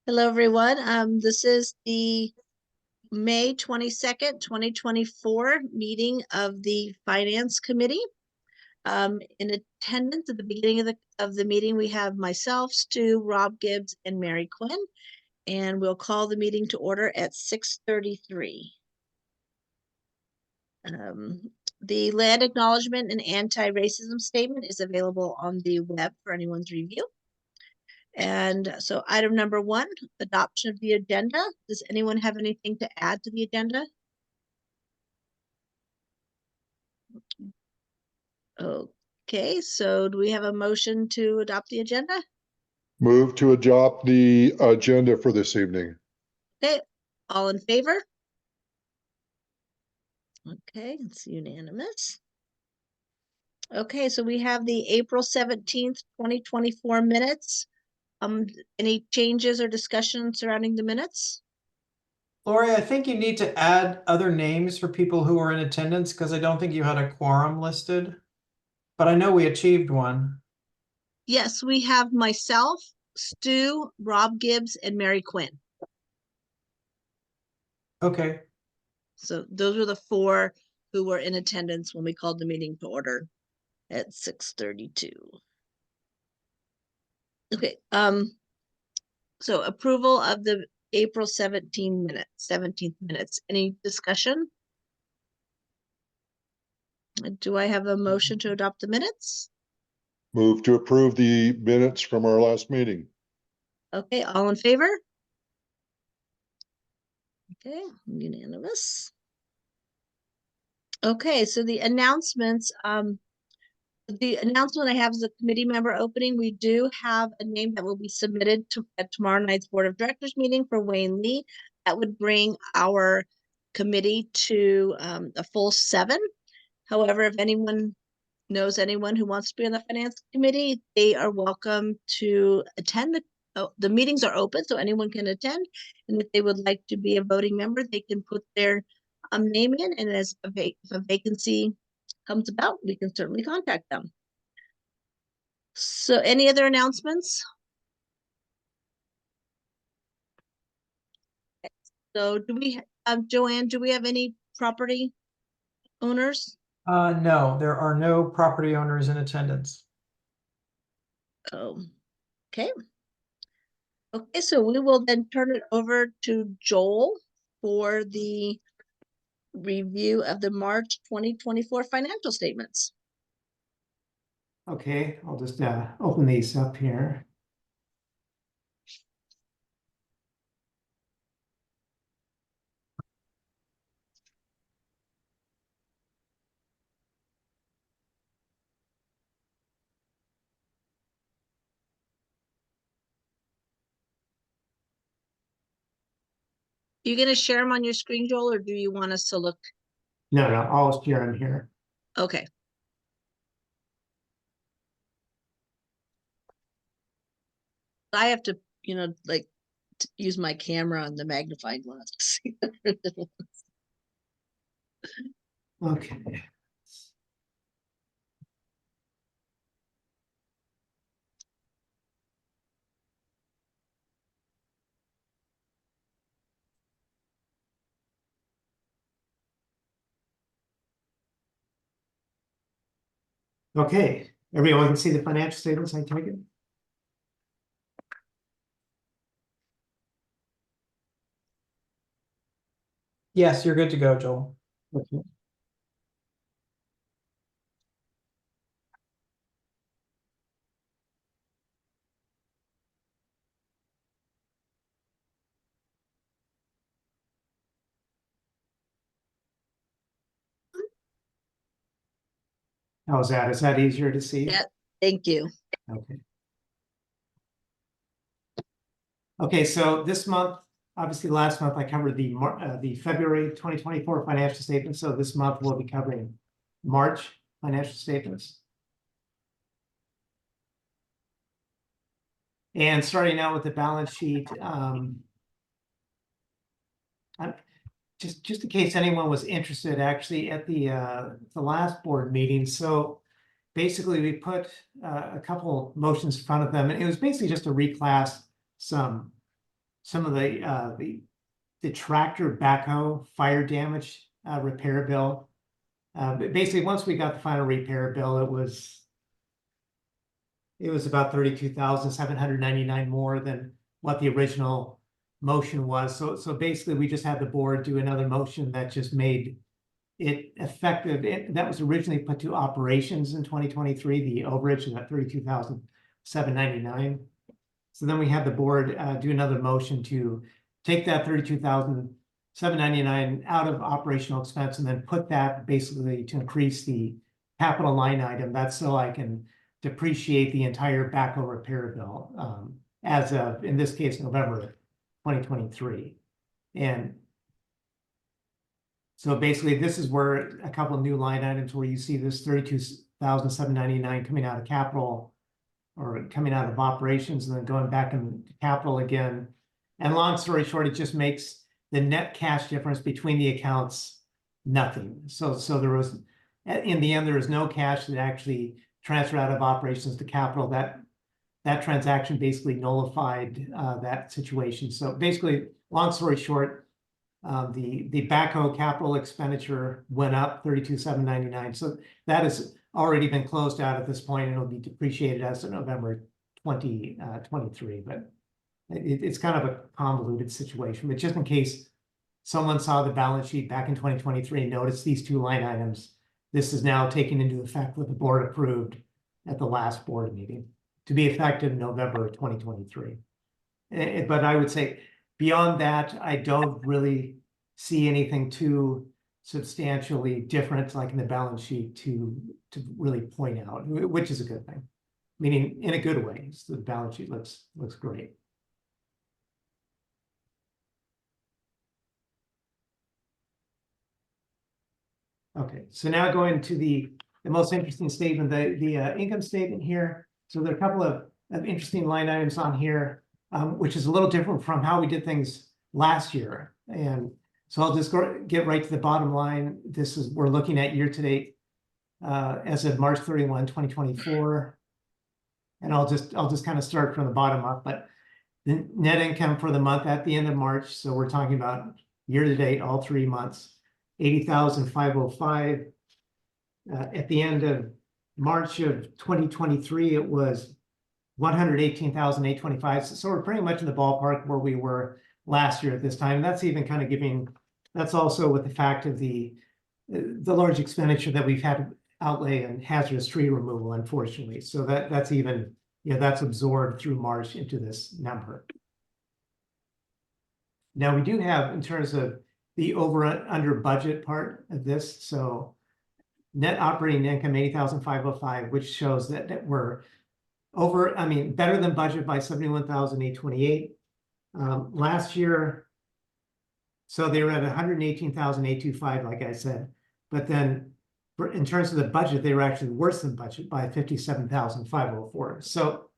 Hello, everyone. This is the May 22nd, 2024 meeting of the Finance Committee. In attendance at the beginning of the meeting, we have myself, Stu, Rob Gibbs, and Mary Quinn, and we'll call the meeting to order at 6:33. The land acknowledgement and anti-racism statement is available on the web for anyone's review. And so item number 1, adoption of the agenda. Does anyone have anything to add to the agenda? Okay, so do we have a motion to adopt the agenda? Move to adopt the agenda for this evening. Okay, all in favor? Okay, it's unanimous. Okay, so we have the April 17th, 2024 minutes. Any changes or discussion surrounding the minutes? Lori, I think you need to add other names for people who were in attendance because I don't think you had a quorum listed. But I know we achieved one. Yes, we have myself, Stu, Rob Gibbs, and Mary Quinn. Okay. So those were the 4 who were in attendance when we called the meeting to order at 6:32. Okay, so approval of the April 17th minutes. Any discussion? Do I have a motion to adopt the minutes? Move to approve the minutes from our last meeting. Okay, all in favor? Okay, unanimous. Okay, so the announcements, the announcement I have is a committee member opening. We do have a name that will be submitted at tomorrow night's Board of Directors meeting for Wayne Lee. That would bring our committee to a full 7. However, if anyone knows anyone who wants to be on the Finance Committee, they are welcome to attend. The meetings are open, so anyone can attend. And if they would like to be a voting member, they can put their name in, and as if a vacancy comes about, we can certainly contact them. So any other announcements? So do we, Joanne, do we have any property owners? No, there are no property owners in attendance. Oh, okay. Okay, so we will then turn it over to Joel for the review of the March 2024 financial statements. Okay, I'll just open these up here. Are you going to share them on your screen, Joel, or do you want us to look? No, I'll share them here. Okay. I have to, like, use my camera on the magnifying glass to see the printed ones. Okay. Okay, everyone can see the financial statements, I take it? Yes, you're good to go, Joel. Okay. How's that? Is that easier to see? Yeah, thank you. Okay. Okay, so this month, obviously last month I covered the February 2024 financial statements. So this month we'll be covering March financial statements. And starting out with the balance sheet, just in case anyone was interested, actually at the last board meeting. So basically we put a couple motions in front of them, and it was basically just to reclass some some of the tractor backhoe fire damage repair bill. But basically, once we got the final repair bill, it was about 32,799 more than what the original motion was. So basically, we just had the board do another motion that just made it effective. That was originally put to operations in 2023, the overage of that 32,799. So then we had the board do another motion to take that 32,799 out of operational expense and then put that basically to increase the capital line item. That's so I can depreciate the entire backhoe repair bill as of, in this case, November 2023. And so basically, this is where a couple of new line items where you see this 32,799 coming out of capital or coming out of operations and then going back into capital again. And long story short, it just makes the net cash difference between the accounts nothing. So there was, in the end, there was no cash that actually transferred out of operations to capital. That transaction basically nullified that situation. So basically, long story short, the backhoe capital expenditure went up 32,799. So that has already been closed out at this point, and it'll be depreciated as of November 2023. But it's kind of a convoluted situation. But just in case someone saw the balance sheet back in 2023 and noticed these two line items, this is now taken into effect what the board approved at the last board meeting to be effective in November 2023. But I would say beyond that, I don't really see anything too substantially different, like in the balance sheet, to really point out, which is a good thing. Meaning in a good way. So the balance sheet looks great. Okay, so now going to the most interesting statement, the income statement here. So there are a couple of interesting line items on here, which is a little different from how we did things last year. And so I'll just get right to the bottom line. We're looking at year-to-date as of March 31, 2024. And I'll just kind of start from the bottom up. But the net income for the month at the end of March, so we're talking about year-to-date, all 3 months, 80,505. At the end of March of 2023, it was 118,825. So we're pretty much in the ballpark where we were last year at this time. That's even kind of that's also with the fact of the large expenditure that we've had to outlay in hazardous tree removal, unfortunately. So that's even, that's absorbed through March into this number. Now we do have, in terms of the over under budget part of this, so net operating income 80,505, which shows that we're better than budget by 71,828. Last year, so they were at 118,825, like I said, but then in terms of the budget, they were actually worse than budget by 57,504. So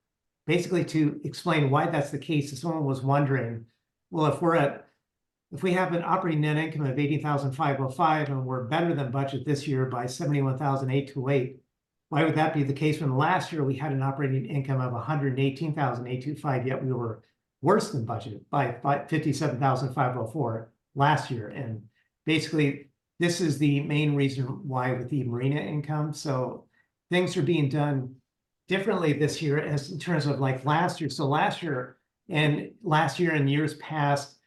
basically, to explain why that's the case, if someone was wondering, well, if we have an operating net income of 80,505 and we're better than budget this year by 71,828, why would that be the case when last year we had an operating income of 118,825, yet we were worse than budget by 57,504 last year? And basically, this is the main reason why with the marina income. So things are being done differently this year as in terms of like last year. So last year and years past,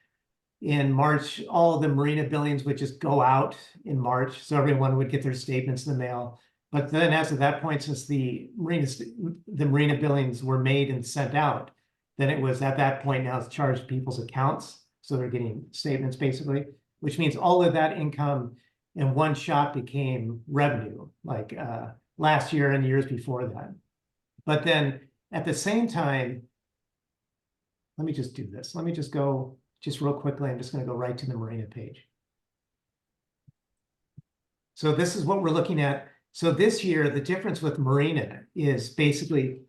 in March, all the marina billings would just go out in March. So everyone would get their statements in the mail. But then as of that point, since the marina billings were made and sent out, then it was at that point now it's charged people's accounts. So they're getting statements basically, which means all of that income in one shot became revenue, like last year and years before that. But then at the same time, let me just do this. Let me just go real quickly. I'm just going to go right to the marina page. So this is what we're looking at. So this year, the difference with marina is basically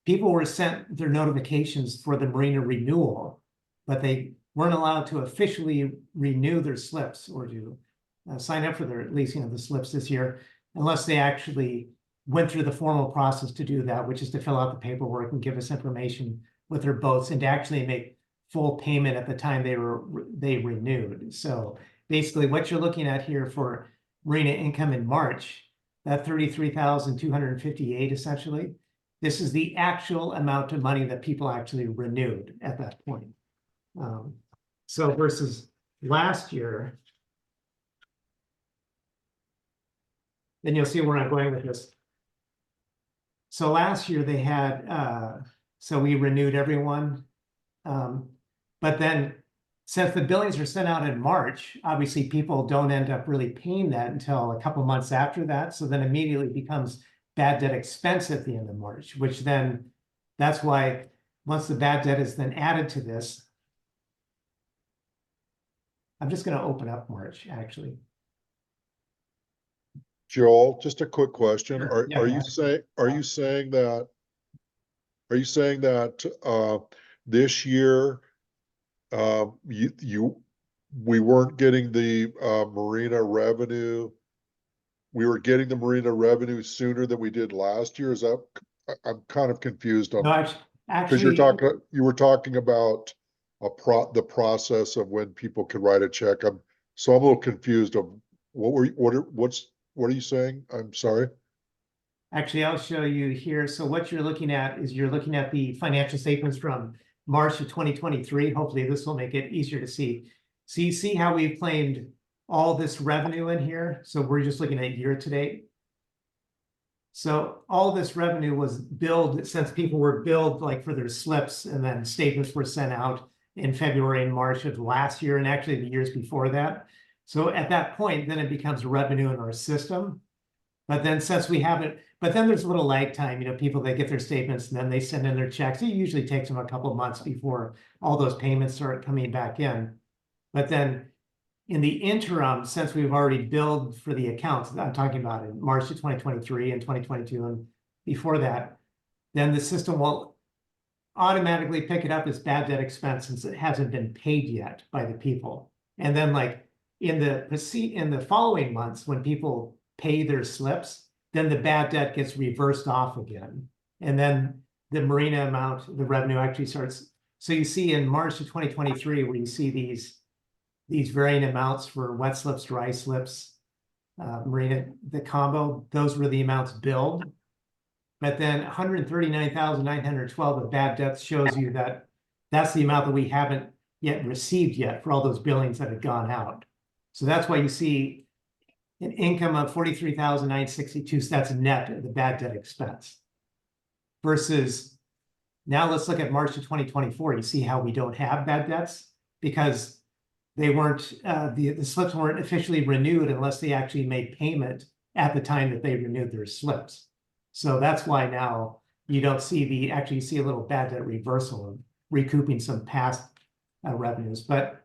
people were sent their notifications for the marina renewal, but they weren't allowed to officially renew their slips or to sign up for their leasing of the slips this year unless they actually went through the formal process to do that, which is to fill out the paperwork and give us information with their boats and to actually make full payment at the time they renewed. So basically what you're looking at here for marina income in March, that 33,258 essentially, this is the actual amount of money that people actually renewed at that point. So versus last year, then you'll see where I'm going with this. So last year they had, so we renewed everyone. But then since the billings are sent out in March, obviously people don't end up really paying that until a couple months after that. So then immediately becomes bad debt expense at the end of March, which then that's why once the bad debt is then added to this, I'm just going to open up March actually. Joel, just a quick question. Sure. Yeah, Are go you ahead. saying that this year we weren't getting the marina revenue? We were getting the marina revenue sooner than we did last year. Is that, I'm kind of confused on, No, because actually, you were talking about the process of when people could write a check. So I'm a little confused of what are you saying? I'm sorry. actually, I'll show you here. So what you're looking at is you're looking at the financial statements from March of 2023. Hopefully this will make it easier to see. So you see how we've claimed all this revenue in here. So we're just looking at year to date. So all this revenue was billed since people were billed like for their slips, and then statements were sent out in February and March of last year, and actually the years before that. So at that point, then it becomes revenue in our system. But then since we haven't, but then there's a little lag time, you know, people, they get their statements and then they send in their checks. It usually takes them a couple of months before all those payments start coming back in. But then in the interim, since we've already billed for the accounts that I'm talking about in March of 2023 and 2022 and before that, then the system will automatically pick it up as bad debt expense since it hasn't been paid yet by the people. And then like in the following months, when people pay their slips, then the bad debt gets reversed off again. And then the marina amount, the revenue actually starts. So you see in March of 2023, where you see these varying amounts for wet slips, dry slips, marina, the combo, those were the amounts billed. But then 139,912 of bad debts shows you that that's the amount that we haven't yet received yet for all those billings that have gone out. So that's why you see an income of 43,962. So that's net of the bad debt expense. Versus now let's look at March of 2024. You see how we don't have bad debts because they weren't, the slips weren't officially renewed unless they actually made payment at the time that they renewed their slips. So that's why now you don't see actually you see a little bad debt reversal of recouping some past revenues, but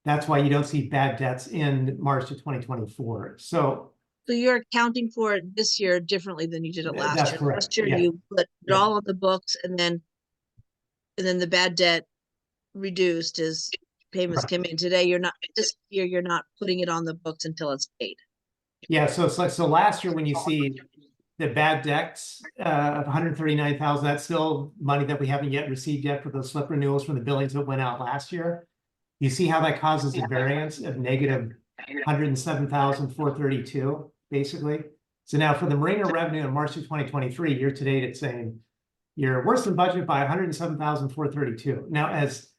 that's why you don't see bad debts in March of 2024. So you're accounting for it this year differently than you did it last that's year. correct. Last year Yeah. you put it Yeah. all on the books, and then the bad debt reduced as payments came in. Today you're not, this year you're not putting it on the books until it's paid. Yeah, so it's like, so last year when you see the bad debts of 139,000, that's still money that we haven't yet received yet for those slip renewals from the billings that went out last year. You see how that causes a variance of negative 107,432, basically. So now for the marina revenue in March of 2023, year to date, it's saying you're worse than budget by 107,432. Now, as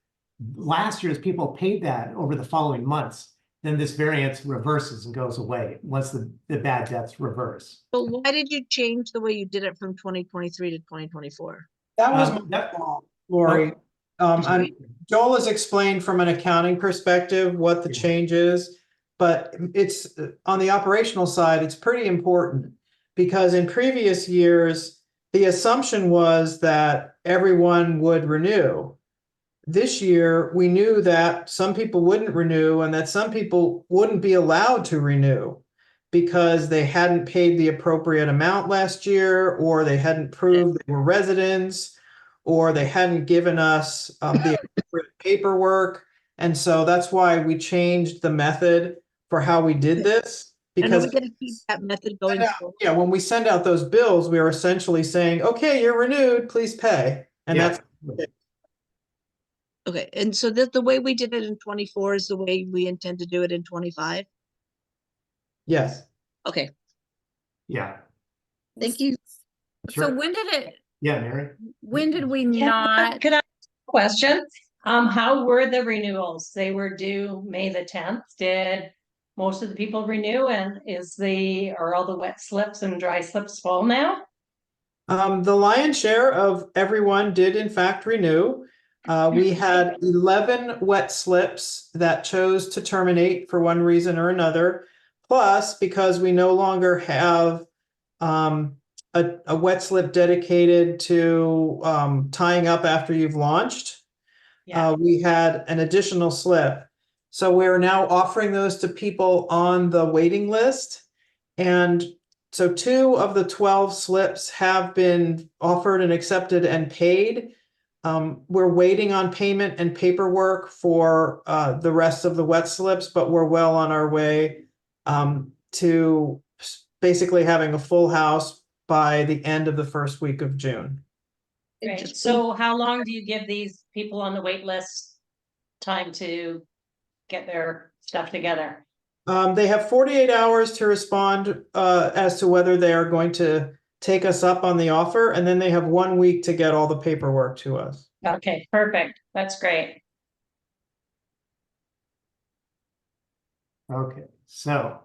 last year's people paid that over the following months, then this variance reverses and goes away once the bad debts reverse. So why did you change the way you did it from 2023 to 2024? That was my fault, Lori. And Joel has explained from an accounting perspective what the change is, but it's on the operational side, it's pretty important because in previous years, the assumption was that everyone would renew. This year, we knew that some people wouldn't renew and that some people wouldn't be allowed to renew because they hadn't paid the appropriate amount last year, or they hadn't proved they were residents, or they hadn't given us the appropriate paperwork. And so that's why we changed the method for how we did this. Because we're going to keep that method going forward. Yeah, when we send out those bills, we are essentially saying, okay, you're renewed, please pay. And that's Okay, and so the way we did it in 24 is the way we intend to do it in 25? Yes. Okay, Yeah, thank you. So sure. Yeah, Mary? when did we Yeah, not? Could I ask a question? How were the renewals? They were due May the 10th. Did most of the people renew, and are all the wet slips and dry slips full now? The lion's share of everyone did in fact renew. We had 11 wet slips that chose to terminate for one reason or another. Plus, because we no longer have a wet slip dedicated to tying up after you've launched, we had an additional slip. So we're now offering those to people on the waiting list. And so 2 of the 12 slips have been offered and accepted and paid. We're waiting on payment and paperwork for the rest of the wet slips, but we're well on our way to basically having a full house by the end of the first week of June. Right. So how long do you give these people on the wait list time to get their stuff together? They have 48 hours to respond as to whether they are going to take us up on the offer, and then they have 1 week to get all the paperwork to us. Okay, perfect. That's great. Okay, so,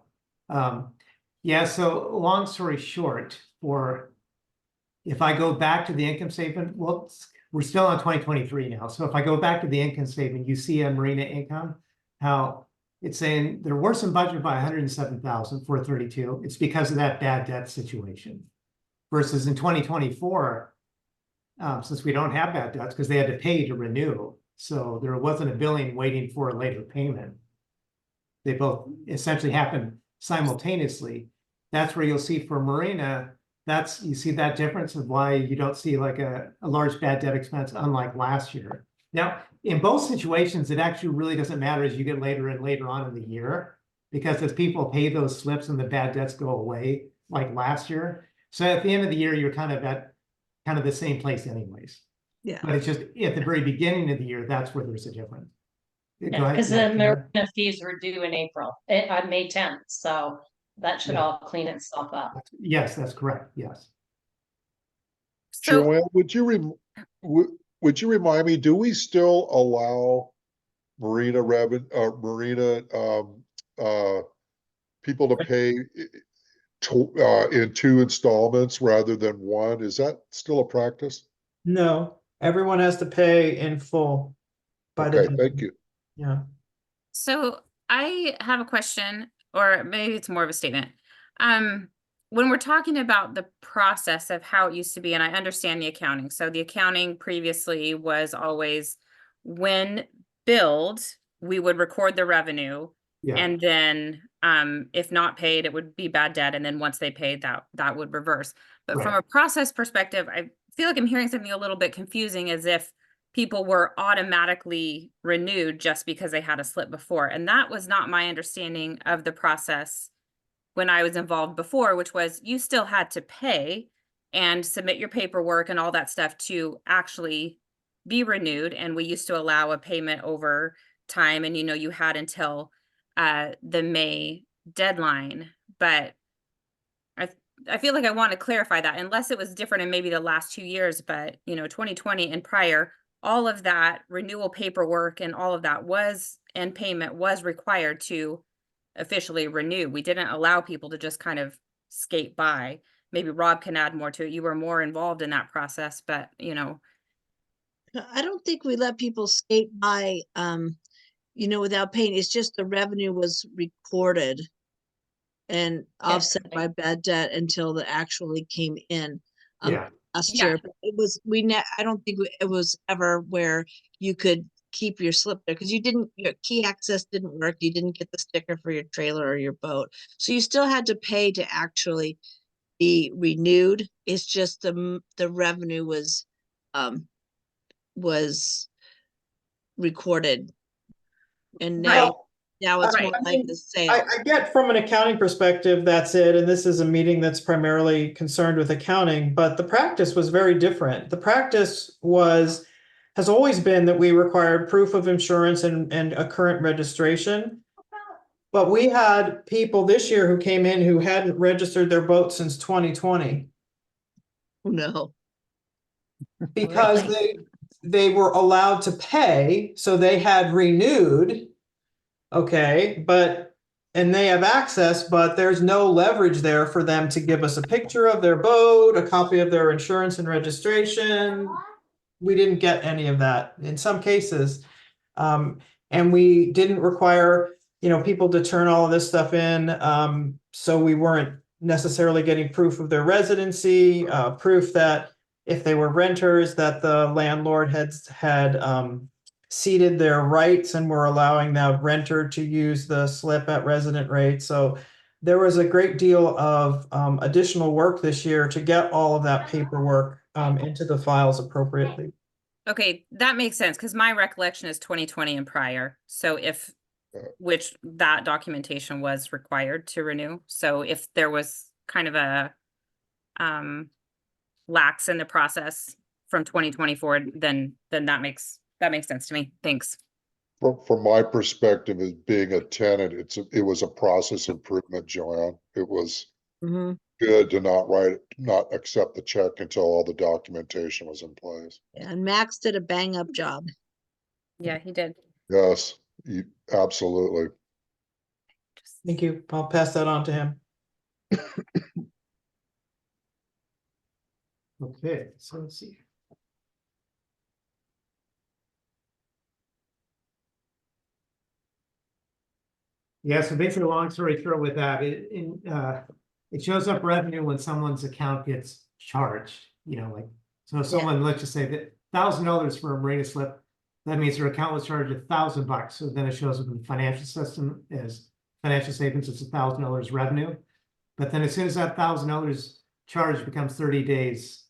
yeah, so long story short, if I go back to the income statement, well, we're still on 2023 now. So if I go back to the income statement, you see a marina income, how it's saying there were some budget by 107,432. It's because of that bad debt situation. Versus in 2024, since we don't have bad debts because they had to pay to renew. So there wasn't a billing waiting for a later payment. They both essentially happened simultaneously. That's where you'll see for marina, you see that difference of why you don't see like a large bad debt expense, unlike last year. Now, in both situations, it actually really doesn't matter as you get later and later on in the year, because as people pay those slips and the bad debts go away, like last year. So at the end of the year, you're kind of at the same place anyways. Yeah. But it's just at the very beginning of the year, that's where there's a difference. Go ahead. Because Yeah, the marina fees were due in April, on May 10th. So that should Yeah. all clean itself up. Yes, that's correct. Yes. So Joanne, would you remind me, do we still allow marina people to pay in 2 installments rather than 1? Is that still a practice? No, everyone has to pay in full by the Okay, thank you. Yeah. So I have a question, or maybe it's more of a statement. When we're talking about the process of how it used to be, and I understand the accounting. So the accounting previously was always when billed, we would record the revenue, Yeah. and then if not paid, it would be bad debt. And then once they paid, that would reverse. But from Right. a process perspective, I feel like I'm hearing something a little bit confusing, as if people were automatically renewed just because they had a slip before. And that was not my understanding of the process when I was involved before, which was you still had to pay and submit your paperwork and all that stuff to actually be renewed. And we used to allow a payment over time, and you had until the May deadline. But I feel like I want to clarify that, unless it was different in maybe the last 2 years, but 2020 and prior, all of that renewal paperwork and all of that and payment was required to officially renew. We didn't allow people to just kind of skate by. Maybe Rob can add more to it. You were more involved in that process, but I don't think we let people skate by, without paying. It's just the revenue was recorded and offset by bad debt until it actually came in. Yeah. Last Yeah. year, but it was, I don't think it was ever where you could keep your slip there, because your key access didn't work. You didn't get the sticker for your trailer or your boat. So you still had to pay to actually be renewed. It's just the revenue was recorded. And now it's Right. more I like mean, the sale. I get from an accounting perspective, that's it. And this is a meeting that's primarily concerned with accounting, but the practice was very different. The practice has always been that we required proof of insurance and a current registration. But we had people this year who came in who hadn't registered their boat since 2020 Oh, no. because they were allowed to pay, so they had renewed. Okay, and they have access, but there's no leverage there for them to give us a picture of their boat, a copy of their insurance and registration. We didn't get any of that in some cases. And we didn't require, people to turn all of this stuff in. So we weren't necessarily getting proof of their residency, proof that if they were renters, that the landlord had ceded their rights and were allowing the renter to use the slip at resident rate. So there was a great deal of additional work this year to get all of that paperwork into the files appropriately. Okay, that makes sense, because my recollection is 2020 and prior. So which that documentation was required to renew. So if there was kind of a lax in the process from 2024, then that makes sense to me. Thanks. From my perspective as being a tenant, it was a process improvement, Joanne. It was good to not accept the check until all the documentation was in place. Yeah, and Max did a bang up job. Yeah, he did. Yes, absolutely. Thank you. I'll pass that on to him. Okay, so let's see. Yeah, so basically, long story short with that, it shows up revenue when someone's account gets charged, so if someone, let's just say that $1,000 for a marina slip, that means their account was charged $1,000. So then it shows up in the financial system as financial statements, it's $1,000 revenue. But then as soon as that $1,000 charge becomes 30 days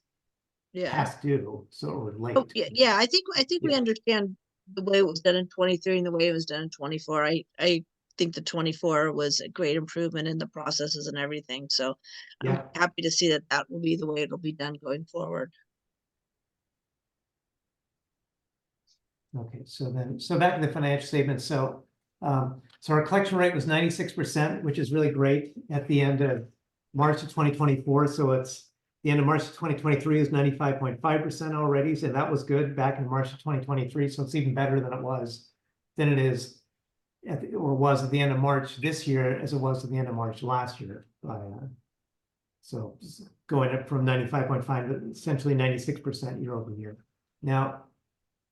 past due, or late. Oh, yeah, I think we understand the way it was done in 23 and the way it was done in 24. I think the 24 was a great improvement in the processes and everything. So I'm happy to see that will be the way it'll be done going forward. Okay, so back to the financial statements. So our collection rate was 96%, which is really great at the end of March of 2024. So it's the end of March of 2023 is 95.5% already. So that was good back in March of 2023. So it's even better than it is was at the end of March this year as it was at the end of March last year. So going up from 95.5 to essentially 96% year over year. Now,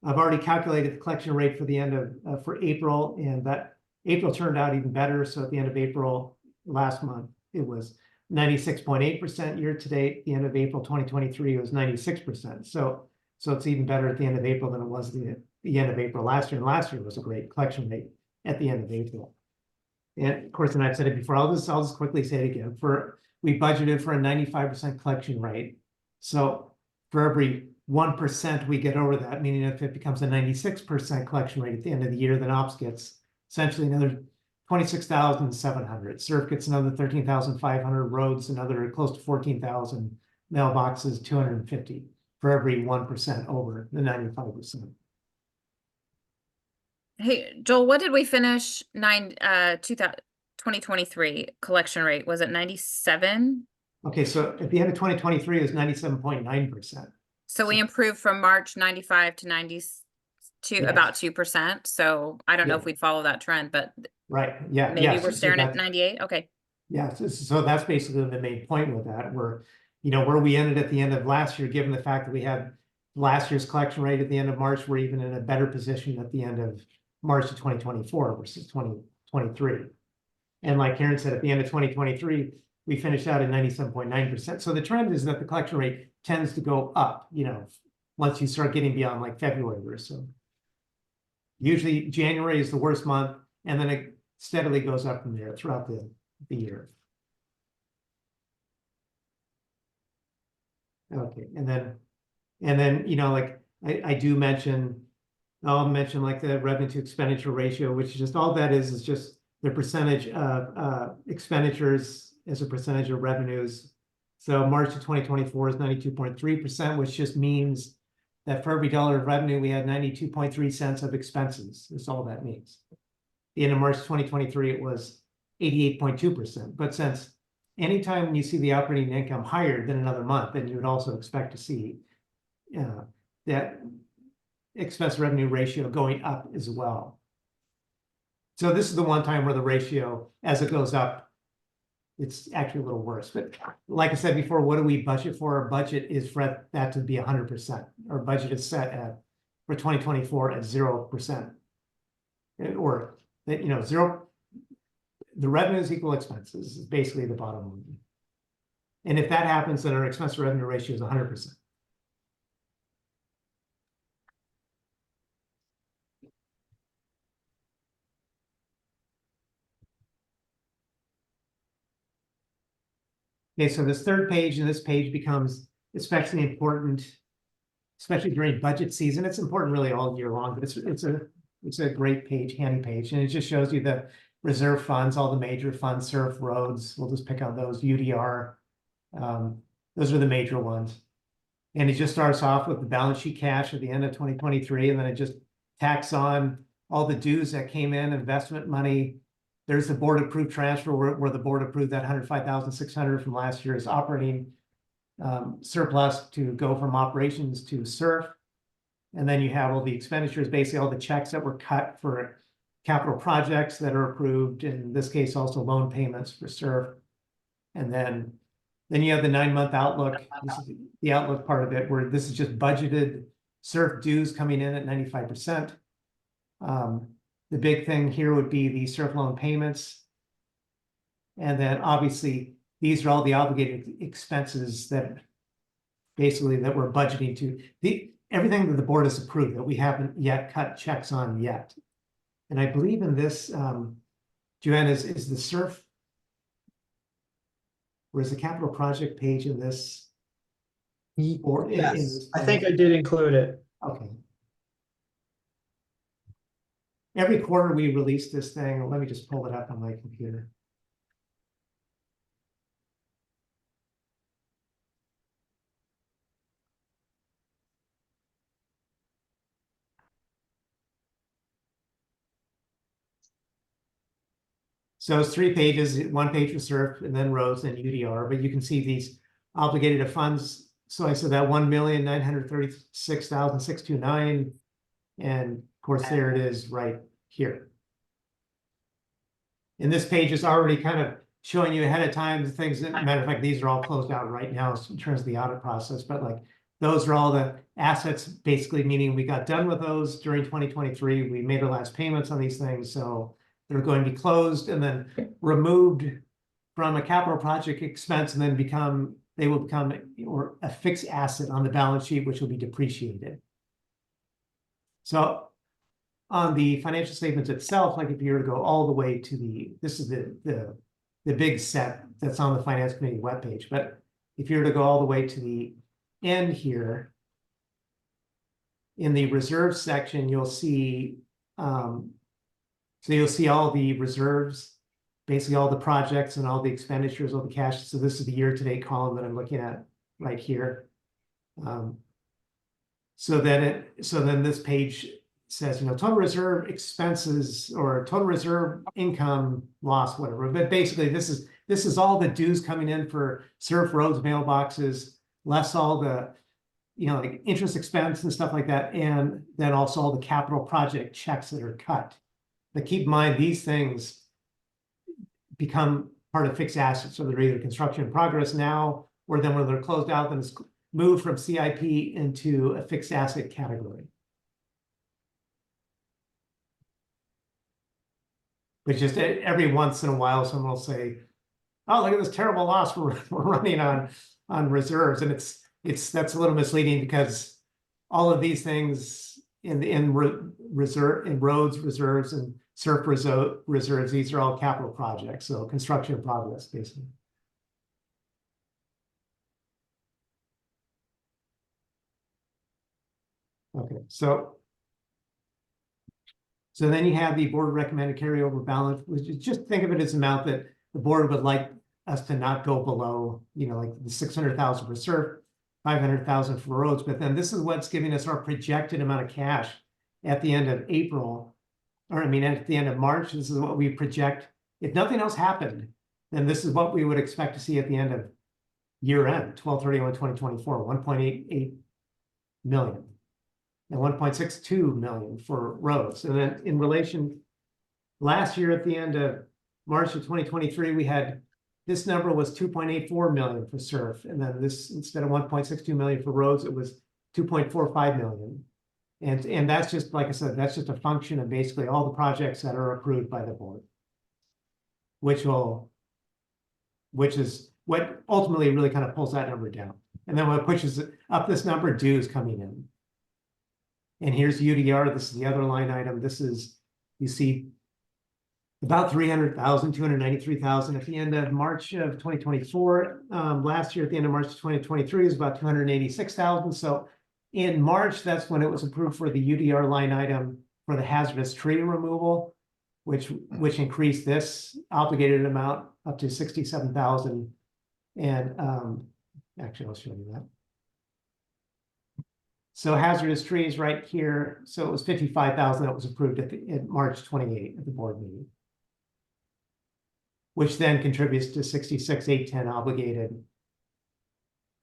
I've already calculated the collection rate for the end of for April, and that April turned out even better. So at the end of April last month, it was 96.8% year to date. The end of April 2023 it was 96%. So it's even better at the end of April than it was at the end of April last year. And last year was a great collection rate at the end of April. And of course, and I've said it before, I'll just quickly say it again. We budgeted for a 95% collection rate. So for every 1% we get over that, meaning if it becomes a 96% collection rate at the end of the year, then ops gets essentially another 26,700. Surf gets another 13,500. Roads another close to 14,000. Mailboxes 250 for every 1% over the 95%. Hey, Joel, what did we finish 2023 collection rate? Was it 97? Okay, so at the end of 2023 it was 97.9%. So we improved from March 95 to 92, about 2%. So I don't know if we'd follow that trend, but maybe we're staring at 98. Okay. Yeah, so that's basically the main point with that. Where we ended at the end of last year, given the fact that we had last year's collection rate at the end of March, we're even in a better position at the end of March of 2024 versus 2023. And like Karen said, at the end of 2023, we finished out at 97.9%. So the trend is that the collection rate tends to go up, once you start getting beyond like February or so. Usually January is the worst month, and then it steadily goes up from there throughout the year. Okay, and then like I do mention, I'll mention like the revenue to expenditure ratio, which is just all that is just the percentage of expenditures as a percentage of revenues. So March of 2024 is 92.3%, which just means that for every dollar of revenue, we had 92.3 cents of expenses. That's all that means. At the end of March 2023, it was 88.2%. But since anytime you see the operating income higher than another month, then you would also expect to see that expense revenue ratio going up as well. So this is the one time where the ratio, as it goes up, it's actually a little worse. But like I said before, what do we budget for? Our budget is for that to be 100%. Our budget is set at, for 2024 at 0%. Or, you know, zero, the revenues equal expenses is basically the bottom line. And if that happens, then our expense to revenue ratio is 100%. Okay, so this third page and this page becomes especially important, especially during budget season. It's important really all year long, but it's a great page, handy page, and it just shows you the reserve funds, all the major funds, SURF, roads. We'll just pick out those, UDR. Those are the major ones. And it just starts off with the balance sheet cash at the end of 2023, and then it just tacks on all the dues that came in, investment money. There's the board approved transfer where the board approved that 105,600 from last year's operating surplus to go from operations to SURF. And then you have all the expenditures, basically all the checks that were cut for capital projects that are approved, in this case also loan payments for SURF. And then you have the 9-month outlook. This is the outlook part of it, where this is just budgeted SURF dues coming in at 95%. The big thing here would be the SURF loan payments. And then obviously, these are all the obligated expenses that basically that we're budgeting to. Everything that the board has approved that we haven't yet cut checks on yet. And I believe in this, Joanne, is the SURF, or is the capital project page in this? Or Yes, I think I did include it. Okay. Every quarter we release this thing. Let me just pull it up on my computer. So it's 3 pages, 1 page for SURF and then roads and UDR, but you can see these obligated funds. So I said that 1,936,629, and of course there it is right here. And this page is already kind of showing you ahead of time the things that, matter of fact, these are all closed out right now in terms of the audit process, but like those are all the assets, basically meaning we got done with those during 2023. We made our last payments on these things, so they're going to be closed and then removed from a capital project expense, and then they will become or a fixed asset on the balance sheet, which will be depreciated. So on the financial statements itself, like if you were to go all the way to this is the big set that's on the Finance Committee webpage, but if you were to go all the way to the end here, in the reserves section, you'll see so you'll see all the reserves, basically all the projects and all the expenditures, all the cash. So this is the year-to-date column that I'm looking at right here. So then this page says, you know, total reserve expenses or total reserve income loss, whatever. But basically, this is all the dues coming in for SURF, roads, mailboxes, less all the, you know, like interest expense and stuff like that, and then also all the capital project checks that are cut. But keep in mind, these things become part of fixed assets. So they're either construction in progress now, or then when they're closed out, then it's moved from CIP into a fixed asset category. But just every once in a while, someone will say, "Oh, look at this terrible loss we're running on reserves," and that's a little misleading, because all of these things in roads reserves and SURF reserves, these are all capital projects, so construction in progress, basically. Okay, so then you have the board recommended carryover balance, which is, just think of it as an amount that the board would like us to not go below, you know, like the 600,000 for SURF, 500,000 for roads, but then this is what's giving us our projected amount of cash at the end of April, or I mean, at the end of March. This is what we project. If nothing else happened, then this is what we would expect to see at the end of year end, 12/31/2024, 1.88 million and 1.62 million for roads. And then in relation, last year at the end of March of 2023, we had, this number was 2.84 million for SURF. And then this, instead of 1.62 million for roads, it was 2.45 million. And that's just, like I said, that's just a function of basically all the projects that are approved by the board, which is what ultimately really kind of pulls that number down. And then what pushes up this number, dues coming in. And here's UDR. This is the other line item. This is, you see, about 300,000, 293,000 at the end of March of 2024. Last year at the end of March of 2023 is about 286,000. So in March, that's when it was approved for the UDR line item for the hazardous tree removal, which increased this obligated amount up to 67,000. And actually, I'll show you that. So hazardous trees right here. So it was 55,000 that was approved at March 28 at the board meeting, which then contributes to 66,810 obligated.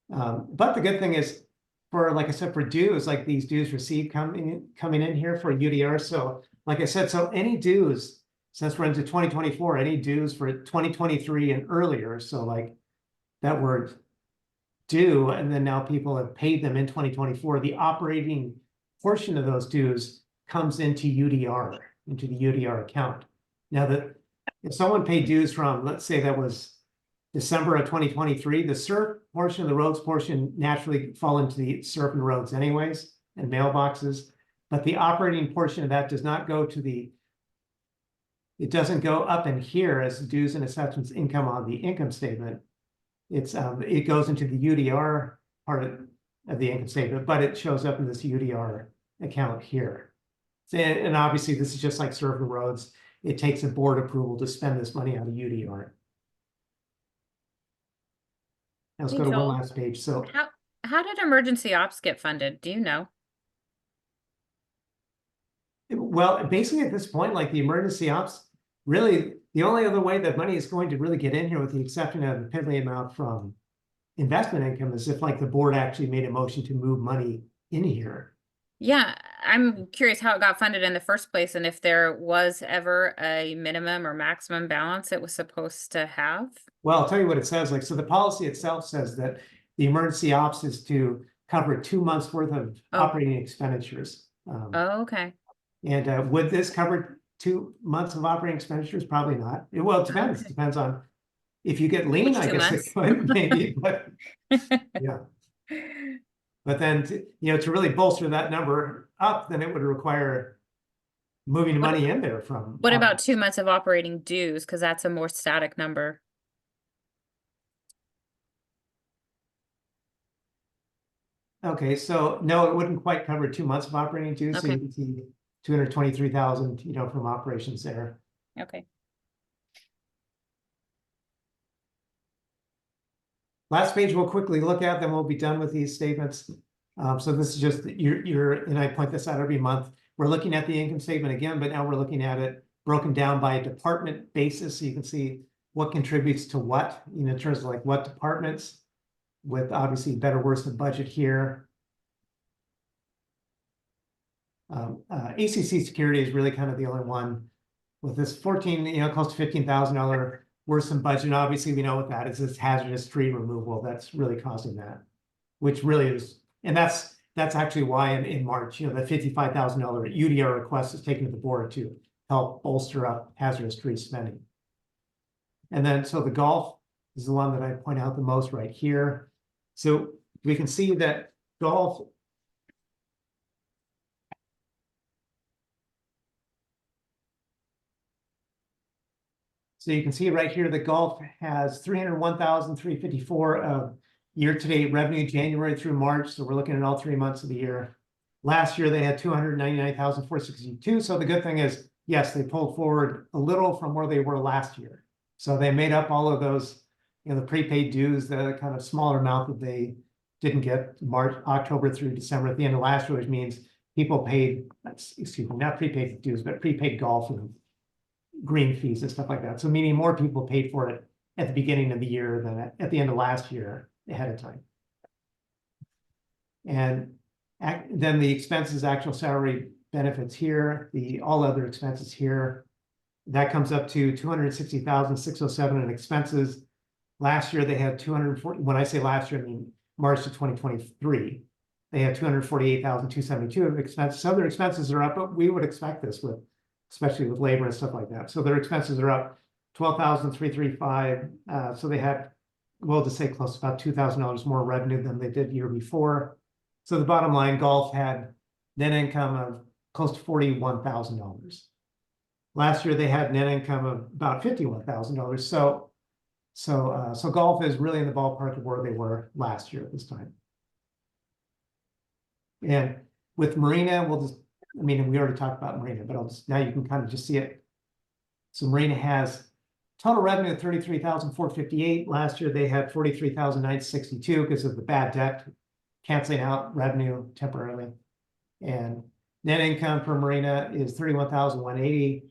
But the good thing is, for, like I said, for dues, like these dues received coming in here for UDR. So like I said, so any dues, since we're into 2024, any dues for 2023 and earlier, so like that were due, and then now people have paid them in 2024, the operating portion of those dues comes into UDR, into the UDR account. Now that if someone paid dues from, let's say that was December of 2023, the SURF portion of the roads portion naturally fall into the SURF and roads anyways, and mailboxes. But the operating portion of that does not go to the, it doesn't go up in here as dues and assessments income on the income statement. It goes into the UDR part of the income statement, but it shows up in this UDR account here. And obviously this is just like SURF and roads. It takes a board approval to spend this money on a UDR. Now let's go to one last page. So how did emergency ops get funded? Do you know? Well, basically at this point, like the emergency ops, really the only other way that money is going to really get in here, with the exception of the piddly amount from investment income, is if like the board actually made a motion to move money in here. Yeah, I'm curious how it got funded in the first place, and if there was ever a minimum or maximum balance it was supposed to have. Well, I'll tell you what it says. Like, so the policy itself says that the emergency ops is to cover 2 months worth of operating expenditures. Oh, okay. And would this cover 2 months of operating expenditures? Probably not. Well, it depends. It depends on if you get lean, I guess it could, maybe, but yeah. But then, to really bolster that number up, then it would require moving money in there from. What about 2 months of operating dues? Because that's a more static number. Okay, so no, it wouldn't quite cover 2 months of operating dues. So you can see 223,000, from operations there. Okay. Last page we'll quickly look at, then we'll be done with these statements. So this is just and I point this out every month. We're looking at the income statement again, but now we're looking at it broken down by a department basis, so you can see what contributes to what, in terms of like what departments, with obviously better, worse than budget here. ACC security is really kind of the only one with this 14, close to $15,000 worse than budget. And obviously we know what that is. It's hazardous tree removal that's really causing that, which really is, and that's actually why in March, the $55,000 UDR request is taken to the board to help bolster up hazardous tree spending. And then, so the golf is the one that I point out the most right here. So we can see that golf, so you can see right here, the golf has 301,354 of year-to-date revenue, January through March. So we're looking at all 3 months of the year. Last year, they had 299,462. So the good thing is, yes, they pulled forward a little from where they were last year. So they made up all of those, the prepaid dues, the kind of smaller amount that they didn't get March, October through December at the end of last year, which means people paid, excuse me, not prepaid dues, but prepaid golf and green fees and stuff like that. So meaning more people paid for it at the beginning of the year than at the end of last year ahead of time. And then the expenses, actual salary, benefits here, the all other expenses here, that comes up to 260,607 in expenses. Last year they had 240. When I say last year, I mean March of 2023. They had 248,272 of expenses. So their expenses are up, but we would expect this with, especially with labor and stuff like that. So their expenses are up 12,335. So they had, well, to say close to about $2,000 more revenue than they did year before. So the bottom line, golf had net income of close to $41,000. Last year they had net income of about $51,000. So golf is really in the ballpark of where they were last year at this time. And with Marina, we'll just, I mean, we already talked about Marina, but now you can kind of just see it. So Marina has total revenue of $33,458. Last year they had $43,962 because of the bad debt canceling out revenue temporarily. And net income for Marina is $31,180.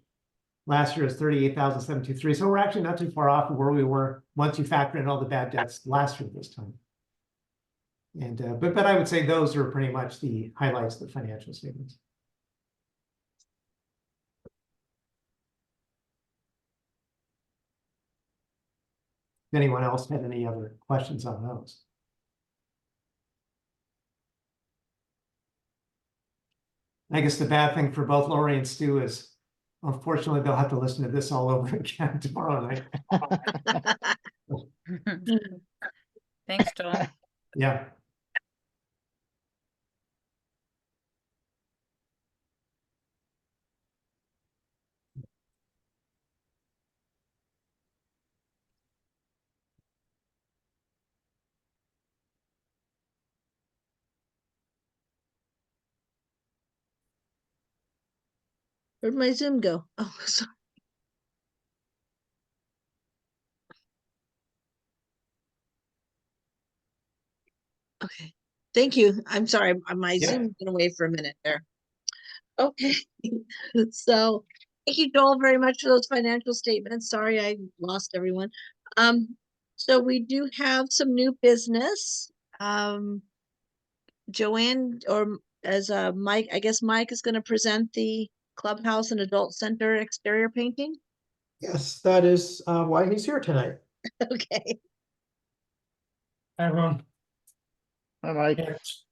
Last year is $38,723. So we're actually not too far off of where we were once you factor in all the bad debts last year this time. And but I would say those are pretty much the highlights of the financial statements. If anyone else had any other questions on those? I guess the bad thing for both Lori and Stu is, unfortunately, they'll have to listen to this all over again tomorrow night. Thanks, Joel. Yeah. Where'd my Zoom go? Oh, sorry. Okay, thank you. I'm sorry, my Yeah. Zoom went away for a minute there. Okay, so thank you, Joel, very much for those financial statements. Sorry, I lost everyone. So we do have some new business. Joanne, or as Mike, I guess Mike is going to present the Clubhouse and Adult Center exterior painting. Yes, that is why he's here tonight. Okay. Hi, everyone. Hi, Mike. Yes.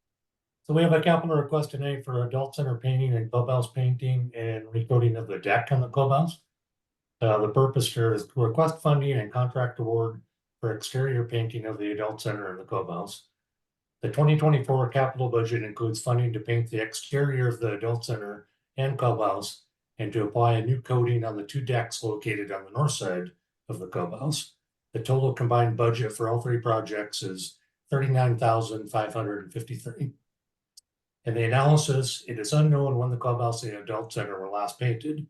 So we have a capital request tonight for adult center painting and clubhouse painting and recoating of the deck on the clubhouse. The purpose here is to request funding and contract award for exterior painting of the adult center and the clubhouse. The 2024 capital budget includes funding to paint the exterior of the adult center and clubhouse and to apply a new coating on the two decks located on the north side of the clubhouse. The total combined budget for all three projects is $39,553. In the analysis, it is unknown when the clubhouse and the adult center were last painted.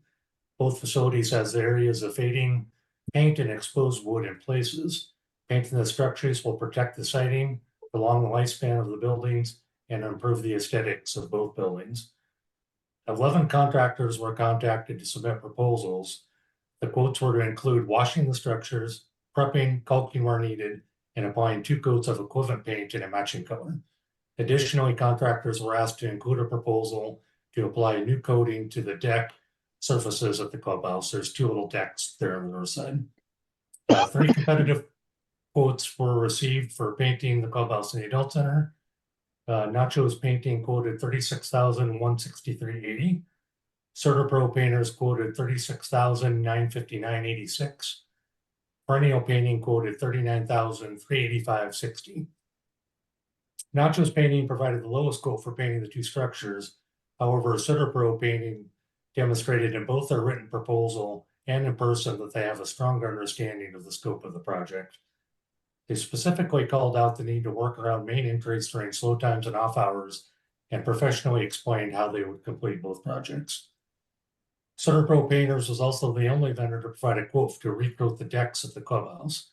Both facilities has areas of fading paint and exposed wood in places. Painting the structures will protect the siding, prolong the lifespan of the buildings, and improve the aesthetics of both buildings. 11 contractors were contacted to submit proposals. The quotes were to include washing the structures, prepping, caulking where needed, and applying 2 coats of equivalent paint in a matching color. Additionally, contractors were asked to include a proposal to apply a new coating to the deck surfaces at the clubhouse. There's 2 little decks there on the north side. 3 competitive quotes were received for painting the clubhouse and the adult center. Nacho's Painting quoted $36,163.80. CertaPro Painters quoted $36,959.86. Perennial Painting quoted $39,385.60. Nacho's Painting provided the lowest quote for painting the 2 structures. However, CertaPro Painting demonstrated in both their written proposal and in person that they have a stronger understanding of the scope of the project. They specifically called out the need to work around main entries during slow times and off hours and professionally explained how they would complete both projects. CertaPro Painters was also the only vendor to provide a quote to recoat the decks at the clubhouse.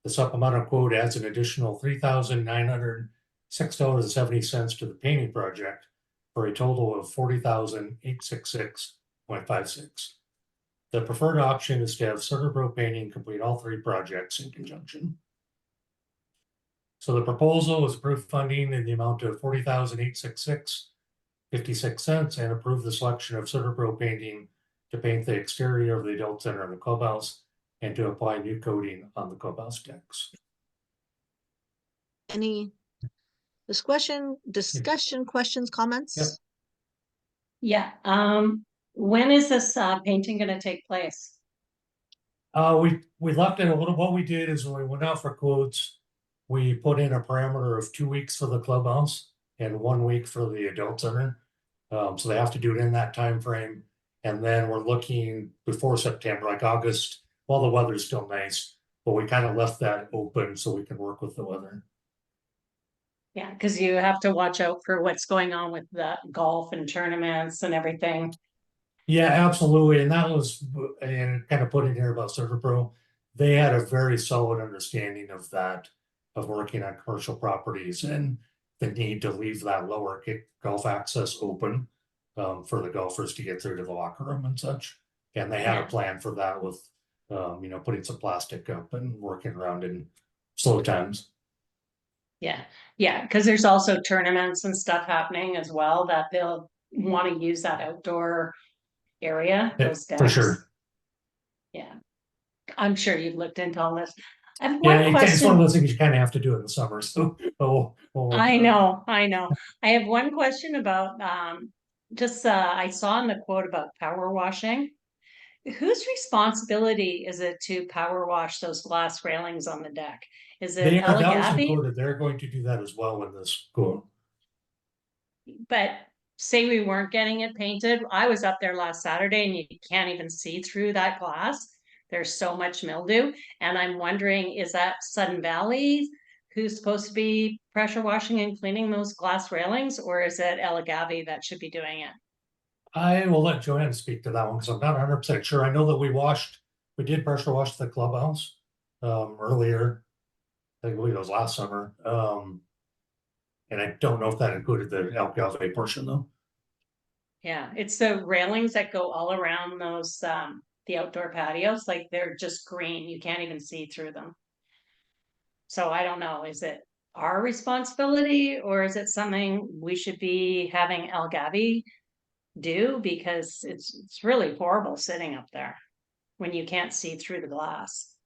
The supplemental quote adds an additional $3,900 $6.70 to the painting project for a total of $40,866.56. The preferred option is to have CertaPro Painting complete all three projects in conjunction. So the proposal is approve funding in the amount of $40,866.56 and approve the selection of CertaPro Painting to paint the exterior of the adult center and the clubhouse and to apply new coating on the clubhouse decks. Any discussion, questions, comments? Yeah, when is this painting gonna take place? We left it a little, what we did is when we went out for quotes, we put in a parameter of 2 weeks for the clubhouse and 1 week for the adult center. So they have to do it in that time frame. And then we're looking before September, like August, while the weather's still nice, but we kind of left that open so we can work with the weather. Yeah, because you have to watch out for what's going on with the golf and tournaments and everything. Yeah, absolutely. And that was, and kind of put in here about CertaPro, they had a very solid understanding of that, of working on commercial properties and the need to leave that lower golf access open for the golfers to get through to the locker room and such. And they had a plan for that with, putting some plastic up and working around in slow times. Yeah, because there's also tournaments and stuff happening as well that they'll want to use that outdoor area. Those For decks. sure. Yeah, I'm sure you've looked into all this. I have Yeah, one it's one of question. those things you kind of have to do in the summer. So I know. I have one question about I saw in the quote about power washing. Whose responsibility is it to power wash those glass railings on the deck? Is it that was Allegheny? included. They're going to do that as well in this quote. But say we weren't getting it painted. I was up there last Saturday and you can't even see through that glass. There's so much mildew. And I'm wondering, is that Sudden Valley who's supposed to be pressure washing and cleaning those glass railings, or is it Allegheny that should be doing it? I will let Joanne speak to that one because I'm not 100% sure. I know that we did pressure wash the clubhouse earlier. I believe it was last summer. And I don't know if that included the Algalve portion though. Yeah, it's the railings that go all around those the outdoor patios, like they're just green. You can't even see through them. So I don't know, is it our responsibility or is it something we should be having Algavi do? Because it's really horrible sitting up there when you can't see through the glass.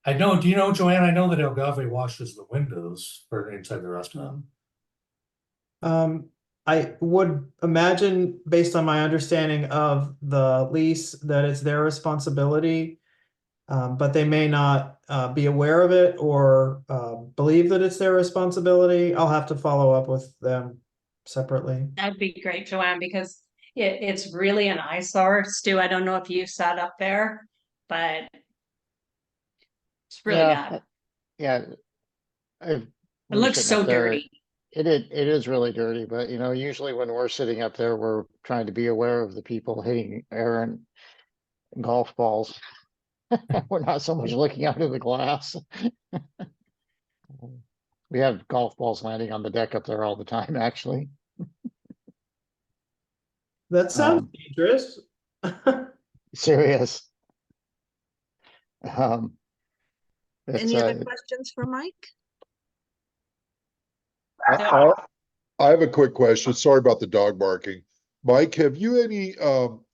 I know, do you know, Joanne, I know that Algalve washes the windows for inside the restaurant. I would imagine, based on my understanding of the lease, that it's their responsibility. But they may not be aware of it or believe that it's their responsibility. I'll have to follow up with them separately. That'd be great, Joanne, because it's really an eyesore. Stu, I don't know if you sat up there, but it's really bad. Yeah. It looks so dirty. It is really dirty, but usually when we're sitting up there, we're trying to be aware of the people hitting errant golf balls. We're not so much looking out of the glass. We have golf balls landing on the deck up there all the time, actually. That sounds dangerous. Serious. Any other questions for Mike? I have a quick question. Sorry about the dog barking. Mike, have you any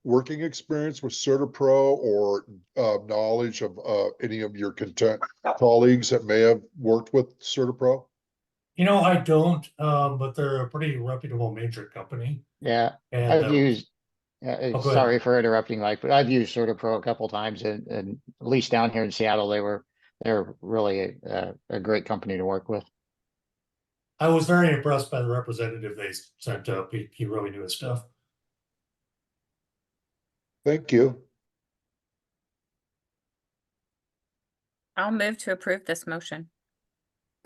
working experience with CertaPro or knowledge of any of your colleagues that may have worked with CertaPro? I don't, but they're a pretty reputable major company. Yeah, and I've used. Sorry for interrupting, Mike, but I've used CertaPro a couple times, and at least down here in Seattle, they're really a great company to work with. I was very impressed by the representative they sent up. He really knew his stuff. Thank you. I'll move to approve this motion.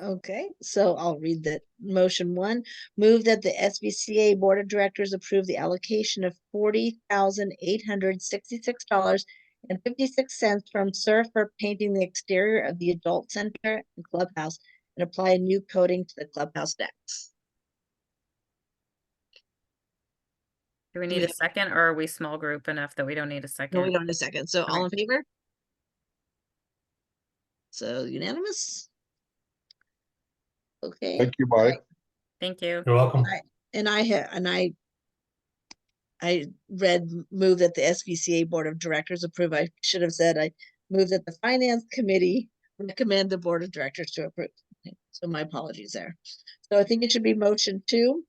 Okay, so I'll read the motion one. Move that the SVCA Board of Directors approve the allocation of $40,866.56 from SUR for painting the exterior of the adult center and clubhouse and apply a new coating to the clubhouse decks. Do we Do need we a second, or are we small group enough that we don't need a No, second? we don't in a second. So all in Okay. favor? So unanimous? Okay. Thank you, Mike. Thank you. You're welcome. I move that the SVCA Board of Directors approve. I should have said I move that the Finance Committee recommend the Board of Directors to approve. Okay, so my apologies there. So I think it should be motion 2.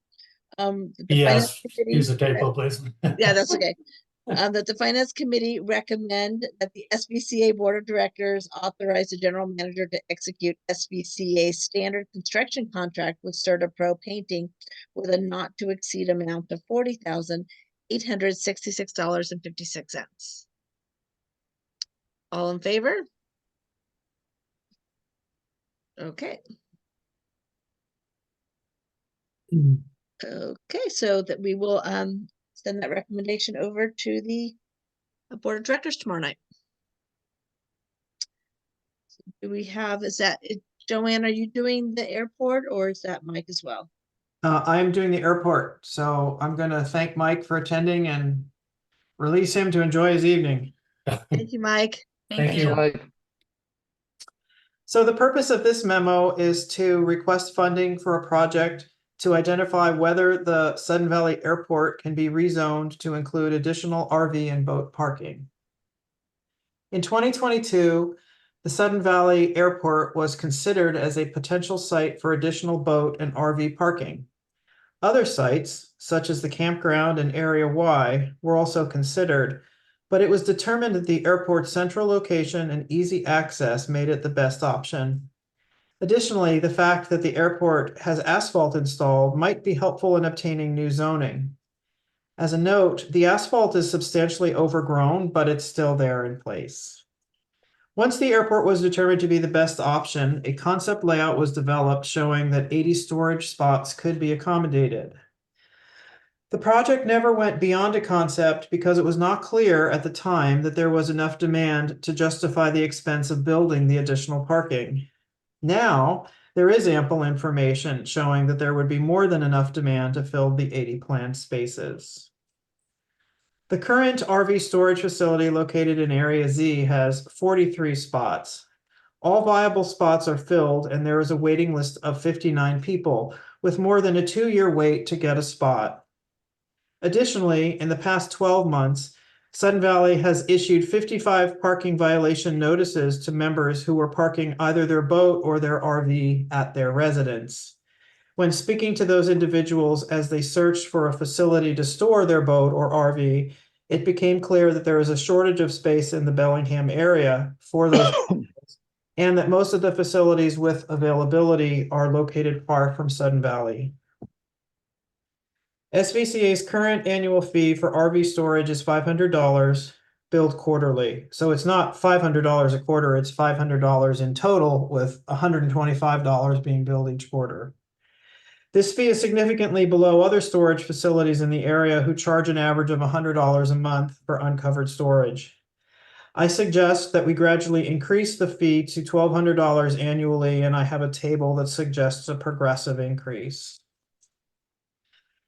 That the Finance Yes, Committee use the typo, please. Yeah, that's okay. That the Finance Committee recommend that the SVCA Board of Directors authorize the General Manager to execute SVCA standard construction contract with CertaPro Painting with a not to exceed amount of $40,866.56. All in favor? Okay. Okay, so that we will send that recommendation over to the Board of Directors tomorrow night. Do we have, Joanne, are you doing the airport or is that Mike as well? I am doing the airport, so I'm going to thank Mike for attending and release him to enjoy his evening. Thank you, Mike. Thank Thank you. you. Like, So the purpose of this memo is to request funding for a project to identify whether the Sudden Valley Airport can be rezoned to include additional RV and boat parking. In 2022, the Sudden Valley Airport was considered as a potential site for additional boat and RV parking. Other sites, such as the campground and Area Y, were also considered, but it was determined that the airport's central location and easy access made it the best option. Additionally, the fact that the airport has asphalt installed might be helpful in obtaining new zoning. As a note, the asphalt is substantially overgrown, but it's still there in place. Once the airport was determined to be the best option, a concept layout was developed showing that 80 storage spots could be accommodated. The project never went beyond a concept because it was not clear at the time that there was enough demand to justify the expense of building the additional parking. Now, there is ample information showing that there would be more than enough demand to fill the 80 planned spaces. The current RV storage facility located in Area Z has 43 spots. All viable spots are filled, and there is a waiting list of 59 people, with more than a 2-year wait to get a spot. Additionally, in the past 12 months, Sudden Valley has issued 55 parking violation notices to members who were parking either their boat or their RV at their residence. When speaking to those individuals as they searched for a facility to store their boat or RV, it became clear that there is a shortage of space in the Bellingham area for those and that most of the facilities with availability are located far from Sudden Valley. SVCA's current annual fee for RV storage is $500, billed quarterly. So it's not $500 a quarter, it's $500 in total, with $125 being billed each quarter. This fee is significantly below other storage facilities in the area who charge an average of $100 a month for uncovered storage. I suggest that we gradually increase the fee to $1,200 annually, and I have a table that suggests a progressive increase.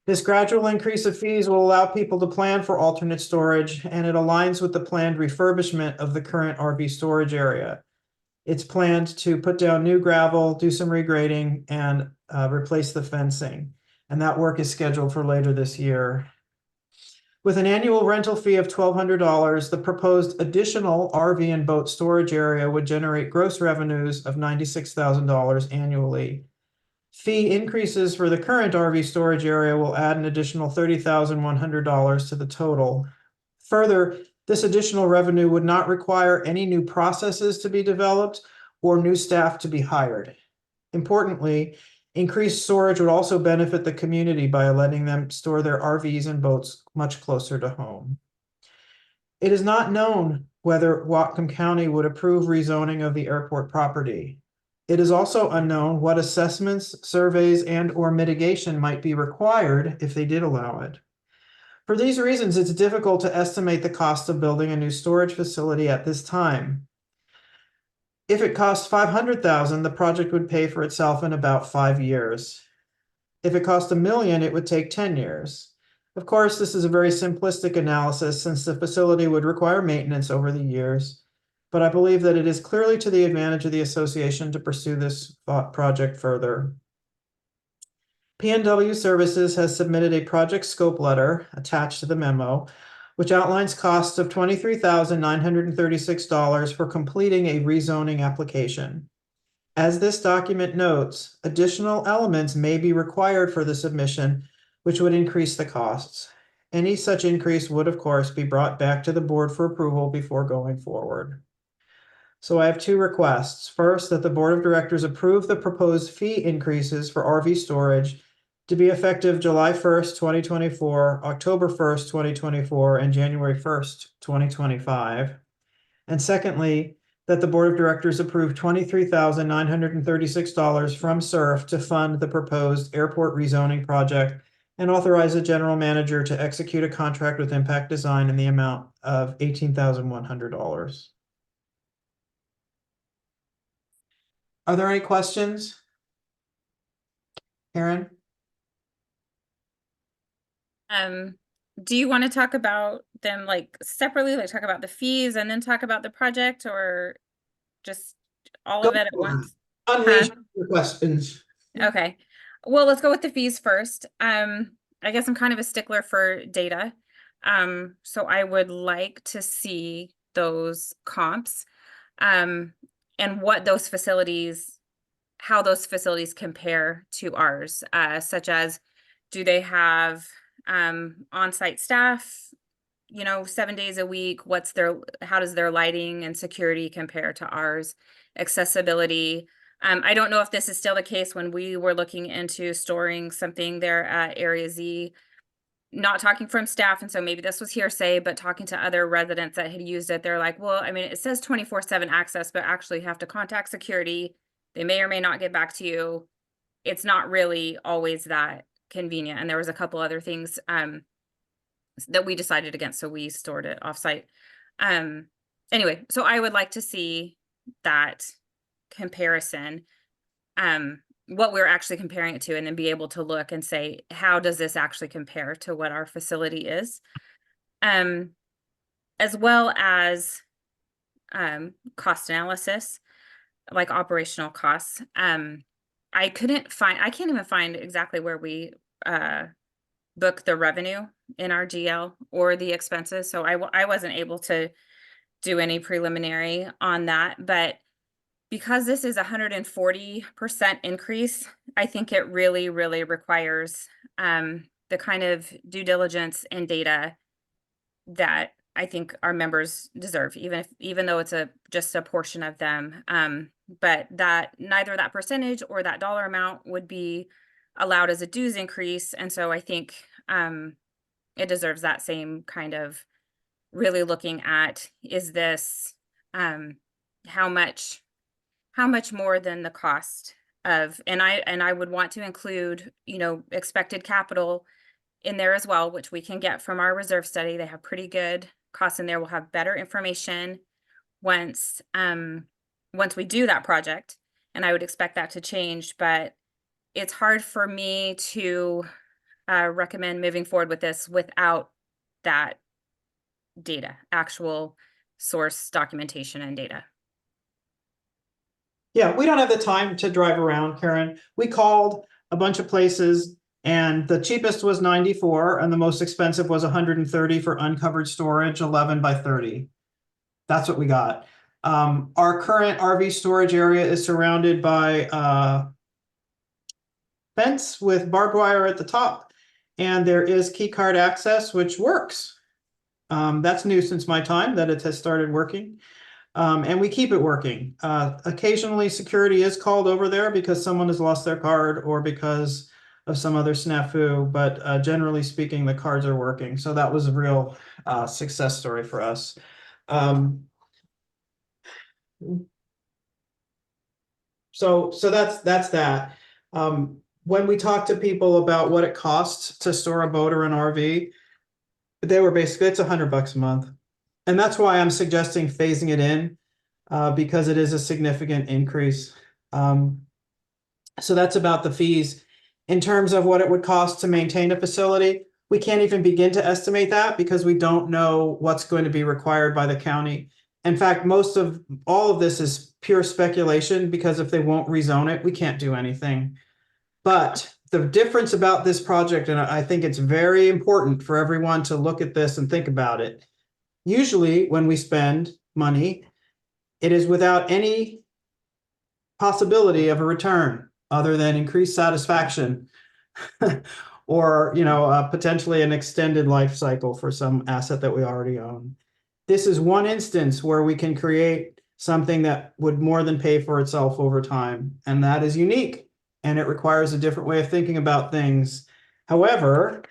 This gradual increase of fees will allow people to plan for alternate storage, and it aligns with the planned refurbishment of the current RV storage area. It's planned to put down new gravel, do some regrading, and replace the fencing. And that work is scheduled for later this year. With an annual rental fee of $1,200, the proposed additional RV and boat storage area would generate gross revenues of $96,000 annually. Fee increases for the current RV storage area will add an additional $30,100 to the total. Further, this additional revenue would not require any new processes to be developed or new staff to be hired. Importantly, increased storage would also benefit the community by letting them store their RVs and boats much closer to home. It is not known whether Whatcom County would approve rezoning of the airport property. It is also unknown what assessments, surveys, and/or mitigation might be required if they did allow it. For these reasons, it's difficult to estimate the cost of building a new storage facility at this time. If it costs 500,000, the project would pay for itself in about 5 years. If it cost $1 million, it would take 10 years. Of course, this is a very simplistic analysis since the facility would require maintenance over the years, but I believe that it is clearly to the advantage of the association to pursue this project further. PNW Services has submitted a project scope letter attached to the memo, which outlines costs of $23,936 for completing a rezoning application. As this document notes, additional elements may be required for the submission, which would increase the costs. Any such increase would, of course, be brought back to the board for approval before going forward. So I have 2 requests. First, that the board of directors approve the proposed fee increases for RV storage to be effective July 1st, 2024, October 1st, 2024, and January 1st, 2025. And secondly, that the board of directors approve $23,936 from SURF to fund the proposed airport rezoning project and authorize the general manager to execute a contract with Impact Design in the amount of $18,100. Are there any questions? Karen? Do you want to talk about them like separately, like talk about the fees and then talk about the project, or just all Go of it at for it. once? Unleash your questions. Okay. Well, let's go with the fees first. I guess I'm kind of a stickler for data. So I would like to see those comps, and what those facilities, how those facilities compare to ours, such as, do they have on-site staff, 7 days a week? How does their lighting and security compare to ours? Accessibility. I don't know if this is still the case when we were looking into storing something there at Area Z, not talking from staff, and so maybe this was hearsay, but talking to other residents that had used it, they're like, well, I mean, it says 24/7 access, but actually have to contact security. They may or may not get back to you. It's not really always that convenient. And there was a couple other things that we decided against, so we stored it offsite. Anyway, so I would like to see that comparison, what we're actually comparing it to, and then be able to look and say, how does this actually compare to what our facility is? As well as cost analysis, like operational costs. I can't even find exactly where we book the revenue in our GL or the expenses. So I wasn't able to do any preliminary on that, but because this is 140% increase, I think it really, really requires the kind of due diligence and data that I think our members deserve, even though it's just a portion of them. But that neither that percentage or that dollar amount would be allowed as a dues increase. And so I think it deserves that same kind of really looking at, is this how much more than the cost of, and I would want to include, expected capital in there as well, which we can get from our reserve study. They have pretty good costs in there. We'll have better information once we do that project, and I would expect that to change, but it's hard for me to recommend moving forward with this without that data, actual source documentation and data. Yeah, we don't have the time to drive around, Karen. We called a bunch of places, and the cheapest was 94, and the most expensive was 130 for uncovered storage, 11 by 30. That's what we got. Our current RV storage area is surrounded by fence with barbed wire at the top, and there is key card access, which works. That's new since my time that it has started working. And we keep it working. Occasionally security is called over there because someone has lost their card or because of some other snafu, but generally speaking, the cards are working. So that was a real success story for us. So that's that. When we talk to people about what it costs to store a boat or an RV, they were basically, it's $100 a month. And that's why I'm suggesting phasing it in. because it is a significant increase. So that's about the fees. In terms of what it would cost to maintain a facility, we can't even begin to estimate that because we don't know what's going to be required by the county. In fact, all of this is pure speculation because if they won't rezone it, we can't do anything. But the difference about this project, and I think it's very important for everyone to look at this and think about it. Usually when we spend money, it is without any possibility of a return other than increased satisfaction or, potentially an extended life cycle for some asset that we already own. This is one instance where we can create something that would more than pay for itself over time. And that is unique. And it requires a different way of thinking about things. However,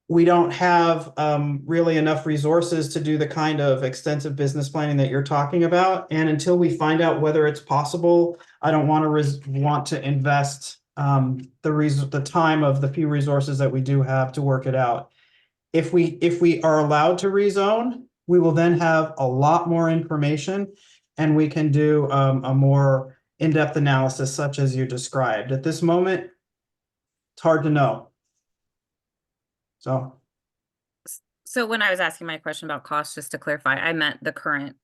we don't have really enough resources to do the kind of extensive business planning that you're talking about. And until we find out whether it's possible, I don't want to invest the time of the few resources that we do have to work it out. If we are allowed to rezone, we will then have a lot more information and we can do a more in-depth analysis such as you described. At this moment, it's hard to know. So when I was asking my question about cost, just to clarify, I meant the current,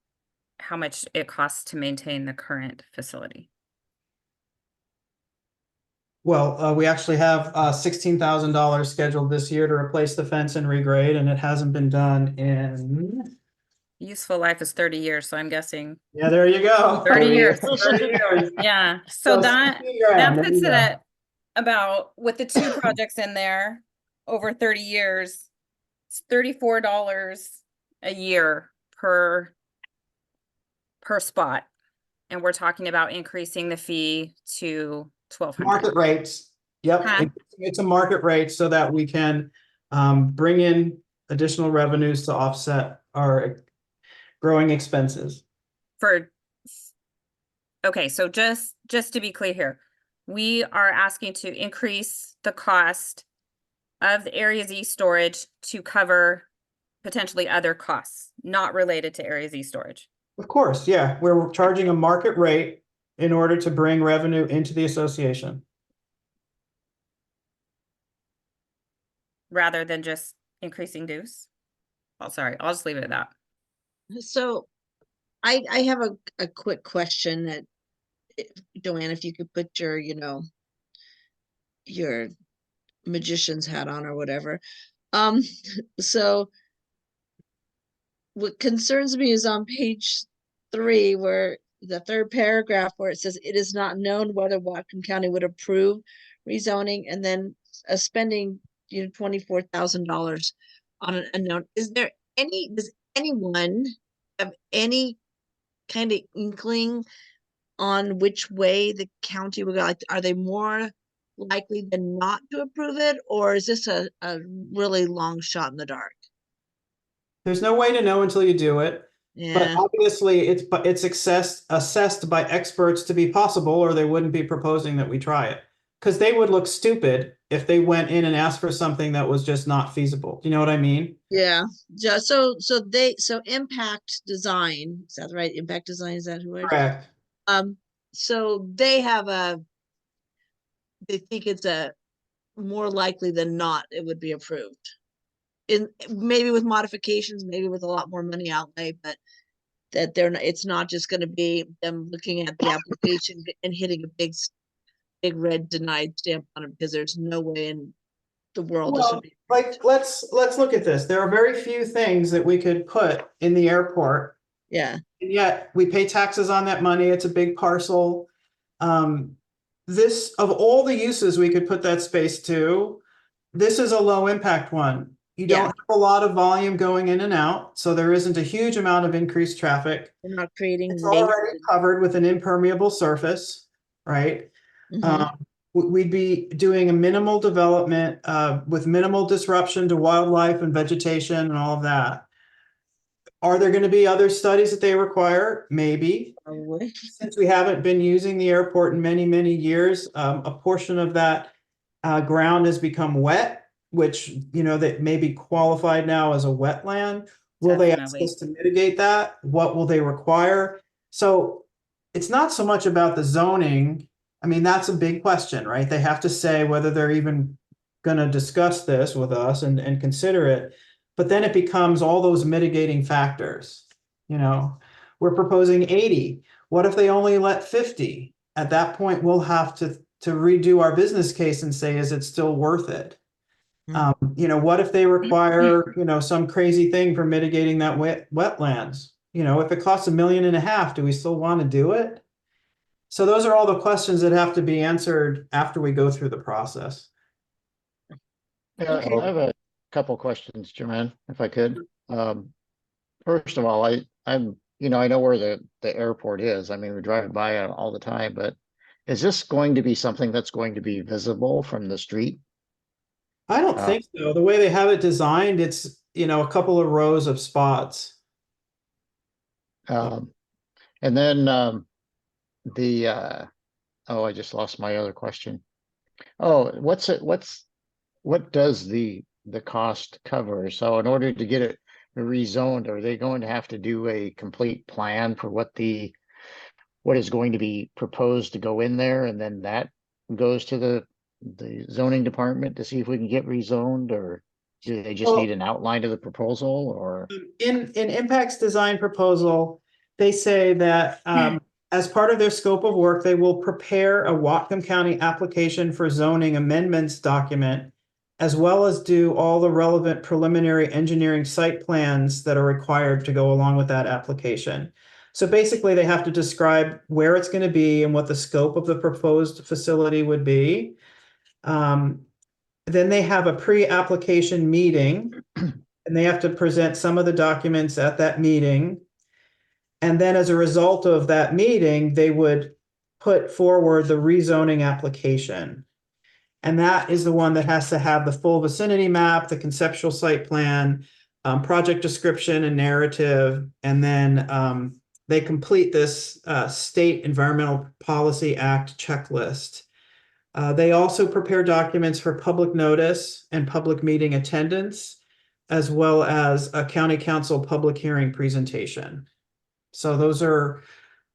how much it costs to maintain the current facility. Well, we actually have $16,000 scheduled this year to replace the fence and regrade, and it hasn't been done in. Useful life is 30 years, so I'm guessing. Yeah, there you go. 30 years. 30 years. Yeah, so that 60 grand, there puts you it go. at about, with the two projects in there, over 30 years, it's $34 a year per spot. And we're talking about increasing the fee to $1,200. Market rates. Yep, Huh? it's a market rate so that we can bring in additional revenues to offset our growing expenses. Okay, so just to be clear here, we are asking to increase the cost of the Area Z storage to cover potentially other costs not related to Area Z storage. Of course, yeah, we're charging a market rate in order to bring revenue into the association. Rather than just increasing dues? Oh, sorry, I'll just leave it at that. So I have a quick question that, Joanne, if you could put your, your magician's hat on or whatever. So what concerns me is on page 3, where the third paragraph where it says it is not known whether Whatcom County would approve rezoning, and then spending $24,000 on an unknown. Does anyone have any kind of inkling on which way the county would go? Like, are they more likely than not to approve it, or is this a really long shot in the dark? There's no way to know until you do it. But Yeah, obviously it's assessed by experts to be possible, or they wouldn't be proposing that we try it. Because they would look stupid if they went in and asked for something that was just not feasible. Do you know what I mean? yeah. So Impact Design, is that right? Impact Design, is that who it is? Correct. So they think it's a more likely than not it would be approved. Maybe with modifications, maybe with a lot more money outlay, but that it's not just going to be them looking at the application and hitting a big red denied stamp on it, because there's no way in the world this Well, would be. like let's look at this. There are very few things that we could put in the airport, Yeah, and yet we pay taxes on that money. It's a big parcel. This, of all the uses we could put that space to, this is a low impact one. You don't Yeah. have a lot of volume going in and out, so there isn't a huge amount of increased traffic. we're not creating It's waste. already covered with an impermeable surface, right? Mhm. We'd be doing a minimal development with minimal disruption to wildlife and vegetation and all of that. Are there going to be other studies that they require? Maybe. Probably. Since we haven't been using the airport in many, many years, a portion of that ground has become wet, which, that may be qualified now as a wetland. Will they ask Definitely. us to mitigate that? What will they require? So it's not so much about the zoning. I mean, that's a big question, right? They have to say whether they're even gonna discuss this with us and consider it. But then it becomes all those mitigating factors. You know, we're proposing 80. What if they only let 50? At that point, we'll have to redo our business case and say, is it still worth it? You know, what if they require, you know, some crazy thing for mitigating that wetlands? You know, if it costs $1.5 million, do we still want to do it? So those are all the questions that have to be answered after we go through the process. Yeah, Okay. I have a couple questions, Joanne, if I could. First of all, I'm, you know, I know where the airport is. I mean, we drive by it all the time, but is this going to be something that's going to be visible from the street? I don't think so. The way they have it designed, it's, you know, a couple of rows of spots. And then oh, I just lost my other question. Oh, what does the cost cover? So in order to get it rezoned, are they going to have to do a complete plan for what is going to be proposed to go in there, and then that goes to the zoning department to see if we can get rezoned, or do they just Well, need an outline of the proposal, or? in impacts design proposal, they say that as part of their scope of work, they will prepare a Whatcom County application for zoning amendments document, as well as do all the relevant preliminary engineering site plans that are required to go along with that application. So basically, they have to describe where it's going to be and what the scope of the proposed facility would be. Then they have a pre-application meeting, and they have to present some of the documents at that meeting. And then as a result of that meeting, they would put forward the rezoning application. And that is the one that has to have the full vicinity map, the conceptual site plan, project description and narrative. And then they complete this State Environmental Policy Act checklist. They also prepare documents for public notice and public meeting attendance, as well as a county council public hearing presentation. So those are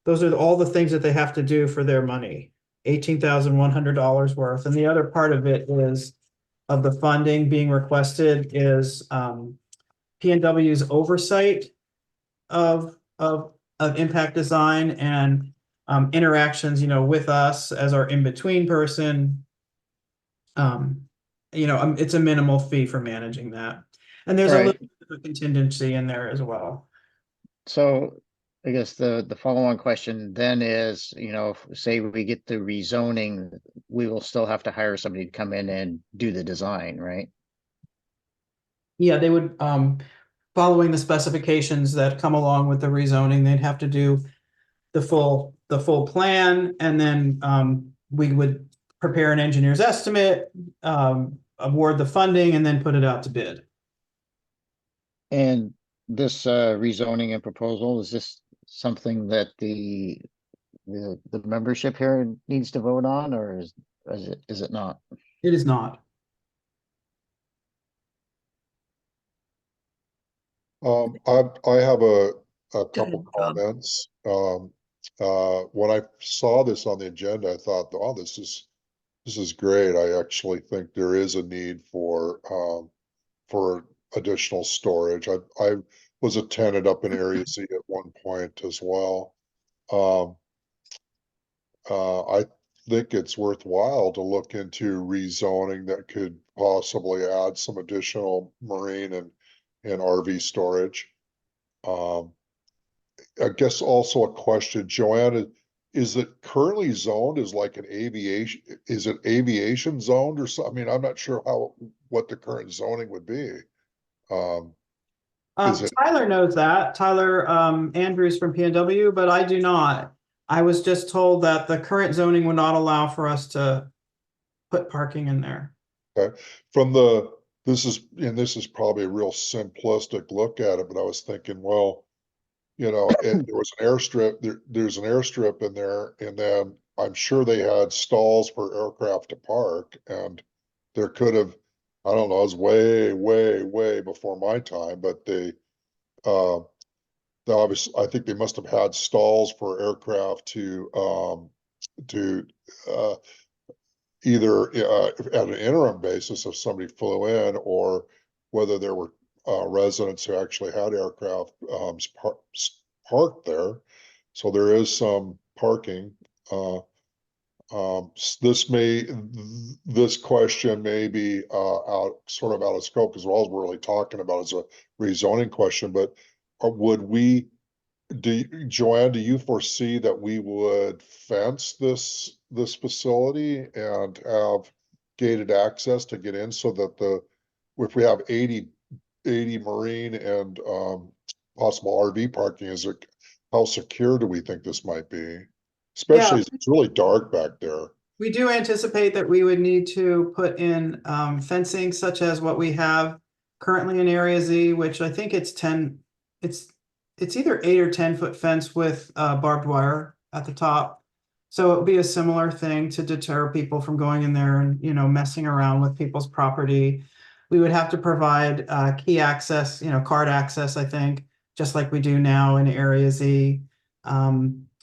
all the things that they have to do for their money, $18,100 worth. And the other part of it is, of the funding being requested, is P&W's oversight of impact design and interactions, you know, with us as our in-between person. You know, it's a minimal fee for managing that. And there's a Right. little bit of contingency in there as well. So I guess the follow-on question then is, you know, if, say we get the rezoning, we will still have to hire somebody to come in and do the design, right? Yeah, they would, following the specifications that come along with the rezoning, they'd have to do the full plan, and then we would prepare an engineer's estimate, award the funding, and then put it out to bid. And this rezoning and proposal, is this something that the membership here needs to vote on, or is it not? It is not. I have a Go couple ahead, Tom. comments. When I saw this on the agenda, I thought, oh, this is great. I actually think there is a need for additional storage. I was a tenant up in Area C at one point as well. I think it's worthwhile to look into rezoning that could possibly add some additional marine and RV storage. I guess also a question, Joanna, is it currently zoned as like an aviation, is it aviation zoned or something? I mean, I'm not sure what the current zoning would be. Is it, Tyler knows that. Tyler Andrews from P&W, but I do not. I was just told that the current zoning would not allow for us to put parking in there. okay, this is probably a real simplistic look at it, but I was thinking, well, you know, there was an airstrip, there's an airstrip in there, and then I'm sure they had stalls for aircraft to park, and there could have, I don't know, it was way, way, way before my time, but obviously, I think they must have had stalls for aircraft to either at an interim basis if somebody flew in, or whether there were residents who actually had aircraft parked there. So there is some parking. This question may be sort of out of scope, because all we're really talking about is a rezoning question, but Joanne, do you foresee that we would fence this facility and have gated access to get in, so that if we have 80 marine and possible RV parking, how secure do we think this might be? Especially as it's really dark back there. We do anticipate that we would need to put in fencing such as what we have currently in Area Z, which I think it's either 8 or 10 foot fence with barbed wire at the top. So it would be a similar thing to deter people from going in there and, messing around with people's property. We would have to provide key access, card access, I think, just like we do now in Area Z.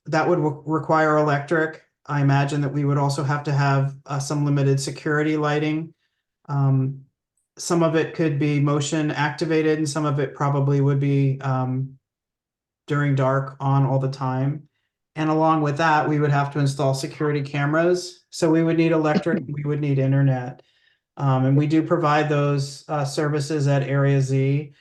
That would require electric. I imagine that we would also have to have some limited security lighting. Some of it could be motion activated, and some of it probably would be during dark on all the time. And along with that, we would have to install security cameras. So we would need electric, we would need internet. And we do provide those services at Area Z.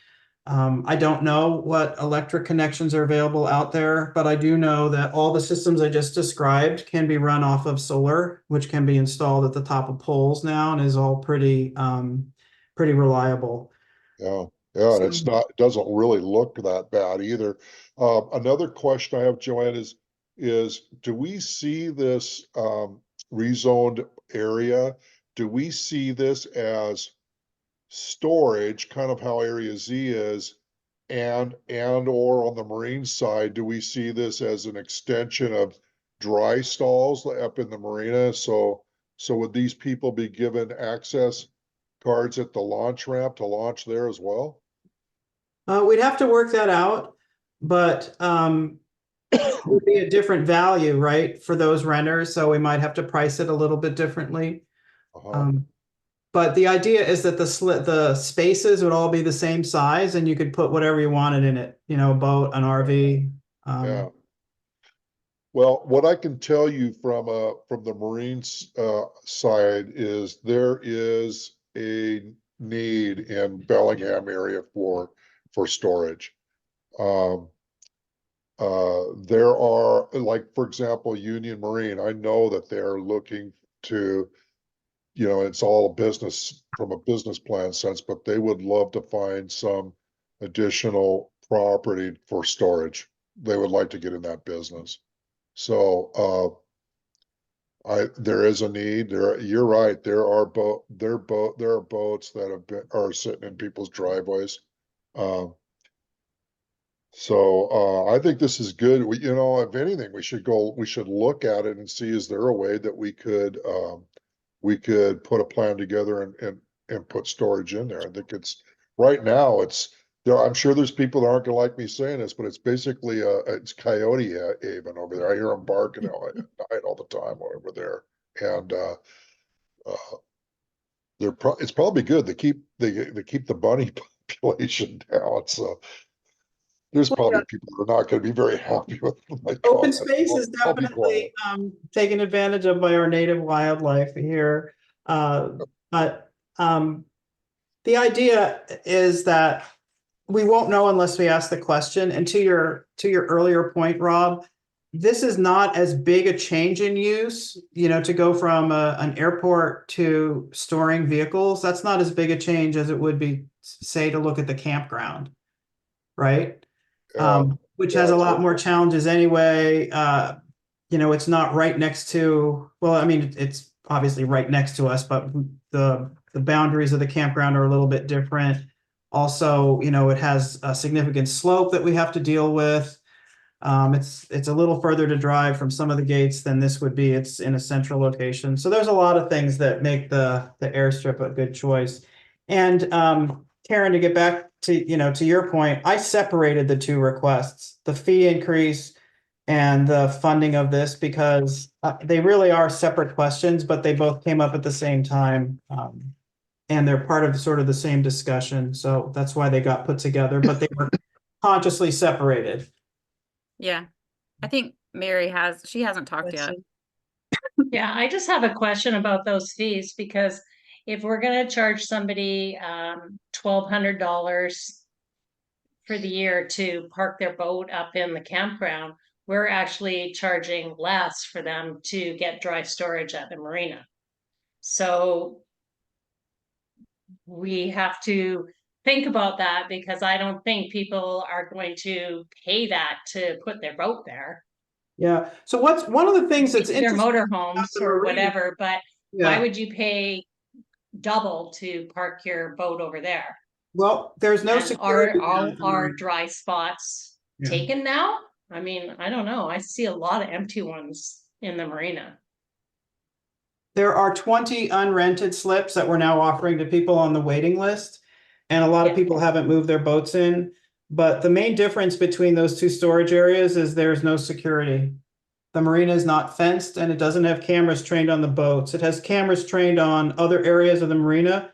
I don't know what electric connections are available out there, but I do know that all the systems I just described can be run off of solar, which can be installed at the top of poles now and is all pretty reliable. Yeah, and it doesn't really look that bad either. Another question I have, Joanne, is do we see this rezoned area? Do we see this as storage, kind of how Area Z is, and or on the marine side, do we see this as an extension of dry stalls up in the marina? So would these people be given access cards at the launch ramp to launch there as well? We'd have to work that out, but it would be a different value, right, for those renters. So we might have to price it a little bit differently. But the idea is that the spaces would all be the same size, and you could put whatever you wanted in it, a boat, an RV. Yeah. Well, what I can tell you from the marine side is there is a need in Bellingham area for storage. There are, like, for example, Union Marine. I know that they're looking to, it's all a business from a business plan sense, but they would love to find some additional property for storage. They would like to get in that business. So there is a need there. You're right. There are boats that are sitting in people's driveways. So I think this is good. If anything, we should look at it and see, is there a way that we could put a plan together and put storage in there. I think right now I'm sure there's people that aren't gonna like me saying this, but it's basically it's coyote haven over there. I hear them barking at night all the time over there. And it's probably good. They keep the bunny population down. So there's probably people that are not going to be very happy with my Open comment. space is definitely taken advantage of by our native wildlife here. But the idea is that we won't know unless we ask the question. And to your earlier point, Rob, this is not as big a change in use, to go from an airport to storing vehicles. That's not as big a change as it would be, say, to look at the campground, right? Which has a lot more challenges anyway. It's not right next to, well, I mean, it's obviously right next to us, but the boundaries of the campground are a little bit different. Also, it has a significant slope that we have to deal with. It's a little further to drive from some of the gates than this would be. It's in a central location. So there's a lot of things that make the airstrip a good choice. And Karen, to get back to, to your point, I separated the two requests, the fee increase and the funding of this, because they really are separate questions, but they both came up at the same time. And they're part of sort of the same discussion. So that's why they got put together, but they were consciously separated. Yeah, I think Mary she hasn't talked yet. Question. Yeah, I just have a question about those fees, because if we're gonna charge somebody $1,200 for the year to park their boat up in the campground, we're actually charging less for them to get dry storage at the marina. So we have to think about that, because I don't think people are going to pay that to put their boat there. Yeah. So what's one of the things that's Their interesting? motorhomes the or marina. whatever, but why Yeah. would you pay double to park your boat over there? Well, there's no And security. are all our dry spots Yeah. taken now? I mean, I don't know. I see a lot of empty ones in the marina. There are 20 unrented slips that we're now offering to people on the waiting list. And a lot of Yeah. people haven't moved their boats in. But the main difference between those two storage areas is there's no security. The marina is not fenced and it doesn't have cameras trained on the boats. It has cameras trained on other areas of the marina.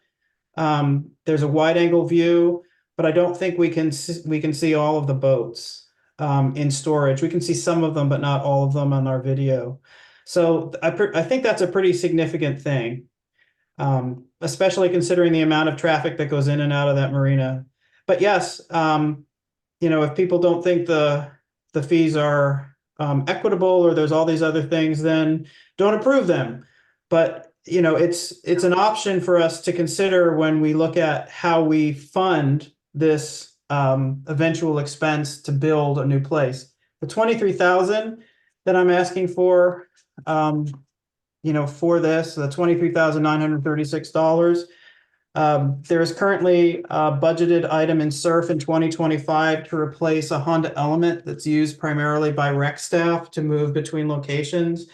There's a wide angle view, but I don't think we can see all of the boats in storage. We can see some of them, but not all of them on our video. So I think that's a pretty significant thing, especially considering the amount of traffic that goes in and out of that marina. But yes, if people don't think the fees are equitable, or there's all these other things, then don't approve them. But it's an option for us to consider when we look at how we fund this eventual expense to build a new place. The 23,000 that I'm asking for, for this, the $23,936. There is currently a budgeted item in SURF in 2025 to replace a Honda Element that's used primarily by rec staff to move between locations.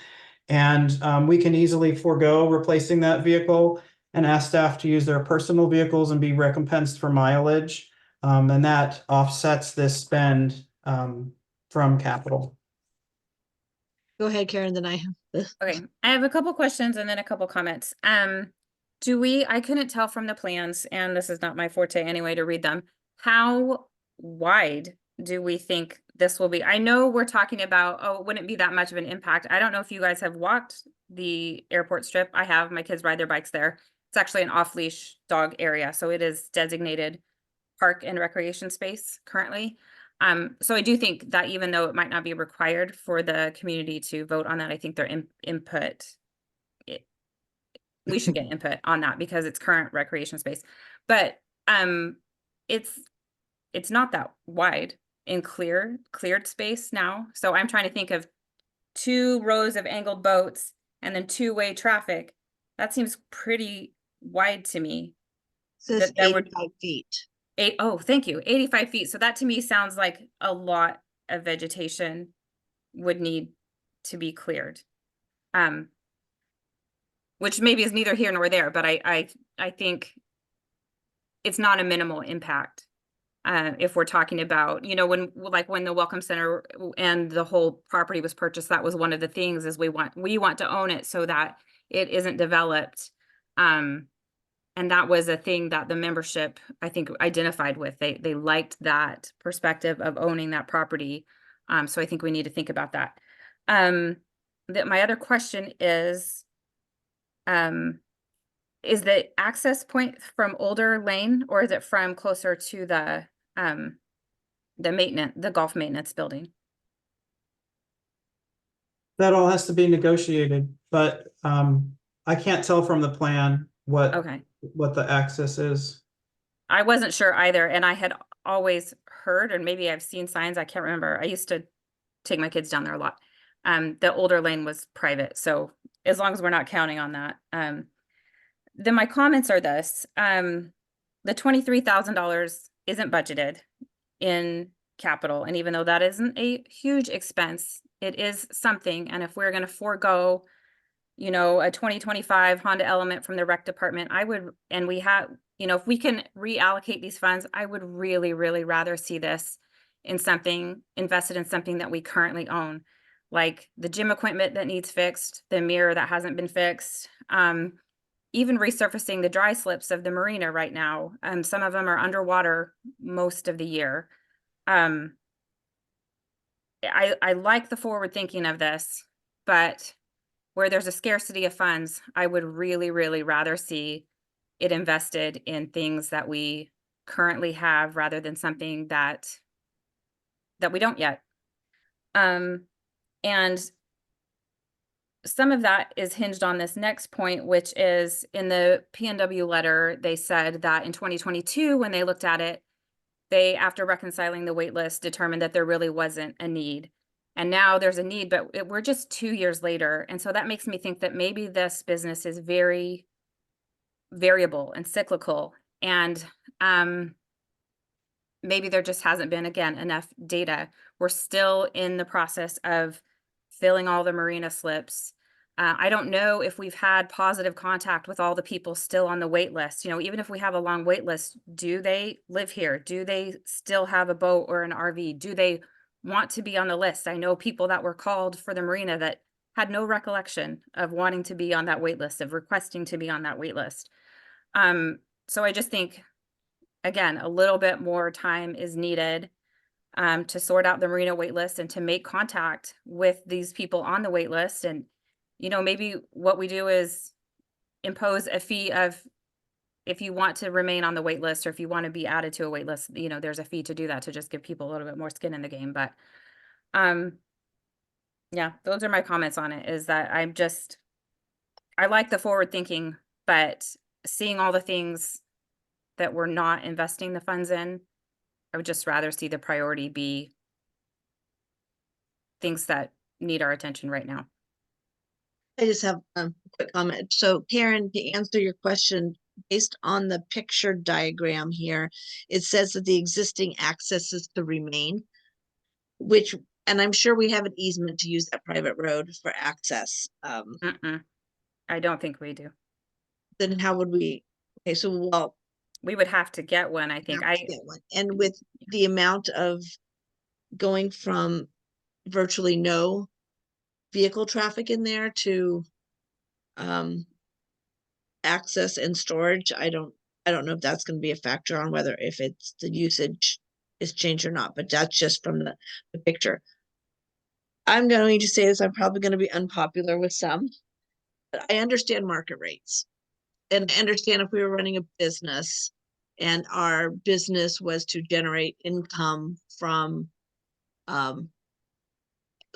And we can easily forego replacing that vehicle and ask staff to use their personal vehicles and be recompensed for mileage. And that offsets this spend from capital. Go ahead, Karen, then I have this. Okay, I have a couple questions and then a couple comments. I couldn't tell from the plans, and this is not my forte anyway to read them. How wide do we think this will be? I know we're talking about, it wouldn't be that much of an impact. I don't know if you guys have walked the airport strip. I have. My kids ride their bikes there. It's actually an off-leash dog area, so it is designated park and recreation space currently. So I do think that even though it might not be required for the community to vote on that, I think their input, we should get input on that because it's current recreation space. But it's not that wide in cleared space now. So I'm trying to think of 2 rows of angled boats and then 2-way traffic. That seems pretty wide to me. Says That would 85 feet. Thank you. 85 feet. So that to me sounds like a lot of vegetation would need to be cleared. Which maybe is neither here nor there, but I think it's not a minimal impact. If we're talking about, when the Welcome Center and the whole property was purchased, that was one of the things is we want to own it so that it isn't developed. And that was a thing that the membership, I think, identified with. They liked that perspective of owning that property. So I think we need to think about that. My other question is the access point from Older Lane, or is it from closer to the golf maintenance building? That all has to be negotiated, but I can't tell from the plan what the access is. I wasn't sure either, and I had always heard, and maybe I've seen signs, I can't remember. I used to take my kids down there a lot. The Older Lane was private, so as long as we're not counting on that. Then my comments are this. The $23,000 isn't budgeted in capital, and even though that isn't a huge expense, it is something. And if we're going to forego, a 2025 Honda Element from the rec department, you know, if we can reallocate these funds, I would really, really rather see this in something, invested in something that we currently own, like the gym equipment that needs fixed, the mirror that hasn't been fixed, even resurfacing the dry slips of the marina right now. Some of them are underwater most of the year. I like the forward thinking of this, but where there's a scarcity of funds, I would really, really rather see it invested in things that we currently have rather than something that we don't yet. And some of that is hinged on this next point, which is in the PNW letter, they said that in 2022, when they looked at it, they, after reconciling the wait list, determined that there really wasn't a need. And now there's a need, but we're just 2 years later. And so that makes me think that maybe this business is very variable and cyclical. And maybe there just hasn't been, again, enough data. We're still in the process of filling all the marina slips. I don't know if we've had positive contact with all the people still on the wait list. You know, even if we have a long wait list, do they live here? Do they still have a boat or an RV? Do they want to be on the list? I know people that were called for the marina that had no recollection of wanting to be on that wait list, of requesting to be on that wait list. So I just think, again, a little bit more time is needed to sort out the marina wait list and to make contact with these people on the wait list. And, you know, maybe what we do is impose a fee of, if you want to remain on the wait list or if you want to be added to a wait list, you know, there's a fee to do that, to just give people a little bit more skin in the game. But yeah, those are my comments on it, is that I like the forward thinking, but seeing all the things that we're not investing the funds in, I would just rather see the priority be things that need our attention right now. I just have a quick comment. So Karen, to answer your question, based on the picture diagram here, it says that the existing access is to remain, which, and I'm sure we have an easement to use that private road for access. I don't think we do. Then how would we, okay, so well, We would have to get one, I think. have to get one. And with the amount of going from virtually no vehicle traffic in there to access and storage, I don't know if that's going to be a factor on whether, if it's the usage is changed or not, but that's just from the picture. I'm going to say this, I'm probably going to be unpopular with some, but I understand market rates. And I understand if we were running a business and our business was to generate income from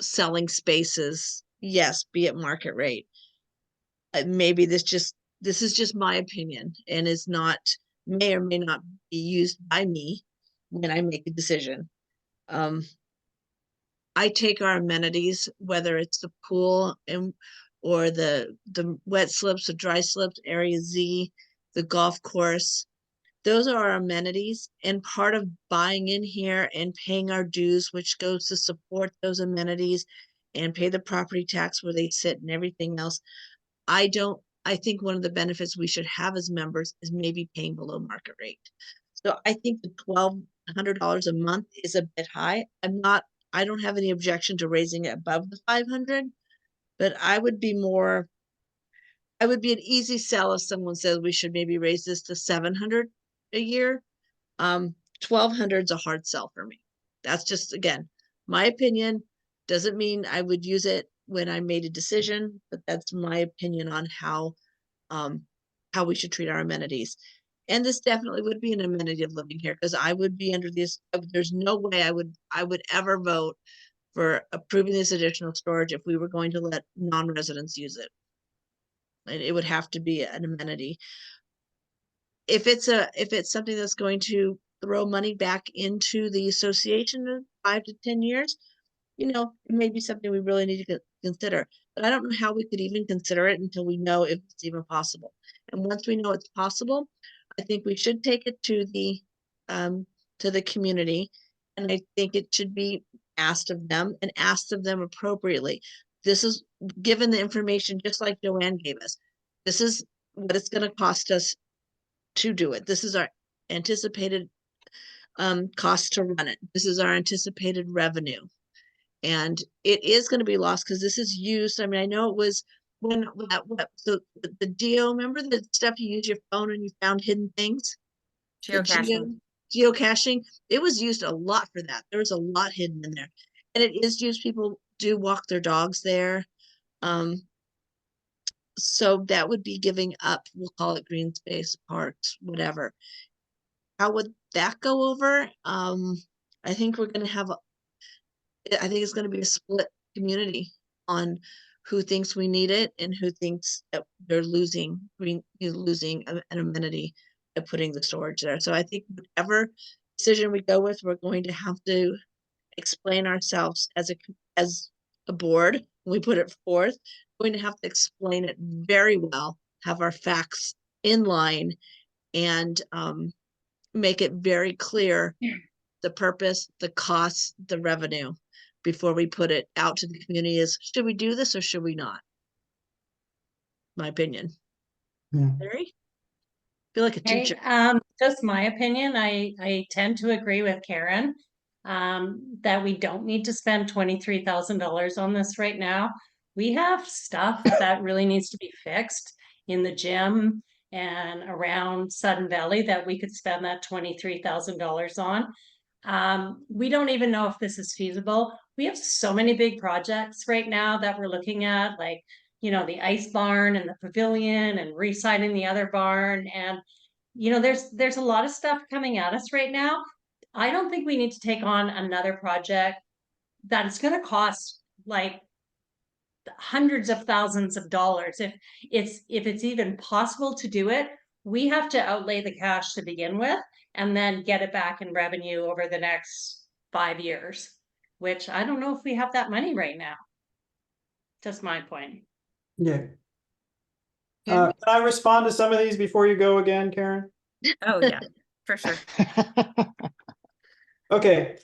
selling spaces, yes, be it market rate. Maybe this is just my opinion, and is not, may or may not be used by me when I make a decision. I take our amenities, whether it's the pool and or the wet slips, the dry slips, area Z, the golf course. Those are our amenities, and part of buying in here and paying our dues, which goes to support those amenities and pay the property tax where they sit and everything else. I think one of the benefits we should have as members is maybe paying below market rate. So I think the $1,200 a month is a bit high. I don't have any objection to raising it above the 500, but I would be an easy sell if someone says we should maybe raise this to 700 a year. 1,200 is a hard sell for me. That's just, again, my opinion. Doesn't mean I would use it when I made a decision, but that's my opinion on how we should treat our amenities. And this definitely would be an amenity of living here, because I would be under this, there's no way I would ever vote for approving this additional storage if we were going to let non-residents use it. And it would have to be an amenity. If it's something that's going to throw money back into the association in 5 to 10 years, you know, it may be something we really need to consider. But I don't know how we could even consider it until we know if it's even possible. And once we know it's possible, I think we should take it to the community, and I think it should be asked of them, and asked of them appropriately. This is given the information, just like Joanne gave us. This is what it's going to cost us to do it. This is our anticipated cost to run it. This is our anticipated revenue. And it is going to be lost because this is used. I mean, I know it was when so the DO, remember the stuff you use your phone and you found hidden things? The Geocaching. geocaching, it was used a lot for that. There was a lot hidden in there. And it is used, people do walk their dogs there. So that would be giving up, we'll call it green space, parks, whatever. How would that go over? I think we're gonna have I think it's gonna be a split community on who thinks we need it and who thinks that they're losing an amenity by putting the storage there. So I think whatever decision we go with, we're going to have to explain ourselves as a board. When we put it forth, we're going to have to explain it very well, have our facts in line, and make it very clear the purpose, the costs, the revenue before we put it out to the community is, should we do this or should we not? My opinion. Yeah. Larry? Feel like a Hey, teacher. just my opinion, I tend to agree with Karen. That we don't need to spend $23,000 on this right now. We have stuff that really needs to be fixed in the gym and around Sudden Valley that we could spend that $23,000 on. We don't even know if this is feasible. We have so many big projects right now that we're looking at, like, you know, the ice barn and the pavilion and re-siding the other barn. And, you know, there's a lot of stuff coming at us right now. I don't think we need to take on another project that is going to cost like hundreds of thousands of dollars. If it's even possible to do it, we have to outlay the cash to begin with and then get it back in revenue over the next 5 years, which I don't know if we have that money right now. Just my point. Yeah. Can I respond to some of these before you go again, Karen? Oh, yeah, for sure. Okay.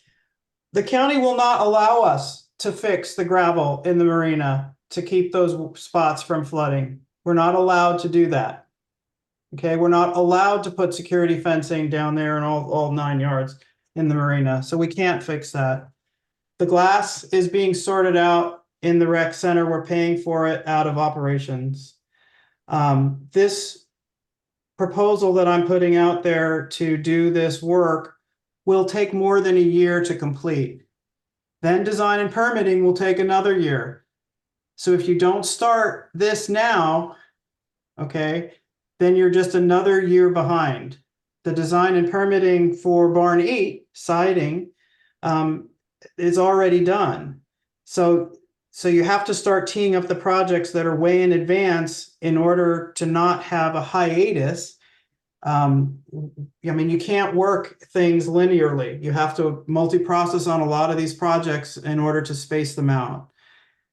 The county will not allow us to fix the gravel in the marina to keep those spots from flooding. We're not allowed to do that. Okay, we're not allowed to put security fencing down there and all 9 yards in the marina, so we can't fix that. The glass is being sorted out in the rec center. We're paying for it out of operations. This proposal that I'm putting out there to do this work will take more than a year to complete. Then design and permitting will take another year. So if you don't start this now, okay, then you're just another year behind. The design and permitting for Barn 8 siding is already done. So you have to start teeing up the projects that are way in advance in order to not have a hiatus. I mean, you can't work things linearly. You have to multi-process on a lot of these projects in order to space them out.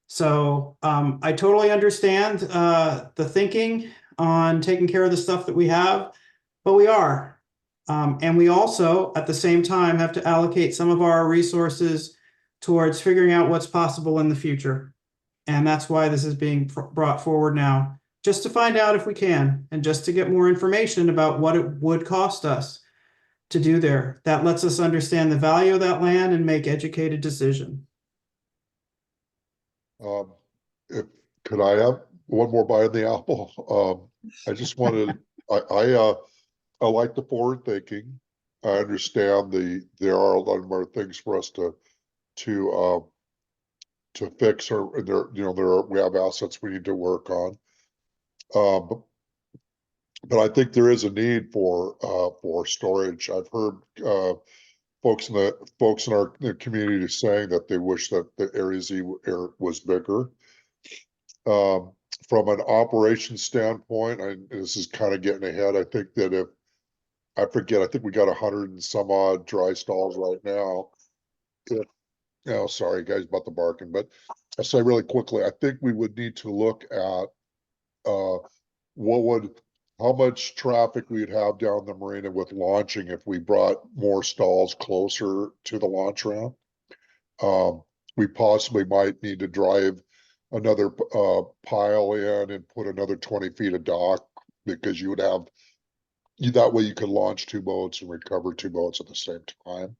So I totally understand the thinking on taking care of the stuff that we have, but we are. And we also, at the same time, have to allocate some of our resources towards figuring out what's possible in the future. And that's why this is being brought forward now, just to find out if we can, and just to get more information about what it would cost us to do there. That lets us understand the value of that land and make educated decisions. Could I have one more bite of the apple? I just wanted, I like the forward thinking. I understand there are a lot more things for us to fix, or we have assets we need to work on. But I think there is a need for storage. I've heard folks in our community saying that they wish that the Area Z was bigger. From an operation standpoint, this is kind of getting ahead. I think that I think we got 100 and some odd dry stalls right now. Sorry guys about the barking, but I'll say really quickly, I think we would need to look at how much traffic we'd have down the marina with launching if we brought more stalls closer to the launch ramp. We possibly might need to drive another pile in and put another 20 feet of dock, because you would have that way you could launch 2 boats and recover 2 boats at the same time.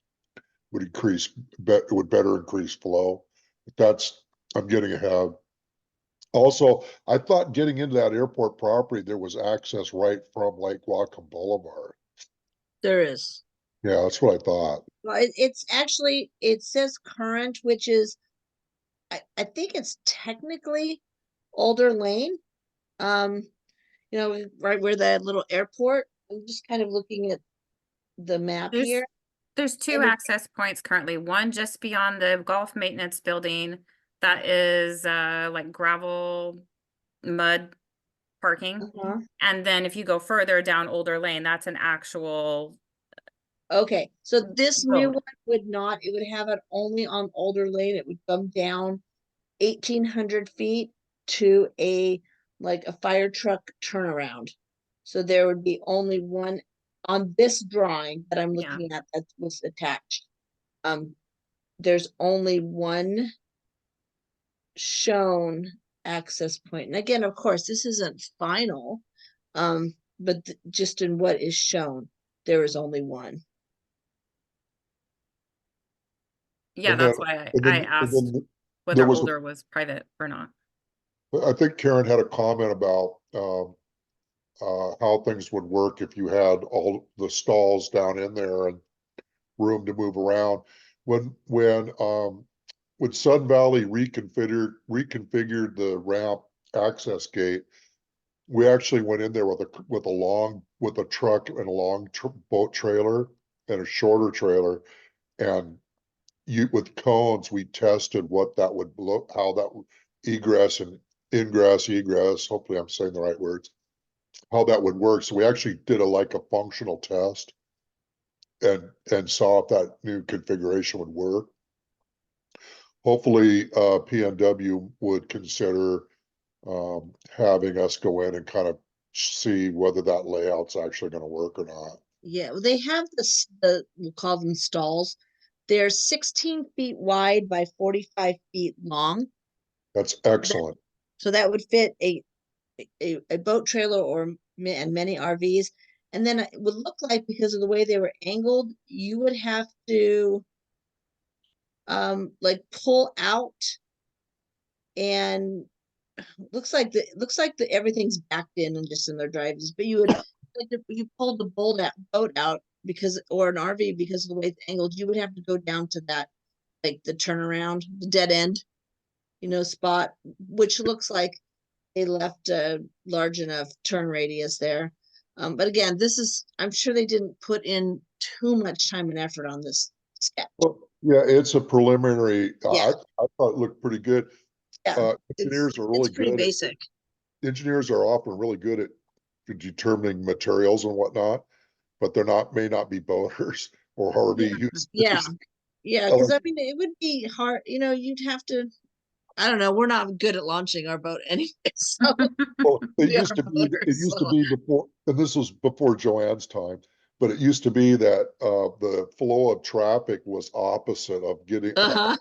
Would increase, it would better increase flow. But I'm getting ahead. Also, I thought getting into that airport property, there was access right from Lake Whatcom Boulevard. There is. Yeah, that's what I thought. Well, it's actually, it says current, which is, I think it's technically Older Lane. You know, right where that little airport. I'm just kind of looking at the map There's- here. There's 2 And it- access points currently, one just beyond the golf maintenance building that is like gravel, mud parking. Uh-huh. And then if you go further down Older Lane, that's an actual, Okay, so this new Road. one would not, it would have it only on Older Lane. It would come down 1,800 feet to like a fire truck turnaround. So there would be only one on this drawing that I'm Yeah. looking at that was attached. There's only one shown access point. And again, of course, this isn't final, but just in what is shown, there is only one. yeah, And then- that's why and I then- and asked then whether there was a- Older was private or not. I think Karen had a comment about how things would work if you had all the stalls down in there and room to move around. When Sun Valley reconfigured the ramp access gate, we actually went in there with a truck and a long boat trailer and a shorter trailer, and with cones we tested what that would look, how that would egress and egress. Hopefully, I'm saying the right words. How that would work. So we actually did a functional test and saw if that new configuration would work. Hopefully, PNW would consider having us go in and kind of see whether that layout's actually going to work or not. Yeah, well, they have we'll call them stalls. They're 16 feet wide by 45 feet long. That's excellent. So that would fit a boat trailer and many RVs. And then it would look like, because of the way they were angled, you would have to like pull out, and looks like everything's backed in and just in their drives. But you would like if you pulled the boat out or an RV, because of the way it's angled, you would have to go down to that, like the turnaround, the dead end, spot, which looks like they left a large enough turn radius there. But again, I'm sure they didn't put in too much time and effort on this sketch. Well, yeah, it's a preliminary. Yeah. I thought it looked pretty good. Yeah, Engineers are really it's pretty good. basic. Engineers are often really good at determining materials and whatnot, but may not be boaters or RV users. Yeah, because I mean, it would be hard, you'd have to, I don't know, we're not good at launching our boat anyway, so. Well, it We used are to be voters, before, and this was before Joanne's time, but it used to be that the flow of traffic was opposite of getting to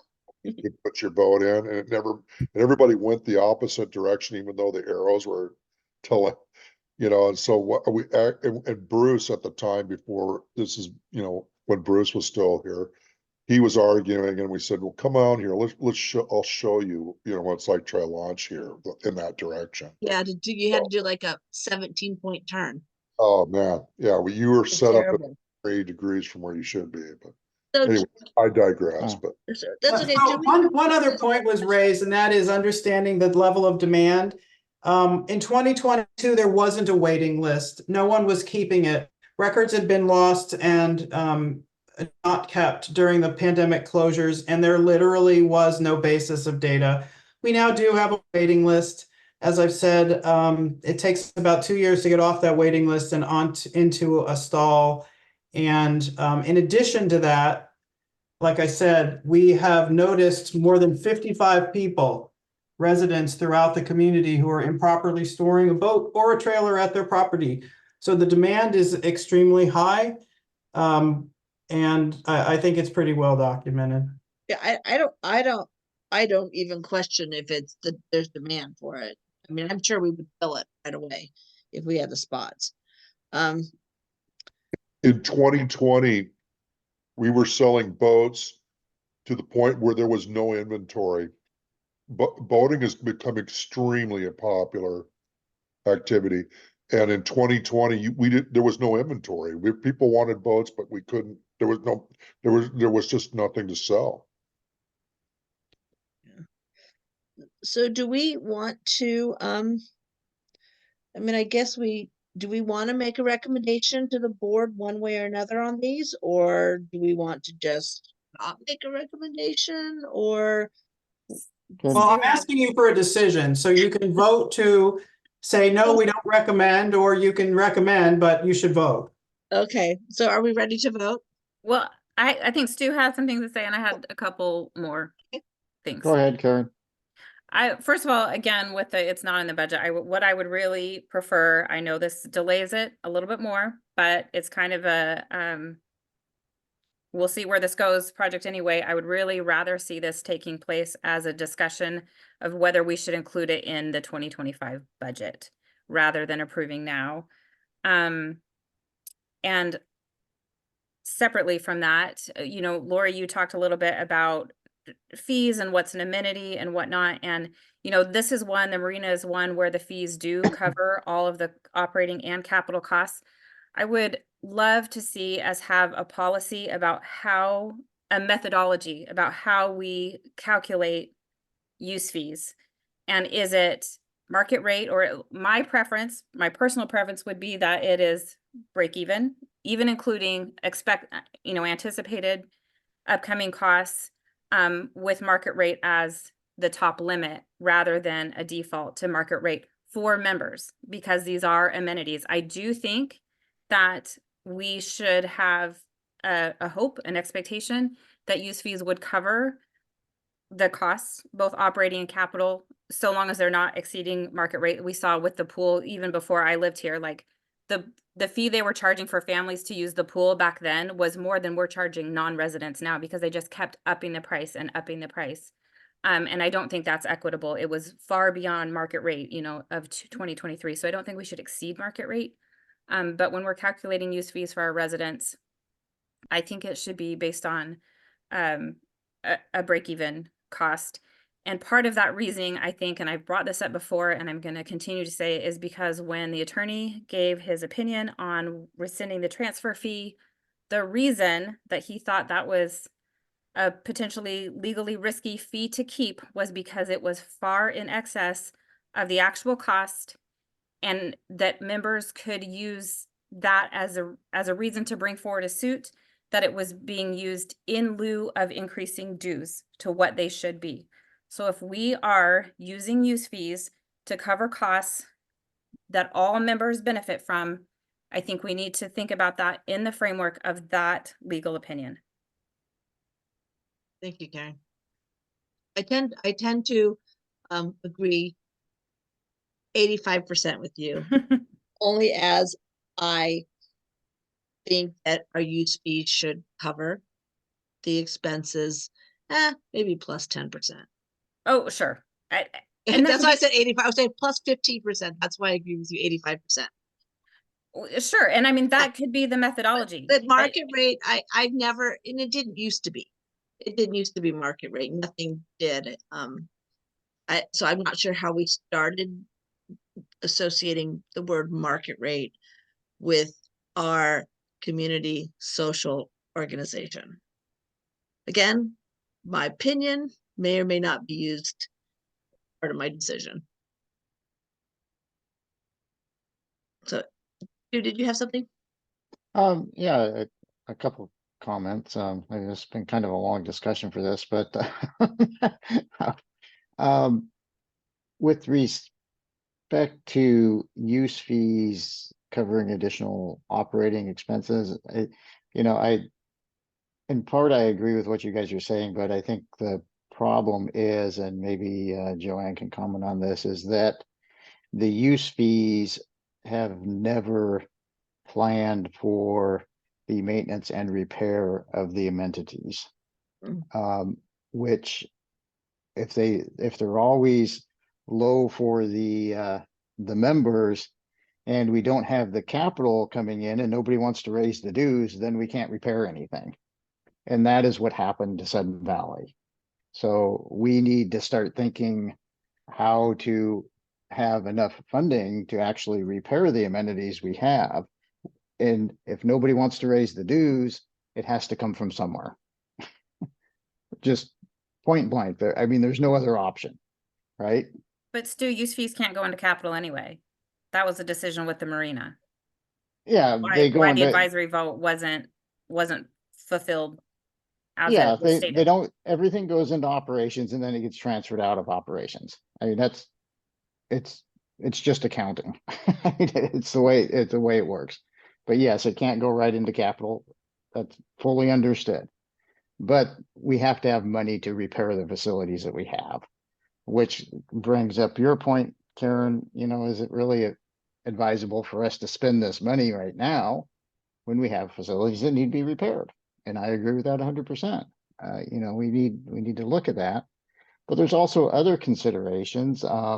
put your boat in, and and everybody went the opposite direction, even though the arrows were telling, and so and Bruce at the time, before this is, when Bruce was still here, he was arguing, and we said, well, come on here, I'll show you, what it's like, try launch here in that direction. Yeah, you had to do like a 17-point turn. Oh, man. Yeah, well, you were set up at Terrible. 3 degrees from where you should be, but So anyway, I digress, but that's okay. So one other point was raised, and that is understanding the level of demand. In 2022, there wasn't a waiting list. No one was keeping it. Records had been lost and not kept during the pandemic closures, and there literally was no basis of data. We now do have a waiting list. As I've said, it takes about 2 years to get off that waiting list and into a stall. And in addition to that, like I said, we have noticed more than 55 people, residents throughout the community, who are improperly storing a boat or a trailer at their property. So the demand is extremely high. And I think it's pretty well documented. Yeah, I don't even question if there's demand for it. I mean, I'm sure we would fill it right away if we had the spots. in 2020, we were selling boats to the point where there was no inventory. But boating has become extremely popular activity. And in 2020, there was no inventory. People wanted boats, but we couldn't, there was just nothing to sell. So do we want to, I mean, I guess do we want to make a recommendation to the board one way or another on these? Or do we want to just not make a recommendation or? Well, I'm asking you for a decision, so you can vote to say, no, we don't recommend, or you can recommend, but you should vote. Okay, so are we ready to vote? Well, I think Stu had something to say, and I had a couple more things. Go ahead, Karen. First of all, again, with it's not in the budget, what I would really prefer, I know this delays it a little bit more, but it's kind of a, we'll see where this goes project anyway. I would really rather see this taking place as a discussion of whether we should include it in the 2025 budget rather than approving now. And separately from that, you know, Lori, you talked a little bit about fees and what's an amenity and whatnot. And, you know, this is one, the marina is one where the fees do cover all of the operating and capital costs. I would love to see us have a policy about a methodology about how we calculate use fees. And is it market rate, or my personal preference would be that it is break even including anticipated upcoming costs, with market rate as the top limit rather than a default to market rate for members, because these are amenities. I do think that we should have a hope, an expectation that use fees would cover the costs, both operating and capital, so long as they're not exceeding market rate. We saw with the pool, even before I lived here, like the fee they were charging for families to use the pool back then was more than we're charging non-residents now, because they just kept upping the price and upping the price. And I don't think that's equitable. It was far beyond market rate, you know, of 2023. So I don't think we should exceed market rate. But when we're calculating use fees for our residents, I think it should be based on a break-even cost. And part of that reasoning, I think, and I've brought this up before, and I'm going to continue to say, is because when the attorney gave his opinion on rescinding the transfer fee, the reason that he thought that was a potentially legally risky fee to keep was because it was far in excess of the actual cost, and that members could use that as a reason to bring forward a suit, that it was being used in lieu of increasing dues to what they should be. So if we are using use fees to cover costs that all members benefit from, I think we need to think about that in the framework of that legal opinion. Thank you, Karen. I tend to agree 85% with you, only as I think that our use fees should cover the expenses, maybe plus 10%. Oh, sure. And that's why I said 85. I was saying plus 15%. That's why I agree with you, 85%. Sure. And I mean, that could be the methodology. The market rate, I've never, and it didn't used to be. It didn't used to be market rate. Nothing did. So I'm not sure how we started associating the word market rate with our community social organization. Again, my opinion may or may not be used part of my decision. So, did you have something? Yeah, a couple comments. I mean, it's been kind of a long discussion for this, but with respect to use fees covering additional operating expenses, in part, I agree with what you guys are saying, but I think the problem is, and maybe Joanne can comment on this, is that the use fees have never planned for the maintenance and repair of the amenities, which if they're always low for the members, and we don't have the capital coming in and nobody wants to raise the dues, then we can't repair anything. And that is what happened to Sudden Valley. So we need to start thinking how to have enough funding to actually repair the amenities we have. And if nobody wants to raise the dues, it has to come from somewhere. Just point blank there. I mean, there's no other option, right? But Stu, use fees can't go into capital anyway. That was a decision with the marina. Yeah, they go Why the into, advisory vote wasn't fulfilled as yeah, it was they stated. don't, everything goes into operations and then it gets transferred out of operations. I mean, it's just accounting. I mean, it's the way it works. But yes, it can't go right into capital. That's fully understood. But we have to have money to repair the facilities that we have, which brings up your point, Karen. You know, is it really advisable for us to spend this money right now when we have facilities that need to be repaired? And I agree with that 100%. You know, we need to look at that. But there's also other considerations. I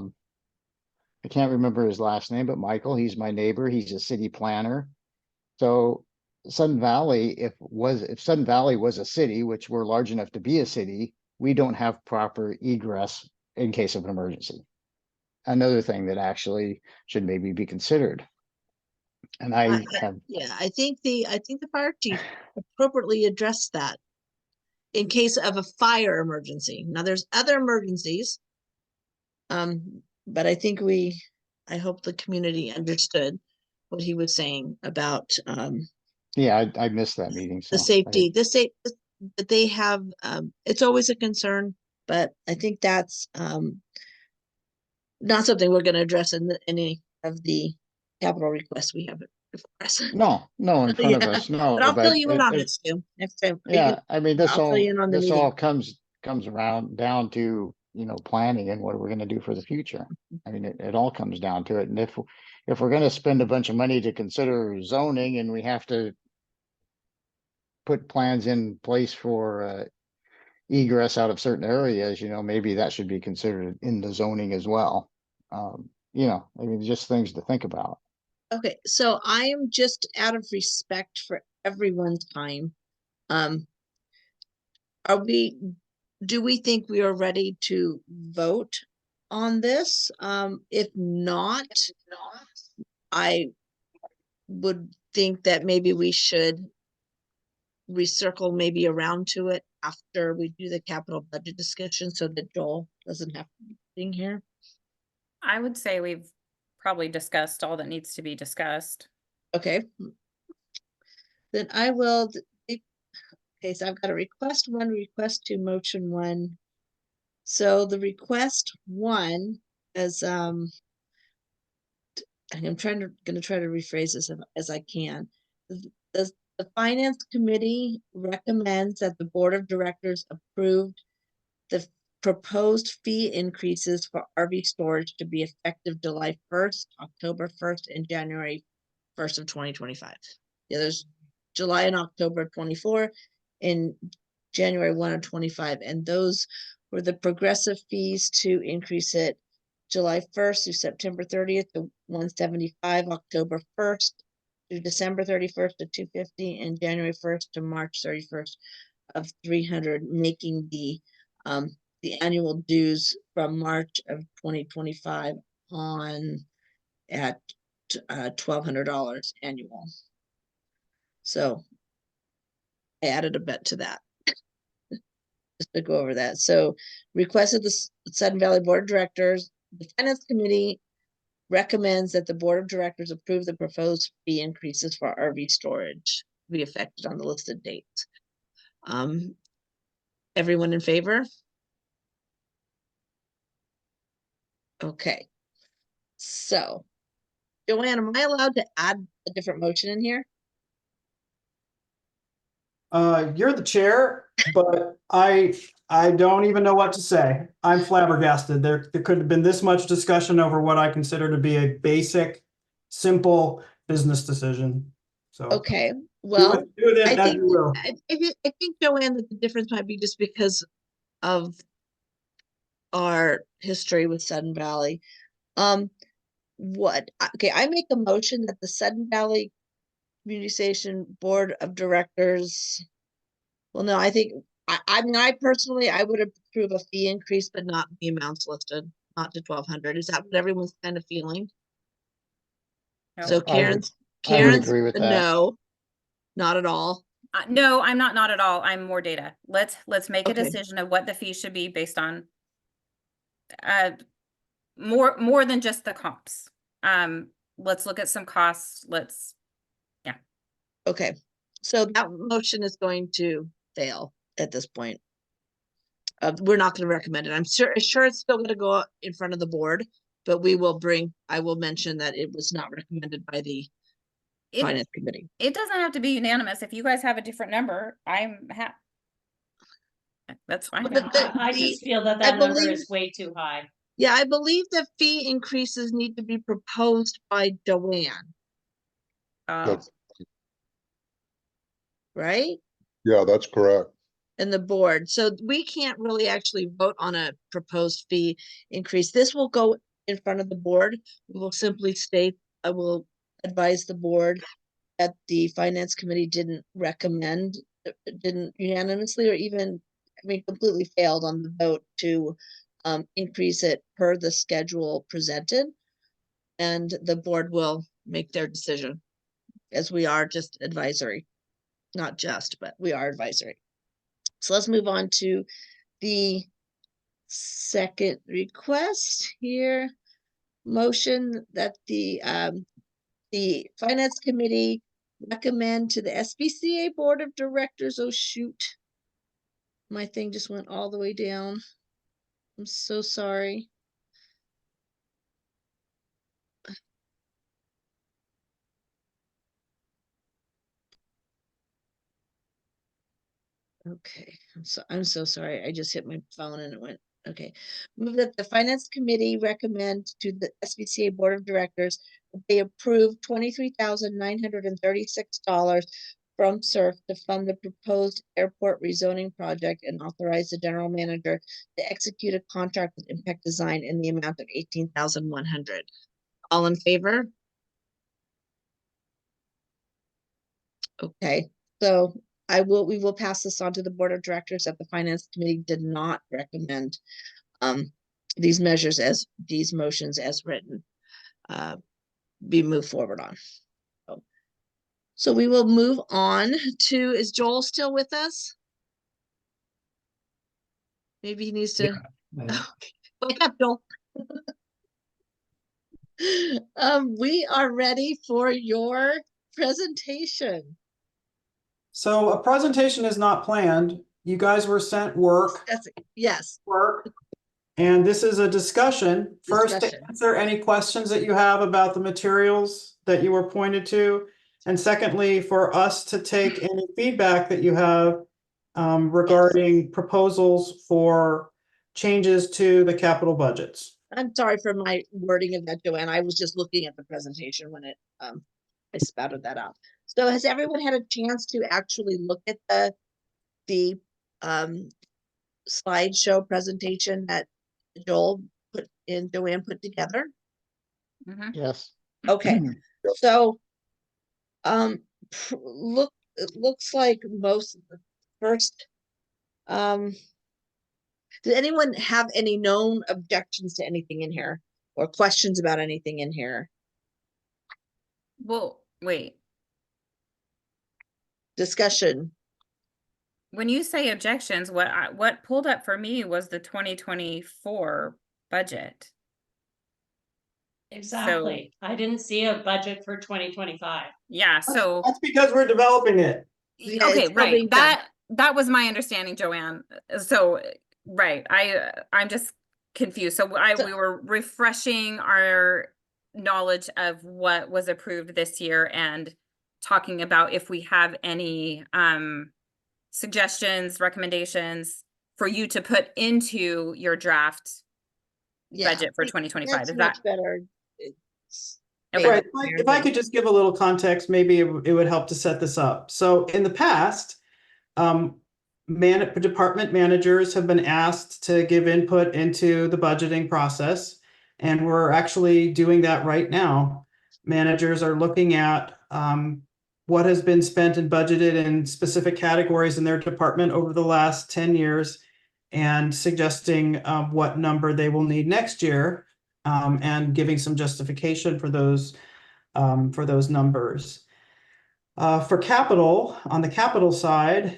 can't remember his last name, but Michael, he's my neighbor. He's a city planner. So Sudden Valley, if Sudden Valley was a city, which we're large enough to be a city, we don't have proper egress in case of an emergency. Another thing that actually should maybe be considered. And I think the fire chief appropriately addressed that in case of a fire emergency. Now there's other emergencies. But I hope the community understood what he was saying about yeah, I missed that meeting. So the safety, that they have. It's always a concern, but I think that's not something we're going to address in any of the capital requests we have before us. no, in front of us, no. But I'll fill But you in on this too next time. yeah, I mean, I'll fill you in on the meeting. all comes around down to, you know, planning and what are we going to do for the future. I mean, it all comes down to it. And if we're going to spend a bunch of money to consider zoning and we have to put plans in place for egress out of certain areas, you know, maybe that should be considered in the zoning as well. You know, I mean, just things to think about. Okay, so I am just out of respect for everyone's time. Do we think we are ready to vote on this? If not, I would think that maybe we should recircle maybe around to it after we do the capital budget discussion so that Joel doesn't have to be sitting here. I would say we've probably discussed all that needs to be discussed. Okay. Then I will. Okay, so I've got a request 1, request 2, motion 1. So the request 1 is I'm gonna try to rephrase this as I can. The finance committee recommends that the board of directors approve the proposed fee increases for RV storage to be effective July 1st, October 1st, and January 1st of 2025. Yeah, there's July and October 24 and January 1 of 25. And those were the progressive fees to increase it July 1st through September 30th to $175, October 1st through December 31st to $250, and January 1st to March 31st of $300, making the annual dues from March of 2025 on at $1,200 annual. So I added a bit to that just to go over that. So requested the Sudden Valley Board of Directors, the Finance Committee recommends that the Board of Directors approve the proposed fee increases for RV storage to be effected on the listed dates. Everyone in favor? Okay. So, Joanne, am I allowed to add a different motion in here? You're the chair, but I don't even know what to say. I'm flabbergasted. There could have been this much discussion over what I consider to be a basic, simple business decision. So Okay, well, do it I as think you will. I think, Joanne, that the difference might be just because of our history with Sudden Valley. Okay, I make a motion that the Sudden Valley Community Station Board of Directors. Well, no, I think, I mean, I personally, I would approve a fee increase, but not the amounts listed, not to 1,200. Is that what everyone's kind of feeling? No. So I would- Karen's, I would agree with a that. no, not at all. No, I'm not at all. I'm more data. Let's make a Okay. decision of what the fee should be based on more than just the comps. Let's look at some costs. Okay, so that motion is going to fail at this point. We're not going to recommend it. I'm sure it's still going to go in front of the board, but I will mention that it was not recommended by the finance committee. It doesn't have to be unanimous. If you guys have a different number, I'm happy. That's fine. But I just feel that I that number believe- is way too high. Yeah, I believe the fee increases need to be proposed by Joanne, That's, right? yeah, that's correct. And the board. So we can't really actually vote on a proposed fee increase. This will go in front of the board. We will simply state, I will advise the board that the finance committee didn't unanimously or even, I mean, completely failed on the vote to increase it per the schedule presented. And the board will make their decision, as we are just advisory. Not just, but we are advisory. So let's move on to the second request here. Motion that the finance committee recommend to the SVCA Board of Directors. Oh, shoot. My thing just went all the way down. I'm so sorry. Okay, I'm so sorry. I just hit my phone and it went, okay. Move that the finance committee recommend to the SVCA Board of Directors that they approve $23,936 from SURF to fund the proposed airport rezoning project and authorize the general manager to execute a contract with Impact Design in the amount of $18,100. All in favor? Okay, so we will pass this on to the Board of Directors that the Finance Committee did not recommend these motions as written be moved forward on. So we will move on to, is Joel still with us? Maybe he needs to. Wake up, Joel. We are ready for your presentation. So a presentation is not planned. You guys were sent work. Yes. And this is a discussion. First, to Discussion. answer any questions that you have about the materials that you were pointed to. And secondly, for us to take any feedback that you have regarding proposals for changes to the capital budgets. I'm sorry for my wording of that, Joanne. I was just looking at the presentation when I spouted that out. So has everyone had a chance to actually look at the slideshow presentation that Joanne put together? Mhm. Yes. Okay, so it looks like most of the first did anyone have any known objections to anything in here or questions about anything in here? Well, wait. Discussion. When you say objections, what pulled up for me was the 2024 budget. Exactly. I didn't see a budget for 2025. Yeah, so That's because we're developing it. Yeah, okay, it's probably right. done. That was my understanding, Joanne. So right, I'm just confused. So we were refreshing our knowledge of what was approved this year and talking about if we have any suggestions, recommendations for you to put into your draft budget for 2025. That's Is much that better. Okay. Right. If I could just give a little context, maybe it would help to set this up. So in the past, department managers have been asked to give input into the budgeting process. And we're actually doing that right now. Managers are looking at what has been spent and budgeted in specific categories in their department over the last 10 years and suggesting what number they will need next year, and giving some justification for those numbers. For capital, on the capital side,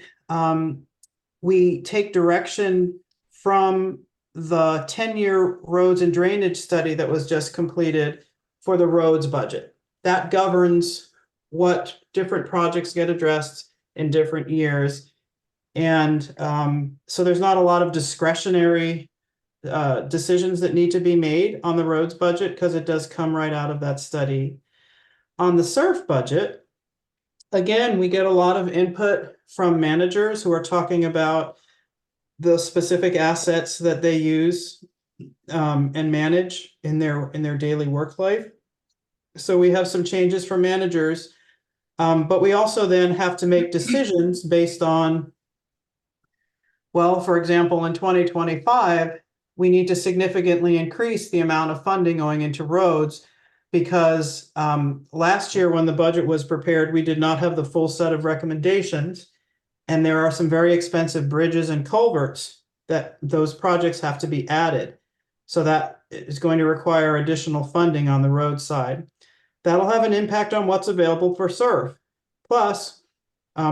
we take direction from the 10-year roads and drainage study that was just completed for the roads budget. That governs what different projects get addressed in different years. And so there's not a lot of discretionary decisions that need to be made on the roads budget because it does come right out of that study. On the SURF budget, again, we get a lot of input from managers who are talking about the specific assets that they use and manage in their daily work life. So we have some changes from managers, but we also then have to make decisions based on, well, for example, in 2025, we need to significantly increase the amount of funding going into roads because last year when the budget was prepared, we did not have the full set of recommendations. And there are some very expensive bridges and culverts that those projects have to be added. So that is going to require additional funding on the road side. That'll have an impact on what's available for SURF. Plus,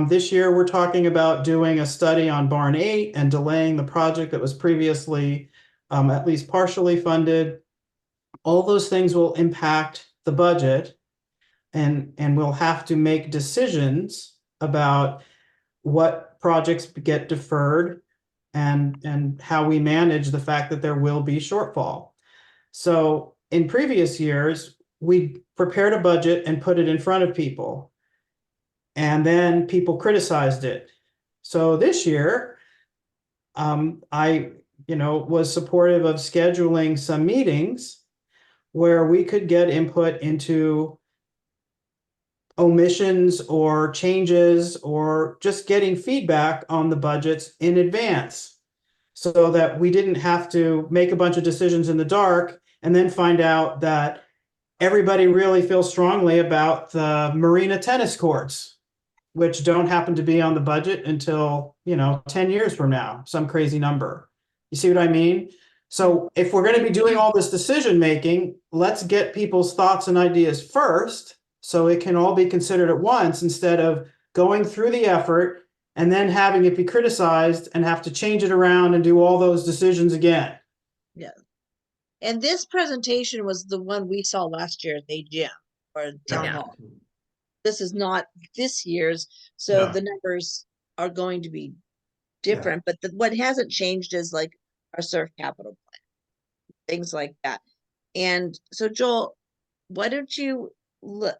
this year we're talking about doing a study on Barn 8 and delaying the project that was previously at least partially funded. All those things will impact the budget, and we'll have to make decisions about what projects get deferred and how we manage the fact that there will be shortfall. So in previous years, we prepared a budget and put it in front of people, and then people criticized it. So this year, I was supportive of scheduling some meetings where we could get input into omissions or changes or just getting feedback on the budgets in advance so that we didn't have to make a bunch of decisions in the dark and then find out that everybody really feels strongly about the marina tennis courts, which don't happen to be on the budget until, 10 years from now, some crazy number. You see what I mean? So if we're going to be doing all this decision making, let's get people's thoughts and ideas first, so it can all be considered at once instead of going through the effort and then having it be criticized and have to change it around and do all those decisions again. Yeah. And this presentation was the one we saw last year at the AGM or town Yeah. hall. This is not this year's, so No. the numbers are going to be different, but what hasn't changed is like our SURF capital plan, things like that. And so Joel, why don't you look,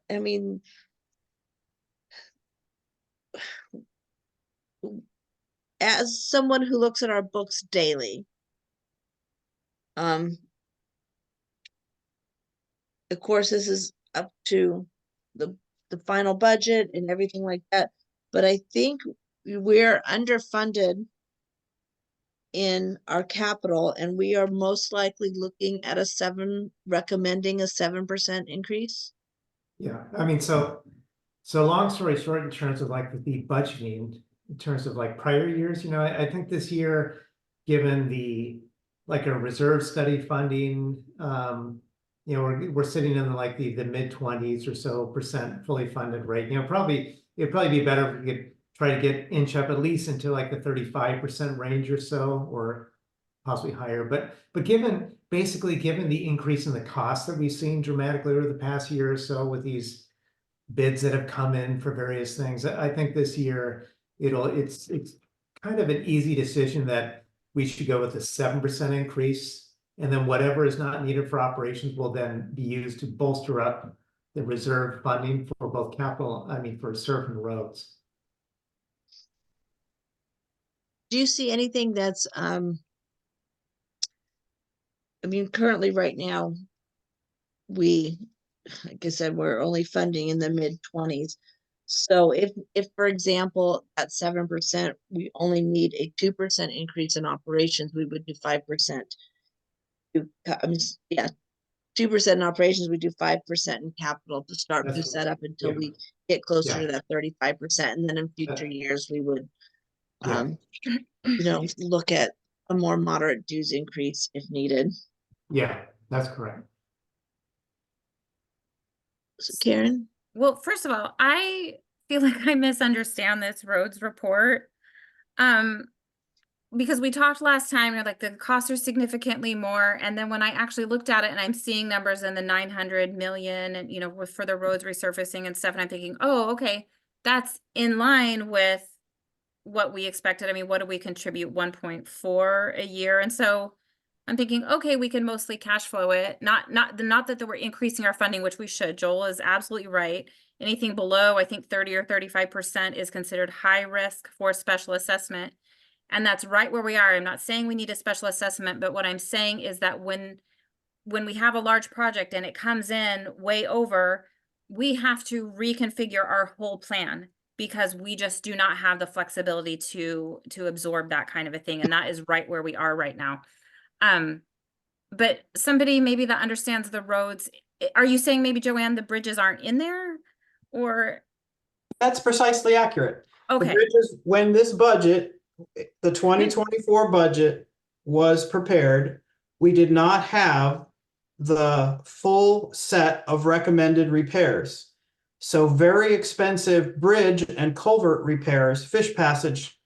as someone who looks at our books daily, of course, this is up to the final budget and everything like that, but I think we're underfunded in our capital, and we are most likely looking at recommending a 7% increase. Yeah, I mean, so long story short, in terms of like the budgeting, in terms of like prior years, I think this year, given the like a reserve study funding, we're sitting in like the mid-20s or so % fully funded rate. It'd probably be better if we could try to inch up at least into like the 35% range or so, or possibly higher. But given the increase in the cost that we've seen dramatically over the past year or so with these bids that have come in for various things, I think this year it's kind of an easy decision that we should go with a 7% increase, and then whatever is not needed for operations will then be used to bolster up the reserve funding for both capital, for SURF and roads. Do you see anything that's currently right now, like I said, we're only funding in the mid-20s. So if for example, at 7%, we only need a 2% increase in operations, we would do 5%. Yeah, 2% in operations, we do 5% in capital to start That's the what- setup until yeah. we get closer Yeah. to that 35%. And then in future Yeah. years, we would, Yeah. look at a more moderate dues increase if needed. Yeah, that's correct. So Karen? Well, first of all, I feel like I misunderstand this roads report. Because we talked last time, you're like the costs are significantly more. And then when I actually looked at it and I'm seeing numbers in the 900 million and, with for the roads resurfacing and stuff, and I'm thinking, oh, okay, that's in line with what we expected. I mean, what do we contribute? 1.4 a year. And so I'm thinking, okay, we can mostly cash flow it. Not that we're increasing our funding, which we should. Joel is absolutely right. Anything below, I think 30 or 35% is considered high risk for special assessment. And that's right where we are. I'm not saying we need a special assessment, but what I'm saying is that when we have a large project and it comes in way over, we have to reconfigure our whole plan because we just do not have the flexibility to absorb that kind of a thing. And that is right where we are right now. But somebody maybe that understands the roads, are you saying maybe, Joanne, the bridges aren't in there? Or That's precisely accurate. The okay, bridges, when this budget, the 2024 budget was prepared, we did not have the full set of recommended repairs. So very expensive bridge and culvert repairs, fish passage,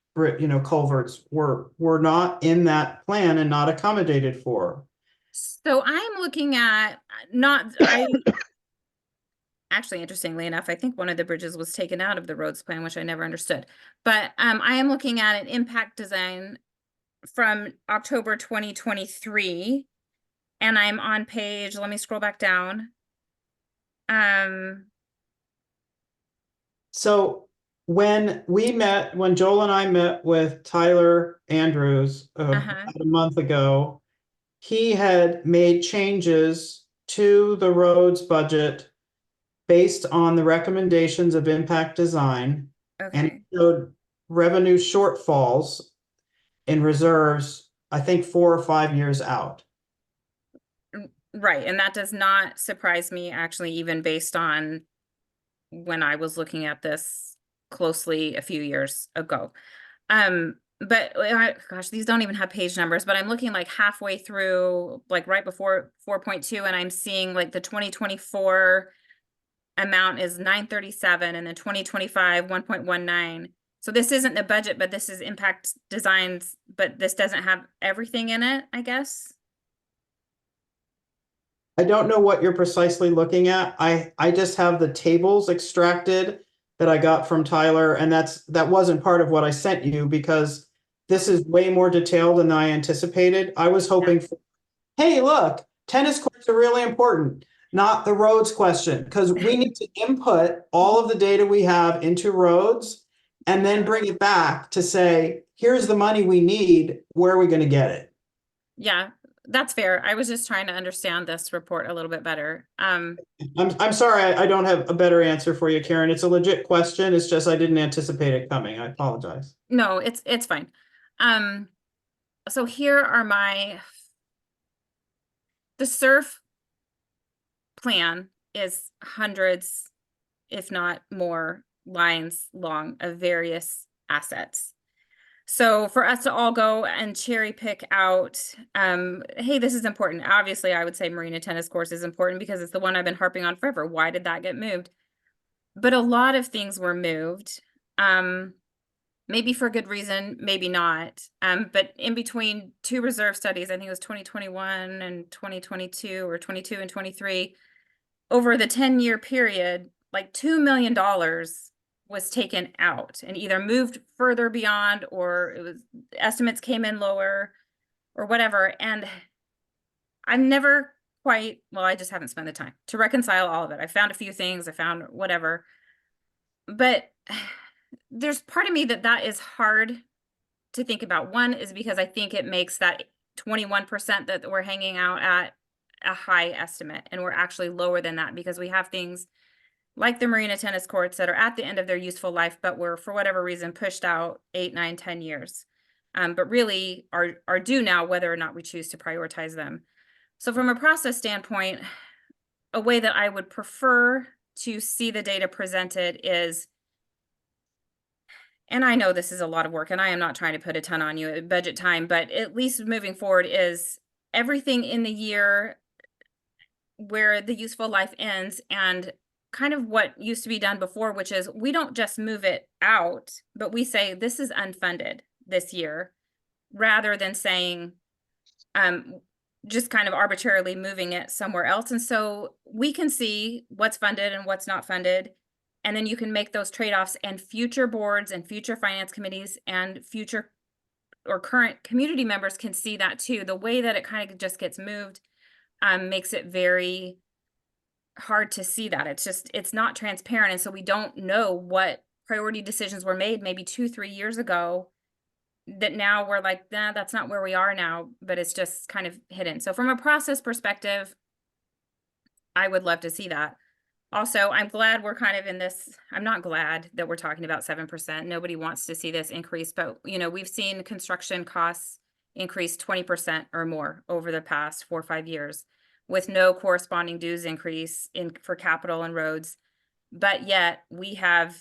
culverts were not in that plan and not accommodated for. so I'm looking at actually, interestingly enough, I think one of the bridges was taken out of the roads plan, which I never understood. But I am looking at an impact design from October 2023, and I'm on page, let me scroll back down. So when Joel and I met with Tyler Andrews about a month ago, he had made changes to the roads budget based on the recommendations of impact design. And Okay. it showed revenue shortfalls in reserves, I think 4 or 5 years out. Right, and that does not surprise me, actually, even based on when I was looking at this closely a few years ago. But gosh, these don't even have page numbers, but I'm looking like halfway through, like right before 4.2, and I'm seeing like the 2024 amount is 937 and then 2025 1.19. So this isn't the budget, but this is impact designs, but this doesn't have everything in it, I guess. I don't know what you're precisely looking at. I just have the tables extracted that I got from Tyler, and that wasn't part of what I sent you because this is way more detailed than I anticipated. I was hoping for, hey, look, tennis courts are really important, not the roads question, because we need to input all of the data we have into roads and then bring it back to say, here's the money we need, where are we going to get it? Yeah, that's fair. I was just trying to understand this report a little bit better. I'm sorry, I don't have a better answer for you, Karen. It's a legit question. It's just I didn't anticipate it coming. I apologize. No, it's fine. So here are the SURF plan is hundreds, if not more, lines long of various assets. So for us to all go and cherry pick out, hey, this is important. Obviously, I would say Marina Tennis Course is important because it's the one I've been harping on forever. Why did that get moved? But a lot of things were moved. Maybe for good reason, maybe not. But in between two reserve studies, I think it was 2021 and 2022 or 22 and 23, over the 10-year period, like $2 million was taken out and either moved further beyond or it was estimates came in lower or whatever. And I've never quite, well, I just haven't spent the time to reconcile all of it. I found a few things, I found whatever, but there's part of me that is hard to think about. One is because I think it makes that 21% that we're hanging out at a high estimate, and we're actually lower than that because we have things like the Marina Tennis Courts that are at the end of their useful life, but were for whatever reason pushed out 8, 9, 10 years, but really are due now, whether or not we choose to prioritize them. So from a process standpoint, a way that I would prefer to see the data presented is, and I know this is a lot of work and I am not trying to put a ton on you at budget time, but at least moving forward is everything in the year where the useful life ends, and kind of what used to be done before, which is we don't just move it out, but we say this is unfunded this year, rather than saying, just kind of arbitrarily moving it somewhere else. And so we can see what's funded and what's not funded. And then you can make those trade-offs, and future boards and future finance committees and future or current community members can see that too. The way that it kind of just gets moved makes it very hard to see that. It's not transparent. And so we don't know what priority decisions were made maybe 2-3 years ago, that now we're like, nah, that's not where we are now, but it's just kind of hidden. So from a process perspective, I would love to see that. Also, I'm glad we're kind of in this, I'm not glad that we're talking about 7%. Nobody wants to see this increase, but we've seen construction costs increase 20% or more over the past 4 or 5 years, with no corresponding dues increase for capital and roads. But yet we have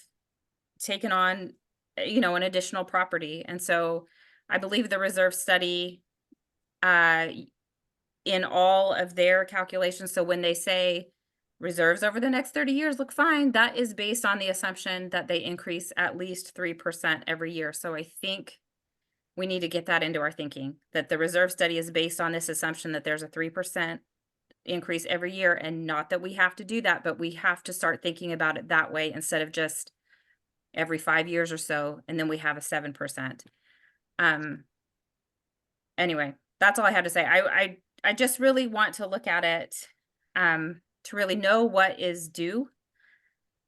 taken on, an additional property. And so I believe the reserve study, in all of their calculations, so when they say reserves over the next 30 years look fine, that is based on the assumption that they increase at least 3% every year. So I think we need to get that into our thinking, that the reserve study is based on this assumption that there's a 3% increase every year, and not that we have to do that, but we have to start thinking about it that way instead of just every 5 years or so, and then we have a 7%. Anyway, that's all I have to say. I just really want to look at it, to really know what is due,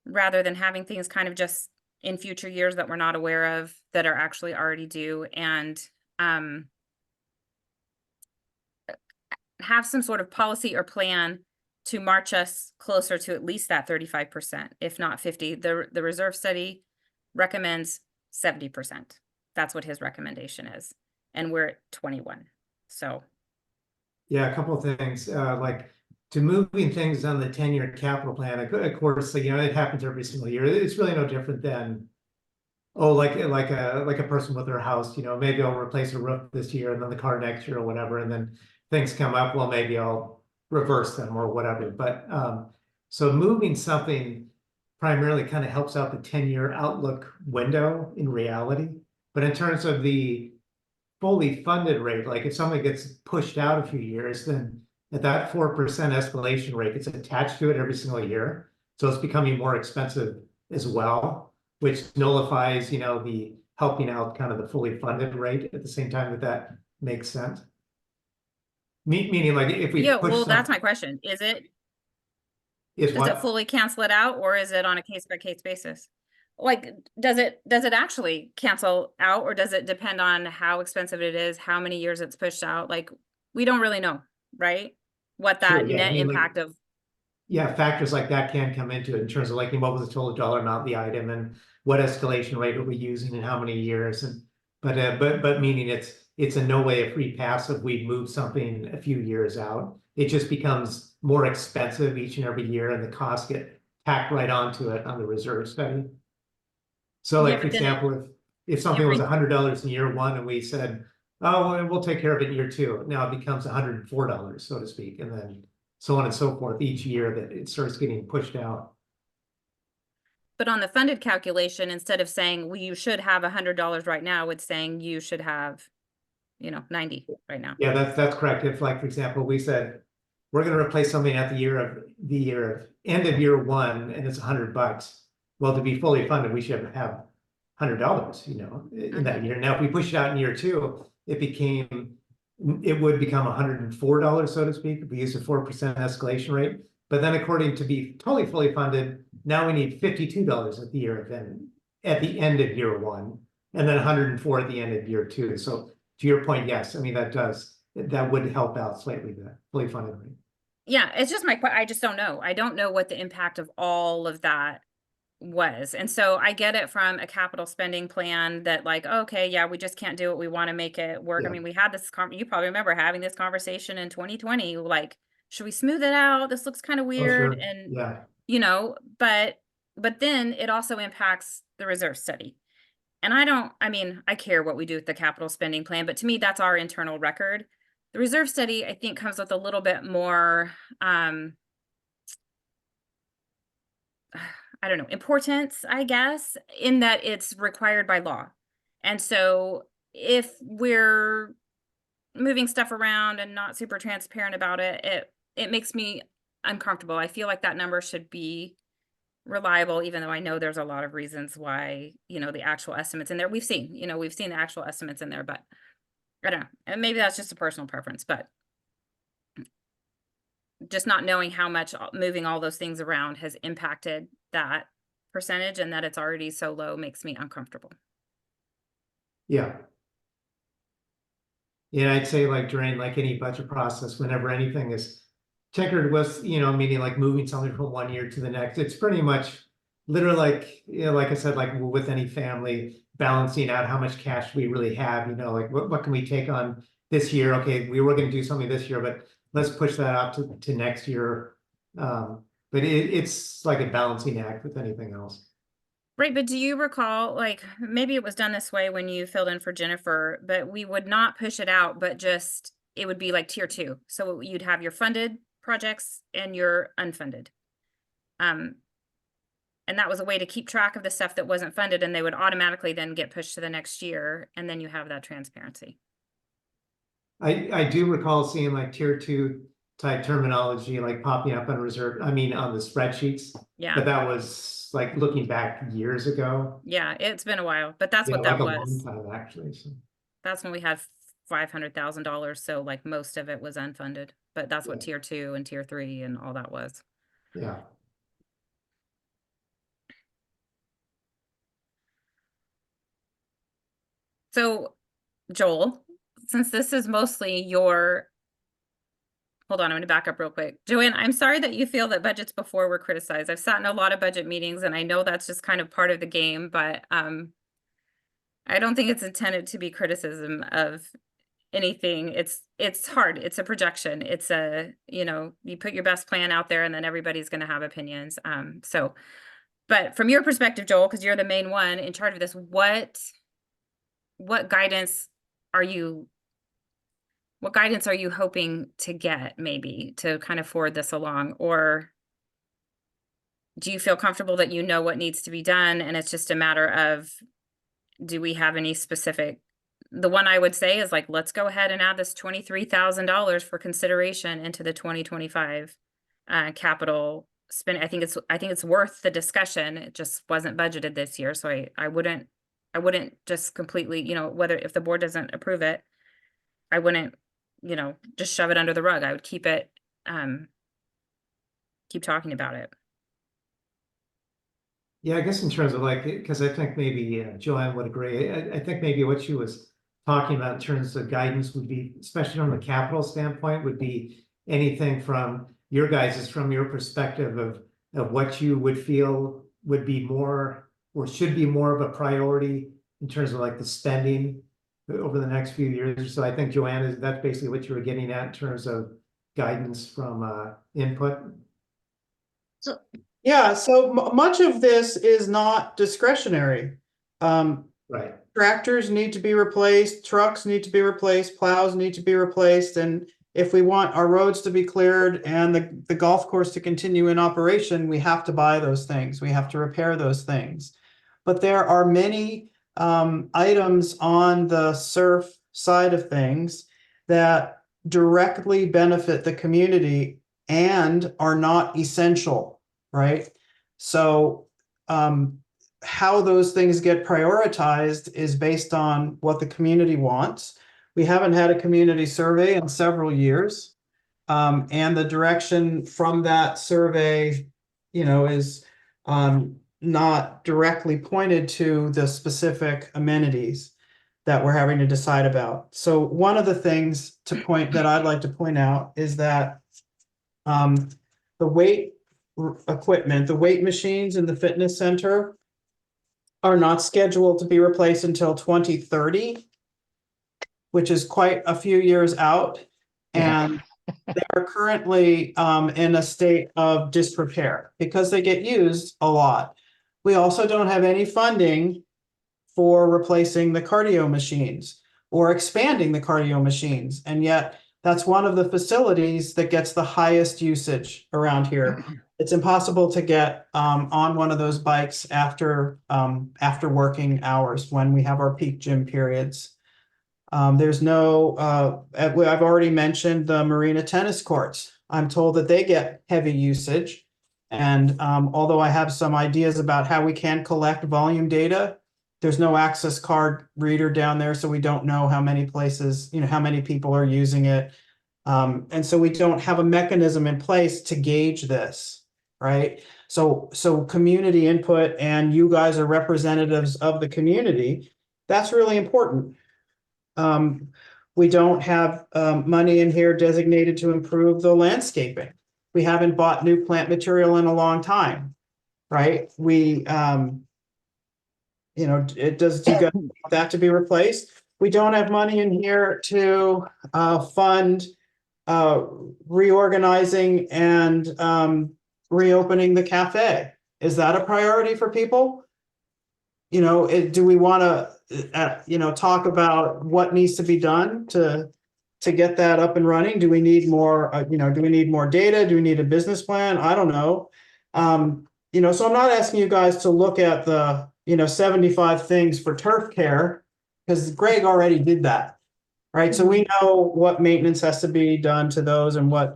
rather than having things kind of just in future years that we're not aware of that are actually already due, and have some sort of policy or plan to march us closer to at least that 35%, if not 50. The reserve study recommends 70%. That's what his recommendation is. And we're at 21. So. Yeah, a couple of things, like to moving things on the 10-year capital plan. Of course, it happens every single year. It's really no different than, like a person with their house, maybe I'll replace a roof this year and then the car next year or whatever. And then things come up, well, maybe I'll reverse them or whatever. But so moving something primarily kind of helps out the 10-year outlook window in reality. But in terms of the fully funded rate, like if something gets pushed out a few years, then at that 4% escalation rate, it's attached to it every single year. So it's becoming more expensive as well, which nullifies, the helping out kind of the fully funded rate at the same time. That makes sense. Meaning, like if we push That's my question. Does it fully cancel it out, or is it on a case-by-case basis? Like, does it actually cancel out, or does it depend on how expensive it is, how many years it's pushed out? Like, we don't really know, right? What that net impact of. Yeah, factors like that can come into it in terms of like what was the total dollar amount of the item and what escalation rate are we using and how many years. And but meaning it's in no way a free pass if we move something a few years out. It just becomes more expensive each and every year, and the costs get tacked right onto it on the reserve study. So like, for example, if something was $100 in year one and we said, oh, well, we'll take care of it in year two, now it becomes $104, so to speak. And then so on and so forth each year that it starts getting pushed out. But on the funded calculation, instead of saying, well, you should have $100 right now, it's saying you should have, 90 right now. Yeah, that's correct. If, like, for example, we said we're going to replace something at the end of year one, and it's $100. Well, to be fully funded, we should have $100, in that year. Now, if we push it out in year two, it would become $104, so to speak, if we use a 4% escalation rate. But then, according to be totally fully funded, now we need $52 at the end of year one, and then $104 at the end of year two. So to your point, yes, I mean, that would help out slightly the fully funded rate. Yeah, it's just I just don't know. I don't know what the impact of all of that was. And so I get it from a capital spending plan that like, okay, yeah, we just can't do it. We want to make it work. I Yeah. mean, we had this, you probably remember having this conversation in 2020, like, should we smooth it out? This looks kind of Oh, weird. sure. And, Yeah. you know, but then it also impacts the reserve study. And I mean, I care what we do with the capital spending plan, but to me, that's our internal record. The reserve study, I think, comes with a little bit more, I don't know, importance, I guess, in that it's required by law. And so if we're moving stuff around and not super transparent about it, it makes me uncomfortable. I feel like that number should be reliable, even though I know there's a lot of reasons why, you know, the actual estimates in there, we've seen the actual estimates in there, but I don't know. And maybe that's just a personal preference, but just not knowing how much moving all those things around has impacted that percentage and that it's already so low makes me uncomfortable. Yeah. Yeah, I'd say like during like any budget process, whenever anything is tinkered with, you know, meaning like moving something from one year to the next, it's pretty much literally like, you know, like I said, like with any family, balancing out how much cash we really have, you know, like what can we take on this year? Okay, we were going to do something this year, but let's push that out to next year. But it's like a balancing act with anything else. Right, but do you recall, like, maybe it was done this way when you filled in for Jennifer, but we would not push it out, but just, it would be like tier 2. So you'd have your funded projects and your unfunded. And that was a way to keep track of the stuff that wasn't funded, and they would automatically then get pushed to the next year, and then you have that transparency. I do recall seeing like tier 2 type terminology like popping up on on the spreadsheets. Yeah. But that was like looking back years ago. Yeah, it's been a while, but that's Yeah, what like that a long was. time actually. So. That's when we had $500,000, so like most of it was unfunded, but that's what Yeah. tier 2 and tier 3 and all that was. Yeah. So, Joel, since this is mostly your, hold on, I'm going to back up real quick. Joanne, I'm sorry that you feel that budgets before were criticized. I've sat in a lot of budget meetings, and I know that's just kind of part of the game, but I don't think it's intended to be criticism of anything. It's hard. It's a projection. It's a, you know, you put your best plan out there and then everybody's going to have opinions. So, but from your perspective, Joel, because you're the main one in charge of this, what guidance are you hoping to get maybe to kind of forward this along? Or do you feel comfortable that you know what needs to be done and it's just a matter of, do we have any specific, the one I would say is like, let's go ahead and add this $23,000 for consideration into the 2025 capital spend. I think it's worth the discussion. It just wasn't budgeted this year. So I wouldn't just completely, you know, whether if the board doesn't approve it, I wouldn't, you know, just shove it under the rug. I would keep it, keep talking about it. Yeah, I guess in terms of like, because I think maybe Joanne would agree. I think maybe what she was talking about in terms of guidance would be, especially from a capital standpoint, would be anything from your perspective of what you would feel would be more or should be more of a priority in terms of like the spending over the next few years. So I think Joanne, that's basically what you were getting at in terms of guidance from input. So Yeah, so much of this is not discretionary. Right. Tractors need to be replaced, trucks need to be replaced, plows need to be replaced, and if we want our roads to be cleared and the golf course to continue in operation, we have to buy those things. We have to repair those things. But there are many items on the SURF side of things that directly benefit the community and are not essential, right? So how those things get prioritized is based on what the community wants. We haven't had a community survey in several years. And the direction from that survey, you know, is not directly pointed to the specific amenities that we're having to decide about. So one of the things that I'd like to point out is that the weight equipment, the weight machines in the fitness center are not scheduled to be replaced until 2030, which is quite a few years out. Yeah. And they are currently in a state of disrepair because they get used a lot. We also don't have any funding for replacing the cardio machines or expanding the cardio machines. And yet that's one of the facilities that gets the highest usage around here. It's impossible to get on one of those bikes after working hours when we have our peak gym periods. There's no, I've already mentioned the marina tennis courts. I'm told that they get heavy usage. And although I have some ideas about how we can collect volume data, there's no access card reader down there, so we don't know how many places, how many people are using it. And so we don't have a mechanism in place to gauge this, right? So community input, and you guys are representatives of the community. That's really important. We don't have money in here designated to improve the landscaping. We haven't bought new plant material in a long time, right? We, it does, do you guys want that to be replaced? We don't have money in here to fund reorganizing and reopening the cafe. Is that a priority for people? Do we want to, talk about what needs to be done to get that up and running? Do we need more, do we need more data? Do we need a business plan? I don't know. So I'm not asking you guys to look at the, 75 things for turf care, because Greg already did that, right? So we know what maintenance has to be done to those and when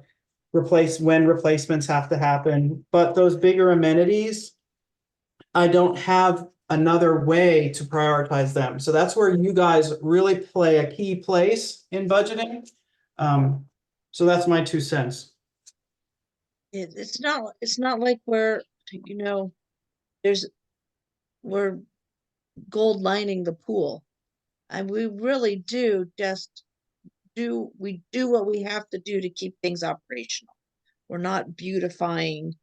replacements have to happen. But those bigger amenities, I don't have another way to prioritize them. So that's where you guys really play a key place in budgeting. So that's my 2 cents. It's not like we're gold lining the pool. And we really do do what we have to do to keep things operational. We're not beautifying,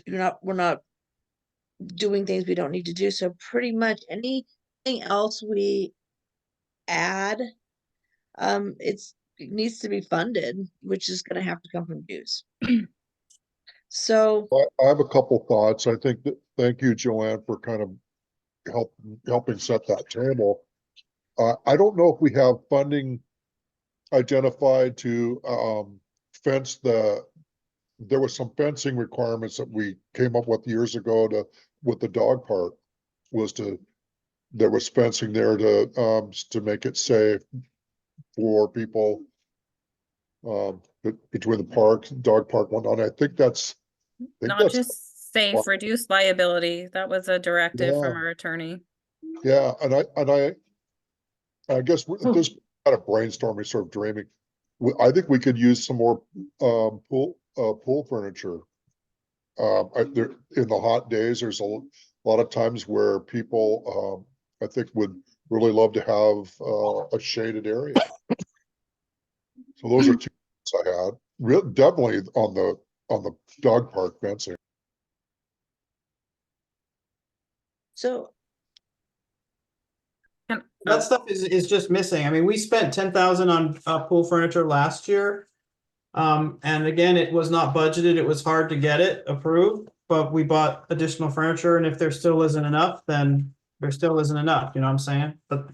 we're not doing things we don't need to do. So pretty much anything else we add, it needs to be funded, which is going to have to come from dues. So I have a couple thoughts. I think that, thank you, Joanne, for kind of helping set that table. I don't know if we have funding identified to fence there was some fencing requirements that we came up with years ago with the dog park, there was fencing there to make it safe for people between the park, dog park, whatnot. I think that's Not just safe, reduce liability. That was a directive from Yeah. our attorney. Yeah, I guess at this kind of brainstorming, sort of dreaming, I think we could use some more pool furniture. In the hot days, there's a lot of times where people, I think, would really love to have a shaded area. So those are 2 I had. Definitely on the dog park fencing. So That stuff is just missing. I mean, we spent 10,000 on pool furniture last year. And again, it was not budgeted. It was hard to get it approved, but we bought additional furniture, and if there still isn't enough, then there still isn't enough, you know what I'm saying? But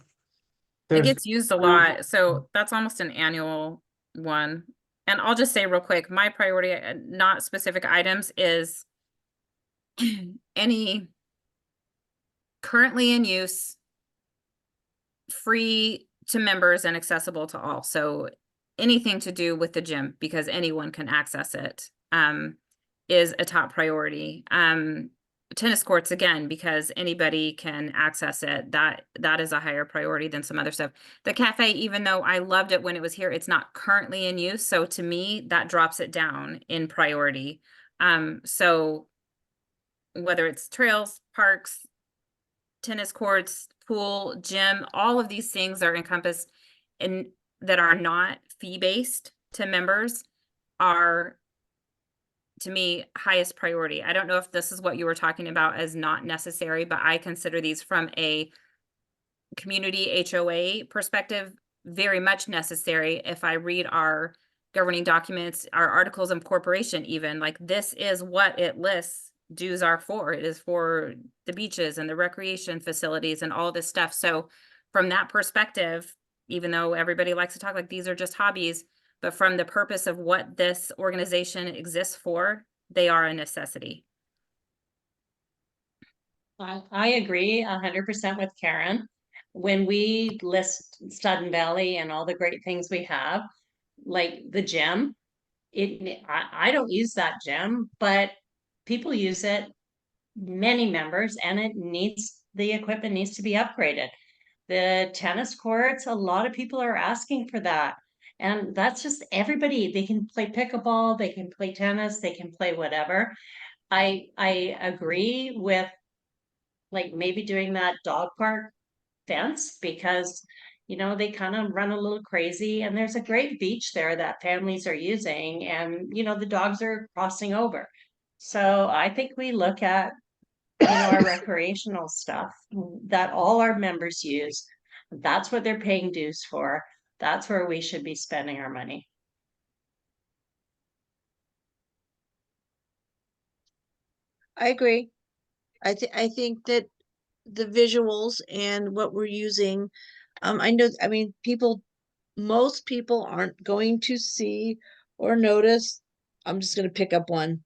It gets used a lot, so that's almost an annual one. And I'll just say real quick, my priority, not specific items, is any currently in use, free to members and accessible to all. So anything to do with the gym, because anyone can access it, is a top priority. Tennis courts, again, because anybody can access it. That is a higher priority than some other stuff. The cafe, even though I loved it when it was here, it's not currently in use. So to me, that drops it down in priority. So whether it's trails, parks, tennis courts, pool, gym, all of these things are encompassed in that are not fee-based to members are to me, highest priority. I don't know if this is what you were talking about as not necessary, but I consider these from a community HOA perspective very much necessary. If I read our governing documents, our articles of incorporation, even, like, this is what it lists dues are for. It is for the beaches and the recreation facilities and all this stuff. So from that perspective, even though everybody likes to talk like these are just hobbies, but from the purpose of what this organization exists for, they are a necessity. I agree 100% with Karen. When we list Studden Valley and all the great things we have, like the gym, I don't use that gym, but people use it, many members, and the equipment needs to be upgraded. The tennis courts, a lot of people are asking for that. And that's just everybody. They can play pickleball, they can play tennis, they can play whatever. I agree with like maybe doing that dog park fence because they kind of run a little crazy, and there's a great beach there that families are using, and the dogs are crossing over. So I think we look at our recreational stuff that all our members use. That's what they're paying dues for. That's where we should be spending our money. I agree. I think that the visuals and what we're using, I mean, most people aren't going to see or notice. I'm just going to pick up one.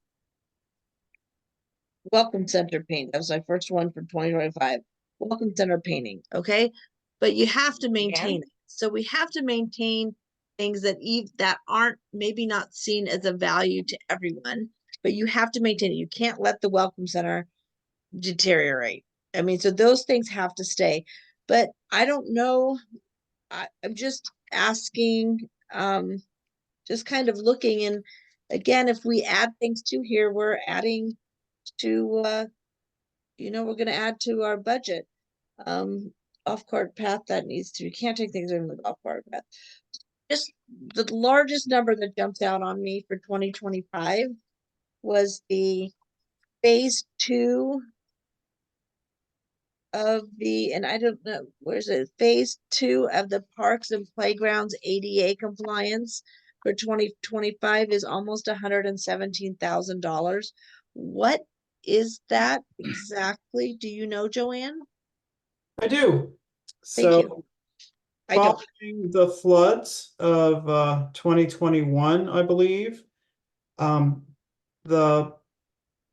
Welcome Center paint. That was my first one for 2025. Welcome Center painting. Okay. But you have to maintain it. So we have to maintain things that aren't maybe not seen as a value to everyone, but you have to maintain it. You can't let the Welcome Center deteriorate. I mean, so those things have to stay. But I don't know. I'm just asking, just kind of looking. And again, if we add things to here, we're adding to, we're going to add to our budget. Off-cart path that needs to, you can't take things in the off-cart path. Just the largest number that jumps out on me for 2025 was the phase 2 of and I don't know, where's it? Phase 2 of the parks and playgrounds ADA compliance for 2025 is almost $117,000. What is that exactly? Do you know, Joanne? I do. Thank So you. I don't. following the floods of 2021, I believe,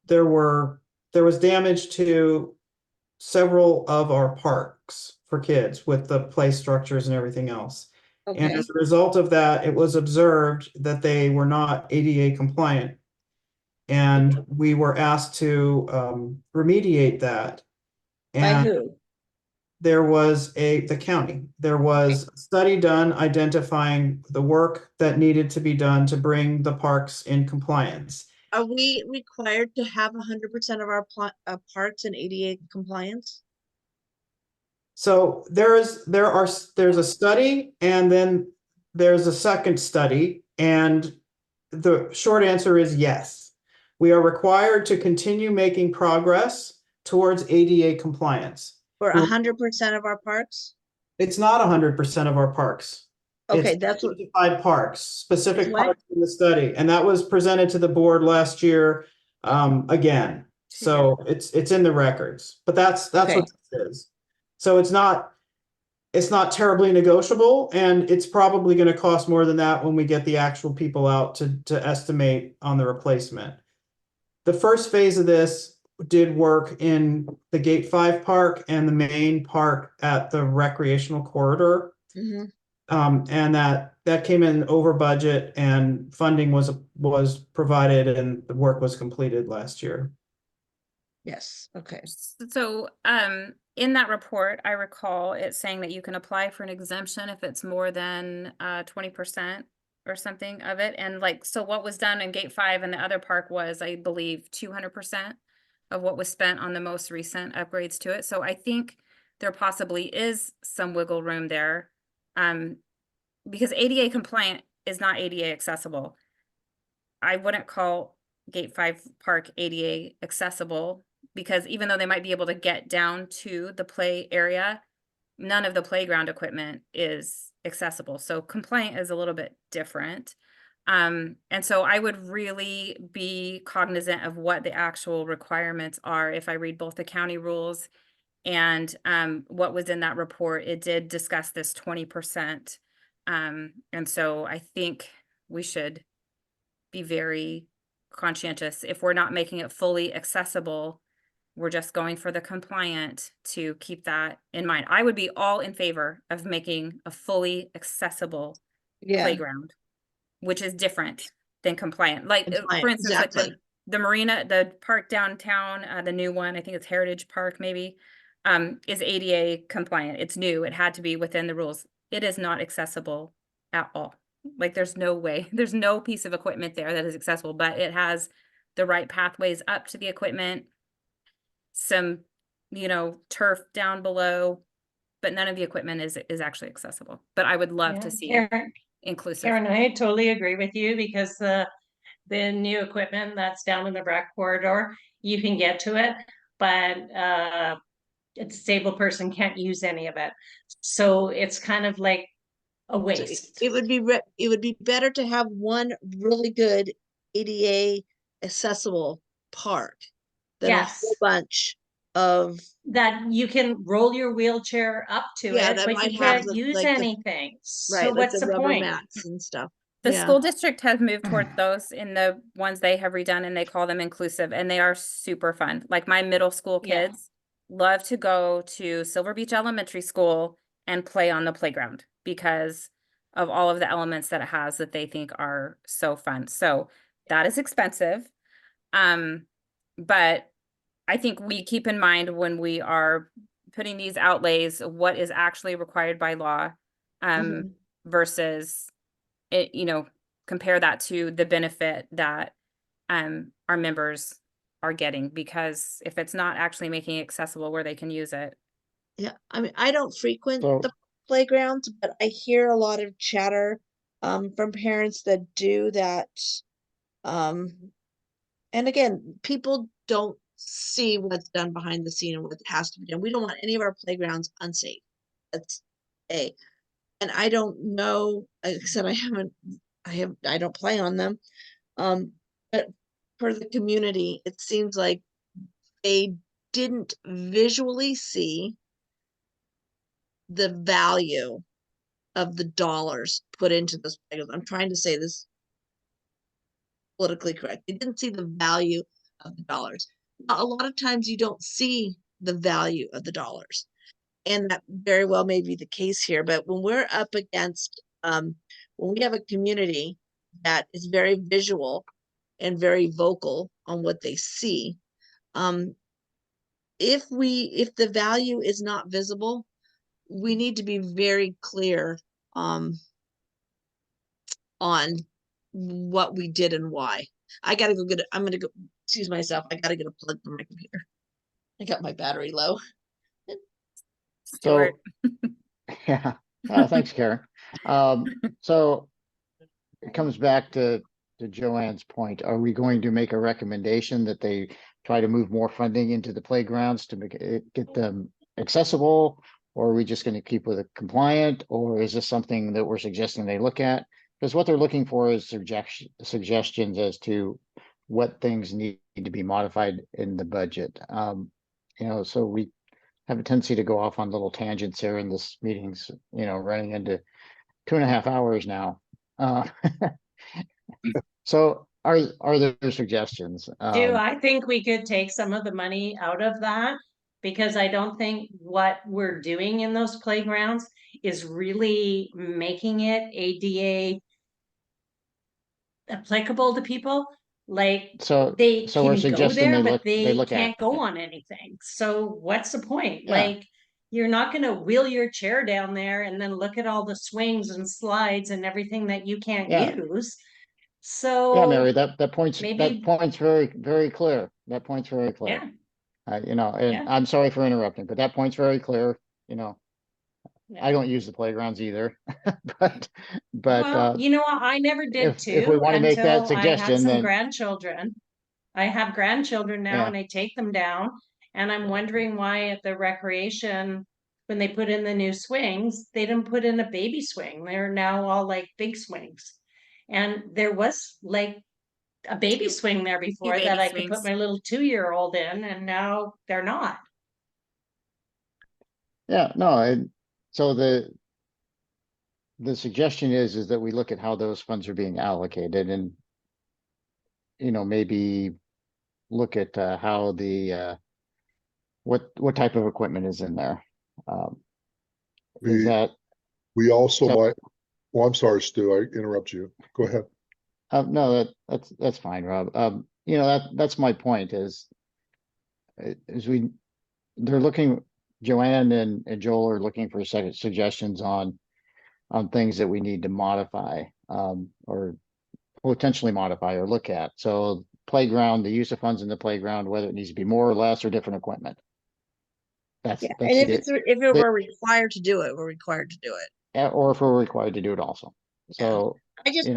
there was damage to several of our parks for kids with the play structures and everything else. And Okay. as a result of that, it was observed that they were not ADA compliant. And we were asked to remediate that. By And who? there was the county. There was a study done identifying the work that needed to be done to bring the parks in compliance. Are we required to have 100% of our parks in ADA compliance? So there's a study, and then there's a second study, and the short answer is yes. We are required to continue making progress towards ADA compliance. For 100% of our parks? It's not 100% of our parks. Okay, It's that's what. identified parks, specific What? parks in the study, and that was presented to the board last year again. So it's in the records, but that's Okay. what this is. So it's not terribly negotiable, and it's probably going to cost more than that when we get the actual people out to estimate on the replacement. The first phase of this did work in the Gate 5 park and the main park at the recreational corridor. Mhm. And that came in over budget, and funding was provided, and the work was completed last year. Yes, okay. So, in that report, I recall it saying that you can apply for an exemption if it's more than 20% or something of it. And like, so what was done in Gate 5 and the other park was, I believe, 200% of what was spent on the most recent upgrades to it. So I think there possibly is some wiggle room there. Because ADA compliant is not ADA accessible. I wouldn't call Gate 5 Park ADA accessible, because even though they might be able to get down to the play area, none of the playground equipment is accessible. So compliant is a little bit different. And so I would really be cognizant of what the actual requirements are. If I read both the county rules and what was in that report, it did discuss this 20%. And so I think we should be very conscientious. If we're not making it fully accessible, we're just going for the compliant, to keep that in mind. I would be all in favor of making a fully accessible Yeah, playground, which is different than compliant. Like, for compliant, instance, like exactly. the marina, the park downtown, the new one, I think it's Heritage Park maybe, is ADA compliant. It's new. It had to be within the rules. It is not accessible at all. Like, there's no way, there's no piece of equipment there that is accessible, but it has the right pathways up to the equipment, some, turf down below, but none of the equipment is actually accessible. But I would love Yeah, to see Karen, inclusive. Karen, I totally agree with you, because the new equipment that's down in the rec corridor, you can get to it, but a disabled person can't use any of it. So it's kind of like a So waste. it would be better to have one really good ADA accessible park than a Yes. whole bunch of, That you can roll your wheelchair up to yeah, it, that but might you have can't the, use like the, anything. So right, like what's the the rubber point? mats and stuff. The Yeah. school district has moved towards those in the ones they have redone, and they call them inclusive, and they are super fun. Like, my middle school Yeah. kids love to go to Silver Beach Elementary School and play on the playground because of all of the elements that it has that they think are so fun. So that is expensive. But I think we keep in mind, when we are putting these outlays, what is actually required by law, Mhm. versus it, compare that to the benefit that our members are getting, because if it's not actually making it accessible where they can use it. Yeah, I mean, I don't frequent So- the playgrounds, but I hear a lot of chatter from parents that do that. And again, people don't see what's done behind the scene and what has to be done. We don't want any of our playgrounds unsafe. That's A. And I don't know, like I said, I don't play on them. But for the community, it seems like they didn't visually see the value of the dollars put into this. I'm trying to say this politically correct. They didn't see the value of the dollars. A lot of times you don't see the value of the dollars. And that very well may be the case here. But when we're up against, when we have a community that is very visual and very vocal on what they see, if the value is not visible, we need to be very clear on what we did and why. I gotta go I'm gonna go, excuse myself, I gotta get a plug for my computer. I got my battery low. Stuart. Yeah, thanks, Karen. So it comes back to Joanne's point. Are we going to make a recommendation that they try to move more funding into the playgrounds to get them accessible? Or are we just going to keep with it compliant? Or is this something that we're suggesting they look at? Because what they're looking for is suggestions as to what things need to be modified in the budget. So we have a tendency to go off on little tangents here in this meetings, running into 2.5 hours now. So are there suggestions? I think we could take some of the money out of that, because I don't think what we're doing in those playgrounds is really making it ADA applicable to people. Like, So they we're can go suggesting there, they but look they at can't go it. on anything. So what's the point? Yeah. Like, you're not gonna wheel your chair down there and then look at all the swings and slides and everything that you can't Yeah. use. Yeah, So Mary, that point's maybe, very, very clear. That point's very clear. yeah, And Yeah. I'm sorry for interrupting, but that point's very clear. yeah. I don't use the playgrounds either, but Well, you know what? I never did if we too, want to make that until I had suggestion, some then grandchildren. I have grandchildren now Yeah. and I take them down. And I'm wondering why at the recreation, when they put in the new swings, they didn't put in a baby swing. They're now all like big swings. And there was like a baby swing there before baby that I could put swings. my little 2-year-old in, and now they're not. Yeah, no, and so the suggestion is that we look at how those funds are being allocated and, maybe look at how the what type of equipment is in there. Is We- that We also So- might, well, I'm sorry, Stu, I interrupt you. Go ahead. no, that's fine, Rob. That's my point is they're looking, Joanne and Joel are looking for suggestions on things that we need to modify, or potentially modify or look at. So playground, the use of funds in the playground, whether it needs to be more or less or different equipment. That's Yeah, and if it were required to do it, we're required to do it. or if we're required to do it also. So, I picked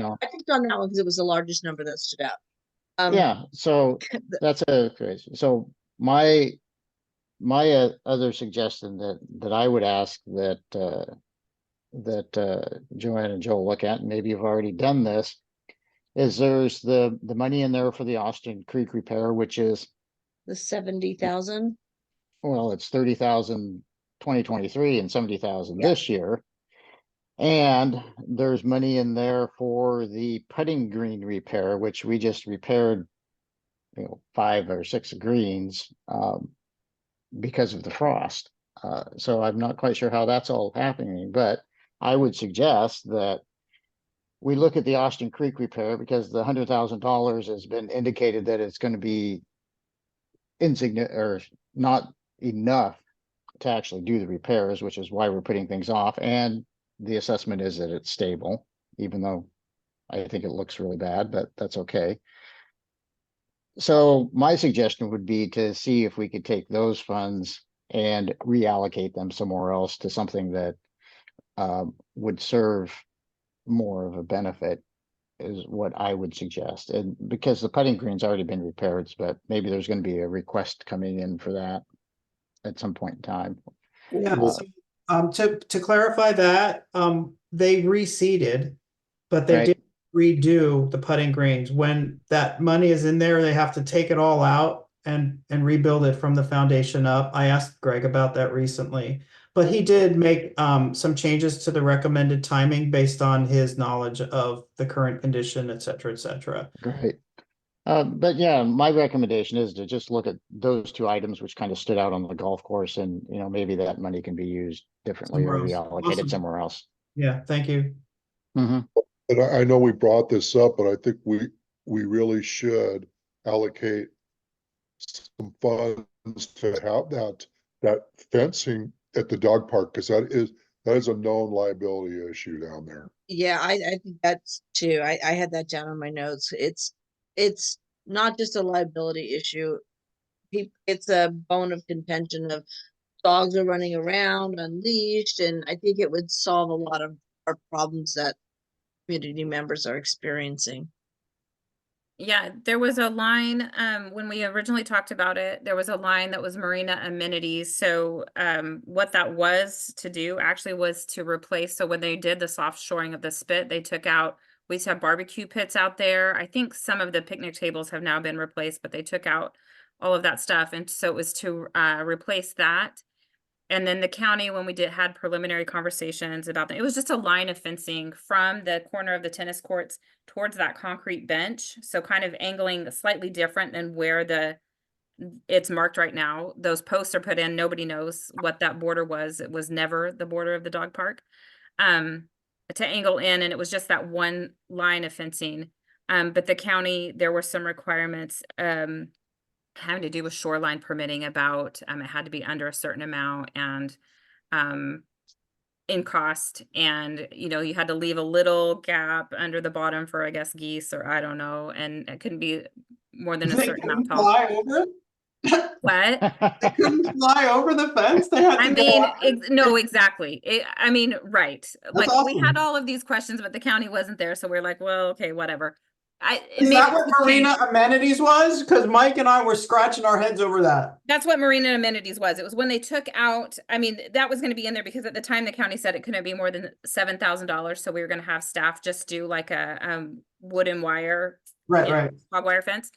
on that one because it was the largest number that stood out. yeah, so that's so my other suggestion that I would ask that Joanne and Joel look at, and maybe you've already done this, is there's the money in there for the Austin Creek repair, which is, The 70,000. well, it's 30,000 2023 and 70,000 Yeah. this year. And there's money in there for the putting green repair, which we just repaired, 5 or 6 greens because of the frost. So I'm not quite sure how that's all happening, but I would suggest that we look at the Austin Creek repair, because the $100,000 has been indicated that it's going to be insignificant or not enough to actually do the repairs, which is why we're putting things off. And the assessment is that it's stable, even though I think it looks really bad, but that's okay. So my suggestion would be to see if we could take those funds and reallocate them somewhere else to something that would serve more of a benefit, is what I would suggest. And because the putting green's already been repaired, but maybe there's going to be a request coming in for that at some point in time. Yeah, Uh, so, to clarify that, they reseeded, but they Right. did redo the putting greens. When that money is in there, they have to take it all out and rebuild it from the foundation up. I asked Greg about that recently, but he did make some changes to the recommended timing based on his knowledge of the current condition, et cetera, et cetera. Great. But yeah, my recommendation is to just look at those 2 items which kind of stood out on the golf course, and maybe that money can be used differently or Somewhere else. reallocated Awesome. somewhere else. Yeah, thank you. Mhm. And I know we brought this up, but I think we really should allocate some funds to have that fencing at the dog park, because that is a known liability issue down there. Yeah, I think that's too. I had that down on my notes. It's not just a liability issue. It's a bone of contention of dogs are running around unleashed, and I think it would solve a lot of our problems that community members are experiencing. Yeah, there was a line, when we originally talked about it, there was a line that was marina amenities. So, what that was to do actually was to replace, so when they did the soft shoring of the spit, they took out, we used to have barbecue pits out there. I think some of the picnic tables have now been replaced, but they took out all of that stuff. And so it was to, replace that. And then the county, when we had preliminary conversations about that, it was just a line of fencing from the corner of the tennis courts towards that concrete bench. So kind of angling slightly different than where it's marked right now. Those posts are put in. Nobody knows what that border was. It was never the border of the dog park. To angle in, and it was just that one line of fencing. But the county, there were some requirements, having to do with shoreline permitting about, it had to be under a certain amount and in cost, and you had to leave a little gap under the bottom for, I guess, geese, or I don't know, and it couldn't be more than a They certain amount couldn't tall. fly over it? What? They couldn't fly over the fence? They had to I go mean, under? no, exactly. Right. Like we awesome. had all of these questions, but the county wasn't there, so we're like, well, okay, whatever. Is that what marina amenities was? Because Mike and I were scratching our heads over that. That's what marina amenities was. It was when they took out, I mean, that was going to be in there because at the time the county said it couldn't be more than $7,000. So we were going to have staff just do like a wooden wire, Right. hog wire fence,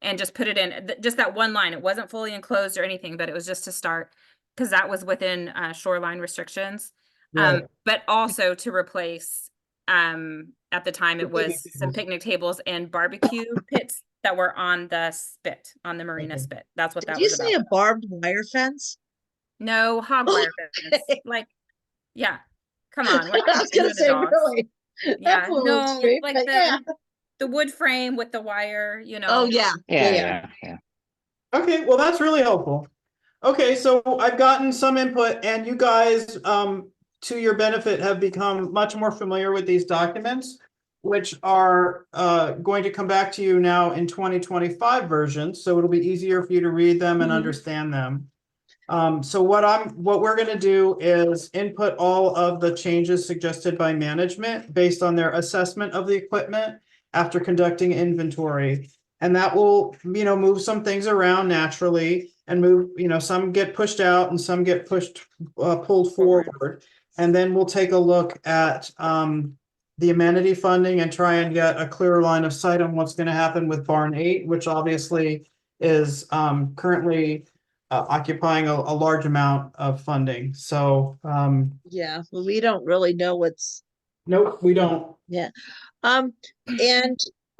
and just put it in just that one line. It wasn't fully enclosed or anything, but it was just to start because that was within shoreline restrictions. Right. But also to replace, at the time it was some picnic tables and barbecue pits that were on the spit, on the marina Okay. spit. That's what Did that you was say about. a barbed wire fence? No, hog wire fence. Like, yeah, come on. We're I not was gonna into the say, dogs. really? Yeah, That's a little no, extreme, like but yeah. the wood frame with the wire, you know. Oh, yeah. Yeah. Okay, well, that's really helpful. Okay, so I've gotten some input and you guys, to your benefit, have become much more familiar with these documents, which are going to come back to you now in 2025 versions, so it'll be easier for you to read them and Mhm. understand them. So what we're gonna do is input all of the changes suggested by management based on their assessment of the equipment after conducting inventory. And that will, move some things around naturally and move, some get pushed out and some get pulled forward. And then we'll take a look at, the amenity funding and try and get a clearer line of sight on what's gonna happen with Barn 8, which obviously is, currently occupying a large amount of funding. So, Yeah, well, we don't really know what's, nope, we don't. and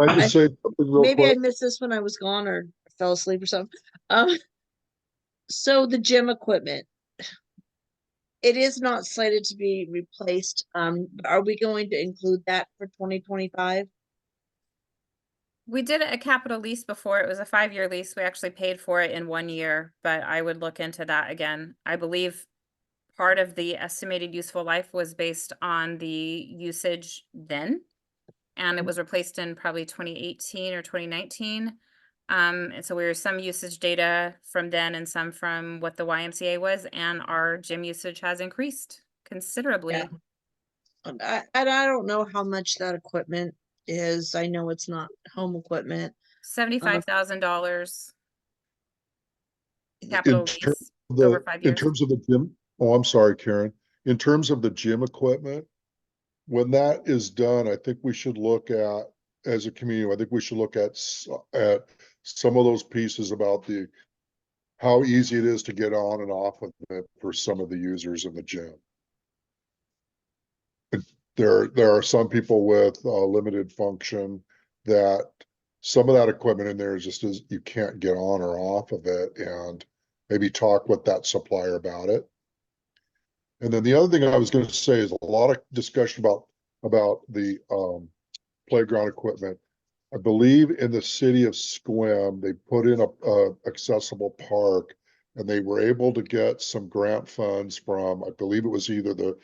I just say something real maybe I quick? missed this when I was gone or fell asleep or something. So the gym equipment, it is not slated to be replaced. Are we going to include that for 2025? We did a capital lease before. It was a 5-year lease. We actually paid for it in 1 year, but I would look into that again. I believe part of the estimated useful life was based on the usage then. And it was replaced in probably 2018 or 2019. And so we were some usage data from then and some from what the YMCA was, and our gym usage has increased considerably. Yeah. And I don't know how much that equipment is. I know it's not home equipment. $75,000 In capital terms lease of the, over 5 in years. terms of the gym, oh, I'm sorry, Karen. In terms of the gym equipment, when that is done, I think we should look at, as a community, I think we should look at some of those pieces about how easy it is to get on and off of it for some of the users in the gym. There are some people with limited function that some of that equipment in there is just you can't get on or off of it, and maybe talk with that supplier about it. And then the other thing I was going to say is a lot of discussion about the playground equipment. I believe in the city of Sequim, they put in a accessible park, and they were able to get some grant funds from, I believe it was either the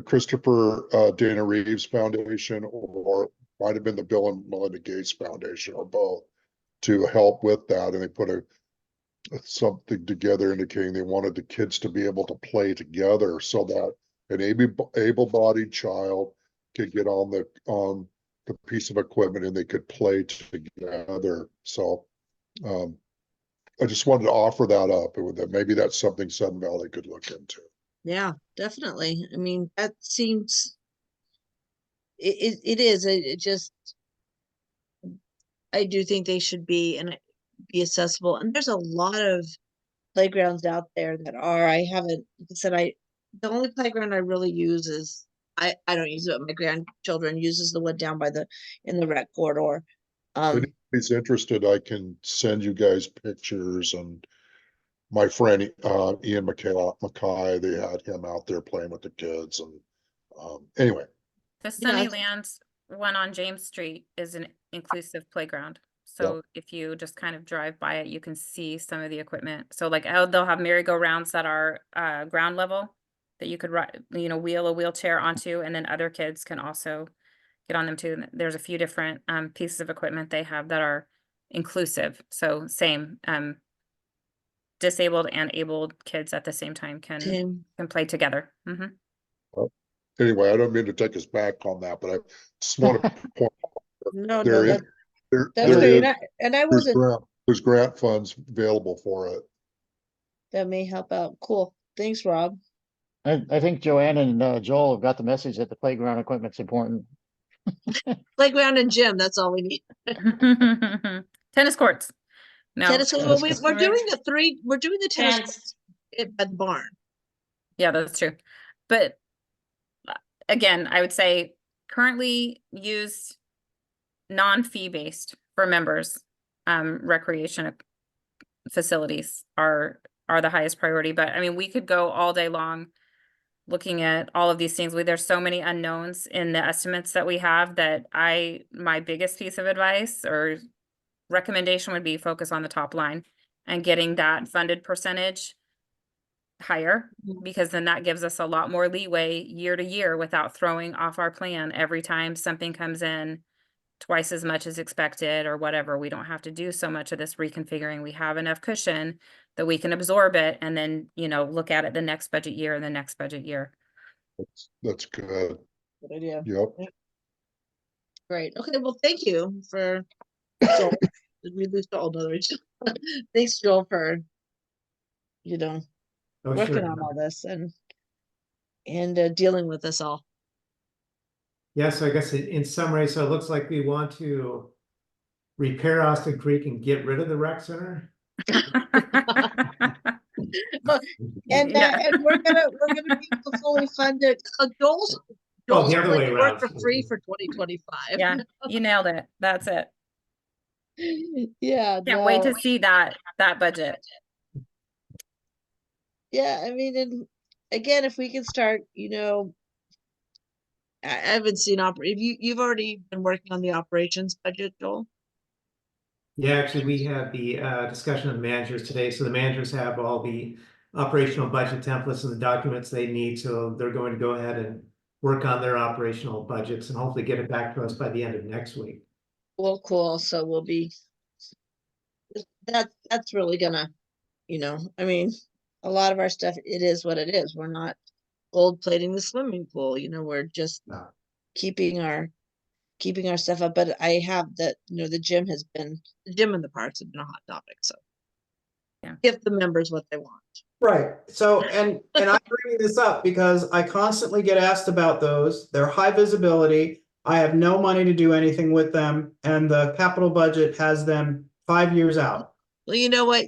Christopher Dana Reeves Foundation, or might have been the Bill and Melinda Gates Foundation, or both, to help with that. And they put something together indicating they wanted the kids to be able to play together so that an able-bodied child could get on the piece of equipment and they could play together. So I just wanted to offer that up, and that maybe that's something Sun Valley could look into. Yeah, definitely. I mean, that seems, it is, it just, I do think they should be be accessible. And there's a lot of playgrounds out there that are, I haven't, like I said, the only playground I really use is, I don't use it, but my grandchildren uses the one down in the rec corridor. If anybody's interested, I can send you guys pictures, and my friend Ian Mackay, they had him out there playing with the kids, and anyway. The Yeah. Sunnylands one on James Street is an inclusive playground. So if you just kind of drive by it, you can see some of the equipment. So like they'll have merry-go-rounds that are ground level that you could wheel a wheelchair onto, and then other kids can also get on them too. And there's a few different pieces of equipment they have that are inclusive. So same disabled and abled kids at the same time can play together. Anyway, I don't mean to take us back on that, but I just want to point No, there is That's there great. is- And I there's wasn't, there's grant funds available for it. that may help out. Cool. Thanks, Rob. I think Joanne and Joel have got the message that the playground equipment's important. Playground and gym, that's all we need. Tennis courts. No. Tennis courts, well, we're doing the tennis Fence. courts at the barn. Yeah, that's true. But again, I would say currently used non-fee based for members, recreation facilities are the highest priority. But I mean, we could go all day long looking at all of these things. There's so many unknowns in the estimates that we have that my biggest piece of advice or recommendation would be focus on the top line and getting that funded percentage higher, because then that gives us a lot more leeway year to year without throwing off our plan every time something comes in twice as much as expected or whatever. We don't have to do so much of this reconfiguring. We have enough cushion that we can absorb it and then, look at it the next budget year and the next budget year. That's good. Good idea. Yep. Great. Okay, well, thank you for Joel. Did we lose Joel? No, thanks, Joel, for Oh, working sure. on all this and dealing with us all. Yeah, so I guess in summary, so it looks like we want to repair Austin Creek and get rid of the rec center. And Yeah. and we're gonna be able to fully fund it. Joel's Oh, the other going way to work around. for free for 2025. Yeah, you nailed it. That's it. Yeah. Can't wait no. to see that budget. Yeah, I mean, and again, if we can start, I haven't seen you've already been working on the operations budget, Joel. Yeah, actually, we had the discussion of the managers today. So the managers have all the operational budget templates and the documents they need. So they're going to go ahead and work on their operational budgets and hopefully get it back to us by the end of next week. Well, cool. So we'll be that's really gonna, I mean, a lot of our stuff, it is what it is. We're not gold plating the swimming pool, we're just No. keeping our stuff up. But I have that, the gym and the parks have been a hot topic. So Yeah. give the members what they want. Right. So, and I'm bringing this up because I constantly get asked about those. They're high visibility. I have no money to do anything with them, and the capital budget has them 5 years out. Well, you know what,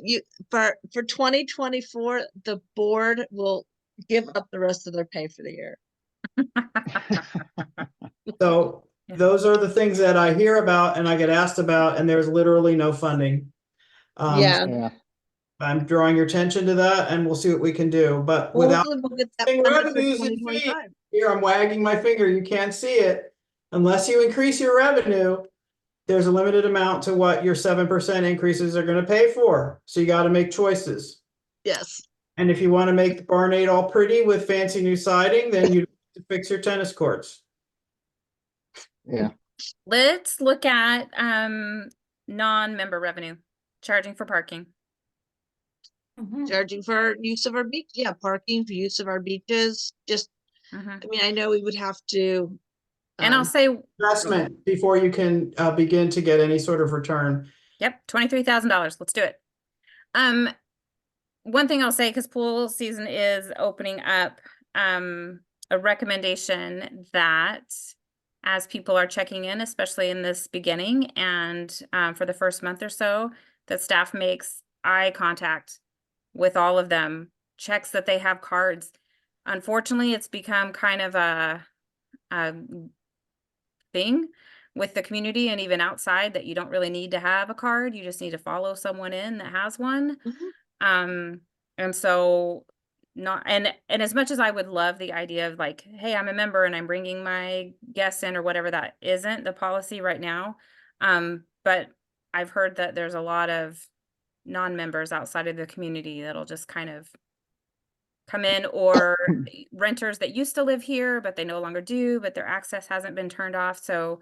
for 2024, the board will give up the rest of their pay for the year. So Yeah. those are the things that I hear about and I get asked about, and there's literally no funding. Yeah. Yeah, I'm drawing your attention to that, and we'll see what we can do. But Well, without hopefully we'll get that Saying funded for revenues and 2025. here, I'm wagging my finger. You can't see it. Unless you increase your revenue, there's a limited amount to what your 7% increases are going to pay for. So you got to make choices. Yes. And if you want to make the Barnade all pretty with fancy new siding, then you have to fix your tennis courts. yeah. Let's look at non-member revenue, charging for parking. Charging for use of our beach. Yeah, parking for use of our beaches. Just, Mhm. I mean, I know we would have to. And I'll say, Investment before you can begin to get any sort of return. yep, $23,000. Let's do it. One thing I'll say, because pool season is opening up, a recommendation that as people are checking in, especially in this beginning and for the first month or so, that staff makes eye contact with all of them, checks that they have cards. Unfortunately, it's become kind of a thing with the community and even outside that you don't really need to have a card. You just need to follow someone in that has one. And so and as much as I would love the idea of like, hey, I'm a member and I'm bringing my guests in or whatever, that isn't the policy right now. But I've heard that there's a lot of non-members outside of the community that'll just kind of come in, or renters that used to live here, but they no longer do, but their access hasn't been turned off. So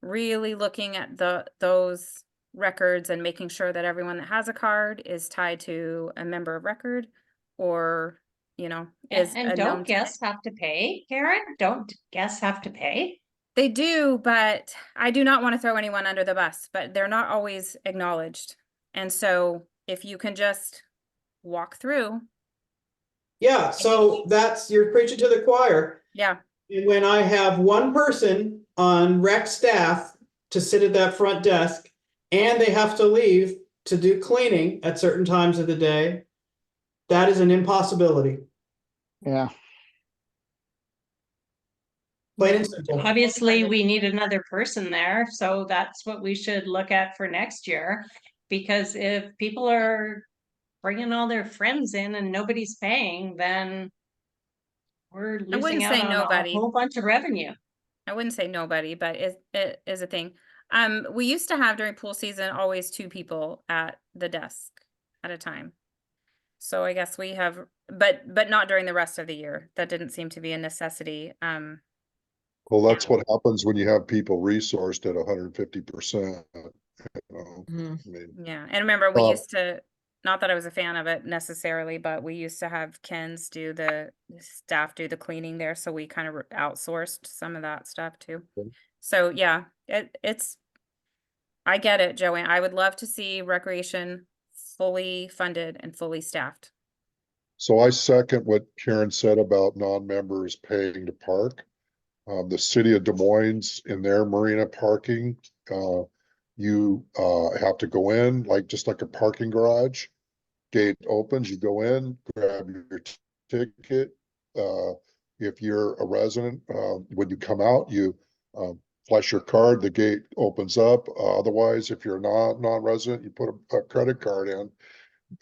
really looking at those records and making sure that everyone that has a card is tied to a member of record, or, is And a known don't guests have to pay, Karen? Don't guests have to pay? They do, but I do not want to throw anyone under the bus, but they're not always acknowledged. And so if you can just walk through, Yeah, so that's, you're preaching to the choir. yeah, And when I have one person on rec staff to sit at that front desk and they have to leave to do cleaning at certain times of the day, that is an impossibility. Yeah, Plain and simple. Obviously, we need another person there, so that's what we should look at for next year. Because if people are bringing all their friends in and nobody's paying, then we're I wouldn't losing out say on a nobody. whole bunch of revenue. I wouldn't say nobody, but it is a thing. We used to have during pool season always 2 people at the desk at a time. So I guess we have, but not during the rest of the year. That didn't seem to be a necessity. Well, that's what happens when you have people resourced at 150%. Yeah, and remember we Uh, used to, not that I was a fan of it necessarily, but we used to have Ken's do the staff do the cleaning there, so we kind of outsourced some of that stuff too. Okay. So yeah, it's I get it, Joanne. I would love to see recreation fully funded and fully staffed. So I second what Karen said about non-members paying to park. The city of Des Moines in their marina parking, you have to go in just like a parking garage. Gate opens, you go in, grab your ticket. If you're a resident, when you come out, you flash your card, the gate opens up. Otherwise, if you're not non-resident, you put a credit card in.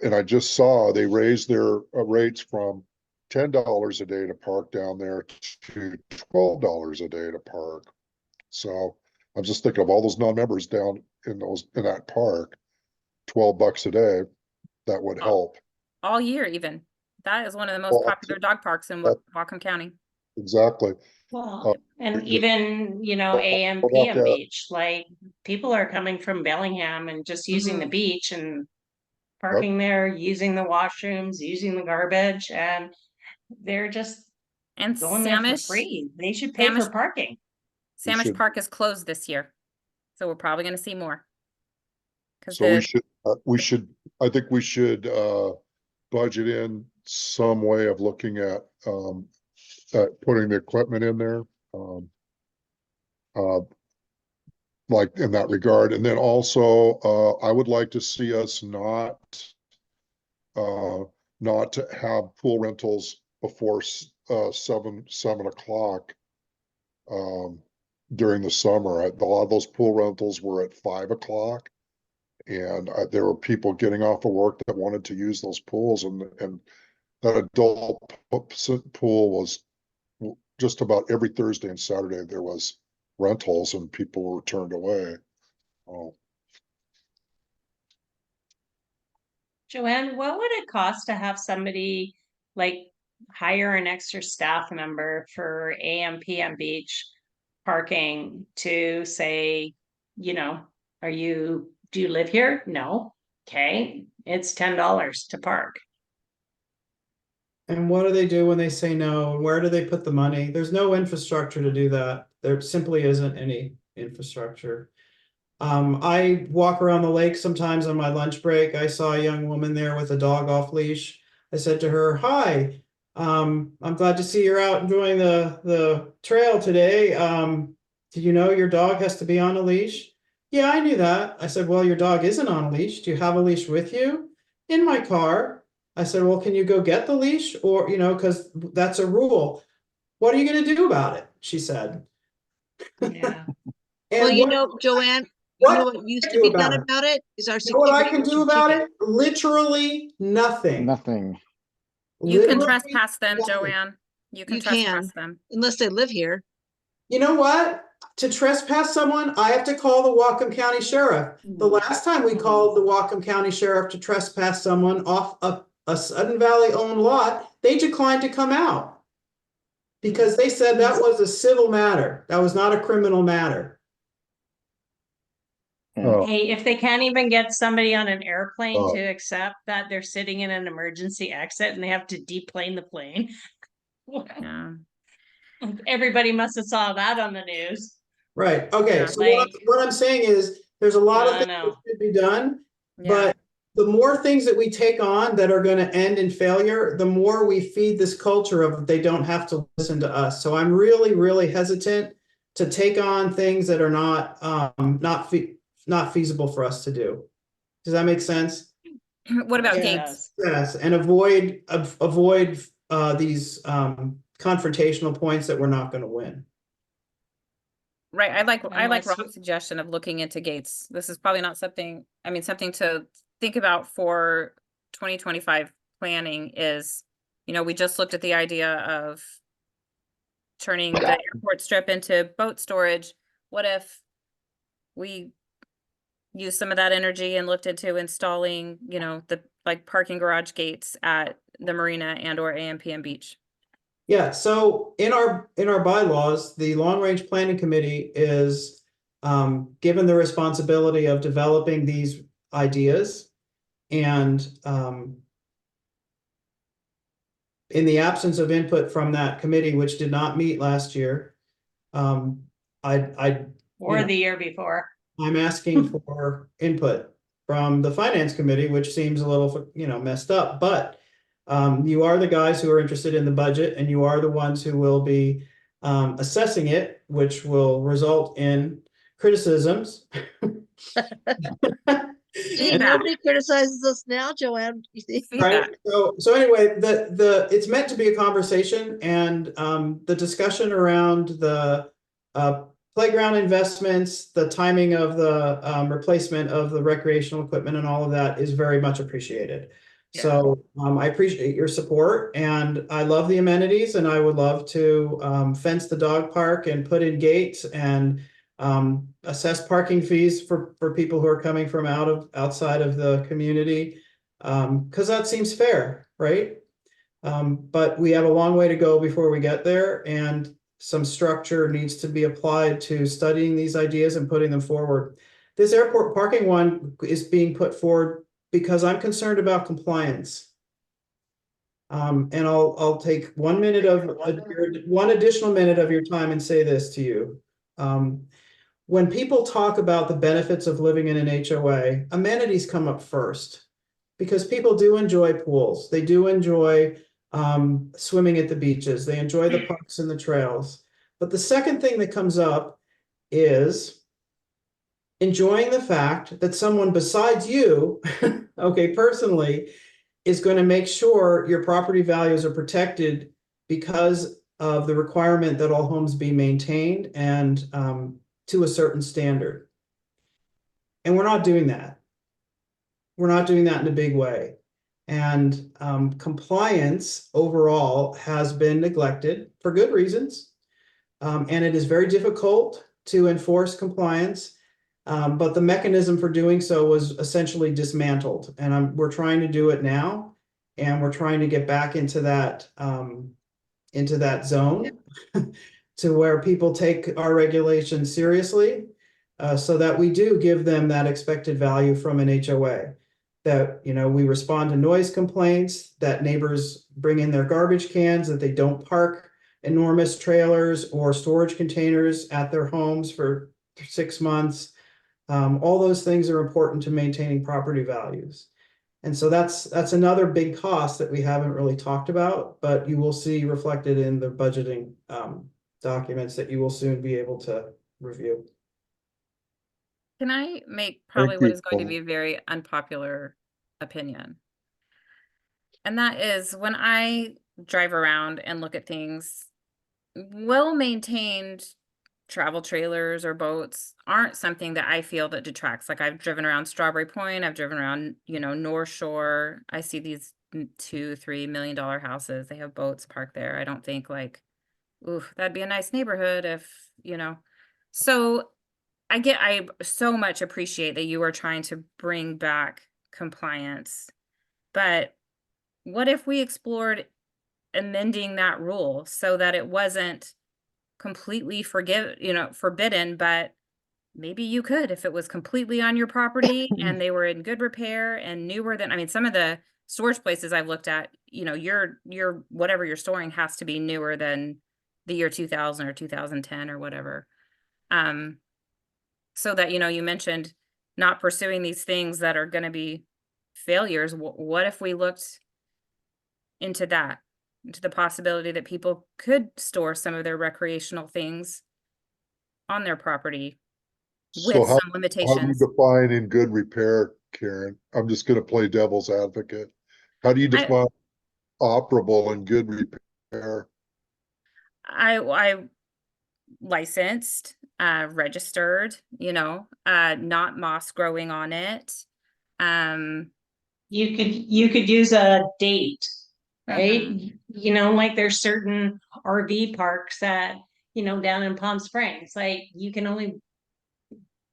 And I just saw they raised their rates from $10 a day to park down there to $12 a day to park. So I'm just thinking of all those non-members down in that park, $12 a day. That would help. All year even. That is one of the most Well, popular dog parks in Whatcom County. Exactly. Well, and you- even, Well, AM, about PM that- beach, like people are coming from Bellingham and just using the beach and parking there, using the washrooms, using the garbage, and they're just And going there for Samish, free. They should pay for Samish- parking. Samish should- Park is closed this year. So we're probably gonna see more. Cause So I think we should budget in some way of looking at putting the equipment in there. Like in that regard. And then also, I would like to see us not to have pool rentals before 7 o'clock during the summer. A lot of those pool rentals were at 5 o'clock. And there were people getting off of work that wanted to use those pools, and that adult pool was just about every Thursday and Saturday there was rentals and people were turned away. Oh, Joanne, what would it cost to have somebody like hire an extra staff member for AM, PM beach parking to say, do you live here? No. Okay, it's $10 to park. And what do they do when they say no? Where do they put the money? There's no infrastructure to do that. There simply isn't any infrastructure. I walk around the lake sometimes on my lunch break. I saw a young woman there with a dog off leash. I said to her, "Hi, I'm glad to see you're out enjoying the trail today. Do you know your dog has to be on a leash?" "Yeah, I knew that." I said, "Well, your dog isn't on a leash. Do you have a leash with you?" "In my car." I said, "Well, can you go get the leash?" Or, because that's a rule. "What are you going to do about it?" she said. Yeah. And Well, Joanne, what what used I to do be about done it? about it is our You know what I security can do issued about ticket. it? Literally nothing. nothing. You can Literally trespass them, nothing. Joanne. You can You trespass can, them. unless they live here. You know what? To trespass someone, I have to call the Whatcom County Sheriff. The last time we called the Whatcom County Sheriff to trespass someone off a Sudden Valley owned lot, they declined to come out. Because they said that was a civil matter. That was not a criminal matter. Oh, Hey, if they can't even get somebody on an airplane Oh. to accept that they're sitting in an emergency exit and they have to deplane the plane. Yeah. Everybody must have saw that on the news. Right, okay, Yeah. so what I'm saying is, there's a lot of I things that know. should be done, Yeah. but the more things that we take on that are gonna end in failure, the more we feed this culture of they don't have to listen to us. So I'm really, really hesitant to take on things that are not feasible for us to do. Does that make sense? What about It gates? does. Yes, and avoid these confrontational points that we're not gonna win. Right, I like Unless Rob's suggestion of looking into gates. This is probably not something, I mean, something to think about for 2025 planning is, you know, we just looked at the idea of turning the airport strip into boat storage. What if we use some of that energy and looked into installing, you know, the like parking garage gates at the marina and or AMPM beach? Yeah, so in our bylaws, the long range planning committee is given the responsibility of developing these ideas. And in the absence of input from that committee, which did not meet last year, I Or know, the year before. I'm asking for input from the finance committee, which seems a little, messed up, but you are the guys who are interested in the budget, and you are the ones who will be assessing it, which will result in criticisms. Gee, Feedback. nobody criticizes us now, Joanne. You see? Right, Feedback. so anyway, it's meant to be a conversation, and the discussion around the playground investments, the timing of the replacement of the recreational equipment and all of that is very much appreciated. So I appreciate your support, and I love the amenities, and I would love to fence the dog park and put in gates and assess parking fees for people who are coming from outside of the community. Because that seems fair, right? But we have a long way to go before we get there, and some structure needs to be applied to studying these ideas and putting them forward. This airport parking one is being put forward because I'm concerned about compliance. And I'll take 1 minute of one additional minute of your time and say this to you. When people talk about the benefits of living in an HOA, amenities come up first, because people do enjoy pools. They do enjoy swimming at the beaches. They enjoy the parks and the trails. But the second thing that comes up is enjoying the fact that someone besides you, okay, personally, is going to make sure your property values are protected because of the requirement that all homes be maintained and to a certain standard. And we're not doing that. We're not doing that in a big way. And compliance overall has been neglected for good reasons. And it is very difficult to enforce compliance. But the mechanism for doing so was essentially dismantled. And we're trying to do it now. And we're trying to get back into that zone to where people take our regulations seriously, so that we do give them that expected value from an HOA. That, we respond to noise complaints, that neighbors bring in their garbage cans, that they don't park enormous trailers or storage containers at their homes for 6 months. All those things are important to maintaining property values. And so that's another big cost that we haven't really talked about, but you will see reflected in the budgeting documents that you will soon be able to review. Can I make probably Thank what you. is going to be a very unpopular opinion? And that is, when I drive around and look at things, well-maintained travel trailers or boats aren't something that I feel that detracts. Like, I've driven around Strawberry Point, I've driven around, North Shore. I see these $2-3 million houses. They have boats parked there. I don't think like, ooh, that'd be a nice neighborhood if, So I so much appreciate that you are trying to bring back compliance, but what if we explored amending that rule so that it wasn't completely forbidden, but maybe you could, if it was completely on your property and they were in good repair and newer than, I mean, some of the storage places I've looked at, your whatever you're storing has to be newer than the year 2000 or 2010 or whatever. So that, you mentioned not pursuing these things that are going to be failures. What if we looked into that, into the possibility that people could store some of their recreational things on their property So with how some do you limitations? define in good repair, Karen? I'm just gonna play devil's advocate. How do you define operable and good repair? I licensed, registered, not moss growing on it. You could use a date, right? Mhm. Like there's certain RV parks that, down in Palm Springs, like you can only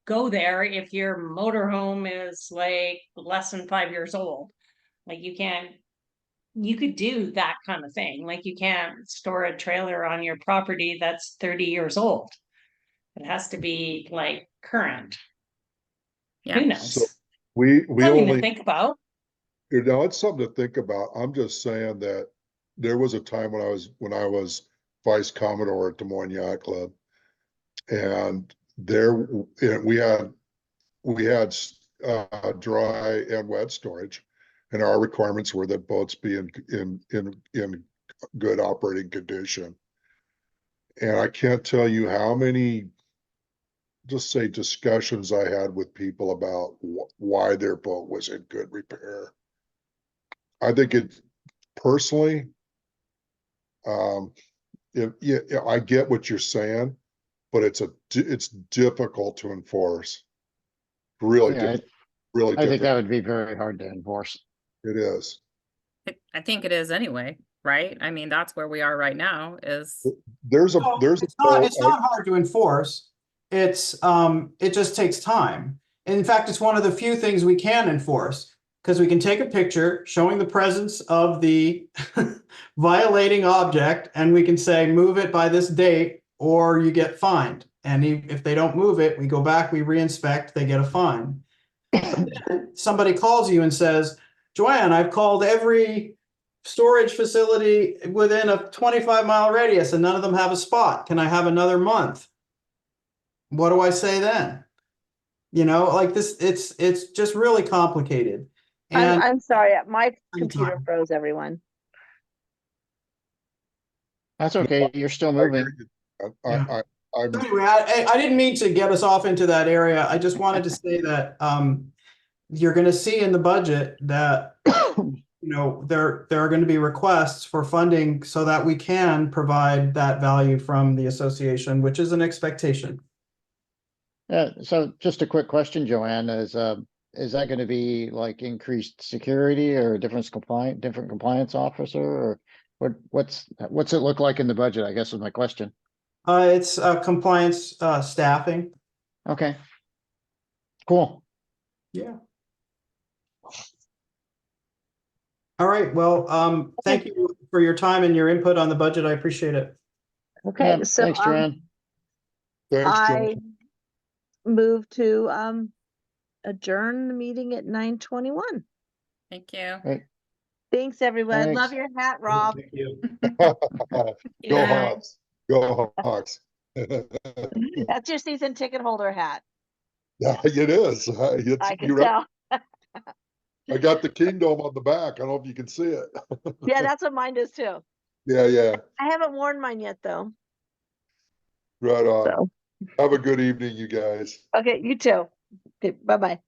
go there if your motorhome is like less than 5 years old. Like you could do that kind of thing. Like you can't store a trailer on your property that's 30 years old. It has to be like current. Yeah. Who So knows? we Something to only, think about. it's something to think about. I'm just saying that there was a time when I was vice commodore at Des Moines Yacht Club, and we had dry and wet storage, and our requirements were that boats be in good operating condition. And I can't tell you how many, just say, discussions I had with people about why their boat was in good repair. I think it personally, yeah, I get what you're saying, but it's difficult to enforce. Really, Yeah, really I think that difficult. would be very hard to enforce. It is. I think it is anyway, right? I mean, that's where we are right now is. There's a It's not hard to enforce. It just takes time. In fact, it's one of the few things we can enforce because we can take a picture showing the presence of the violating object and we can say, move it by this date or you get fined. And if they don't move it, we go back, we reinspect, they get a fine. Somebody calls you and says, Joanne, I've called every storage facility within a 25-mile radius and none of them have a spot. Can I have another month? What do I say then? Like this, it's just really complicated. And I'm sorry, my computer time. froze, everyone. That's okay. You're still I agree. moving. I'm Anyway, I didn't mean to get us off into that area. I just wanted to say that you're going to see in the budget that there are going to be requests for funding so that we can provide that value from the association, which is an expectation. So just a quick question, Joanne, is that going to be like increased security or different compliance officer, or what's it look like in the budget, I guess is my question. It's compliance staffing. Okay. Cool. Yeah. All right. Well, thank you for your time and your input on the budget. I appreciate it. Okay, Yeah, so thanks, Joanne. thanks, I John. move to adjourn the meeting at 9:21. Thank you. Right. Thanks, everyone. Thanks. Love your hat, Rob. Thank you. Go Yeah. Hawks. Go Hawks. That's your season ticket holder hat. Yeah, it is. I can You're right. tell. I got the kingdom on the back. I don't know if you can see it. Yeah, that's what mine does too. Yeah. I haven't worn mine yet though. Right on. So Have a good evening, you guys. okay, you too. Okay, bye-bye.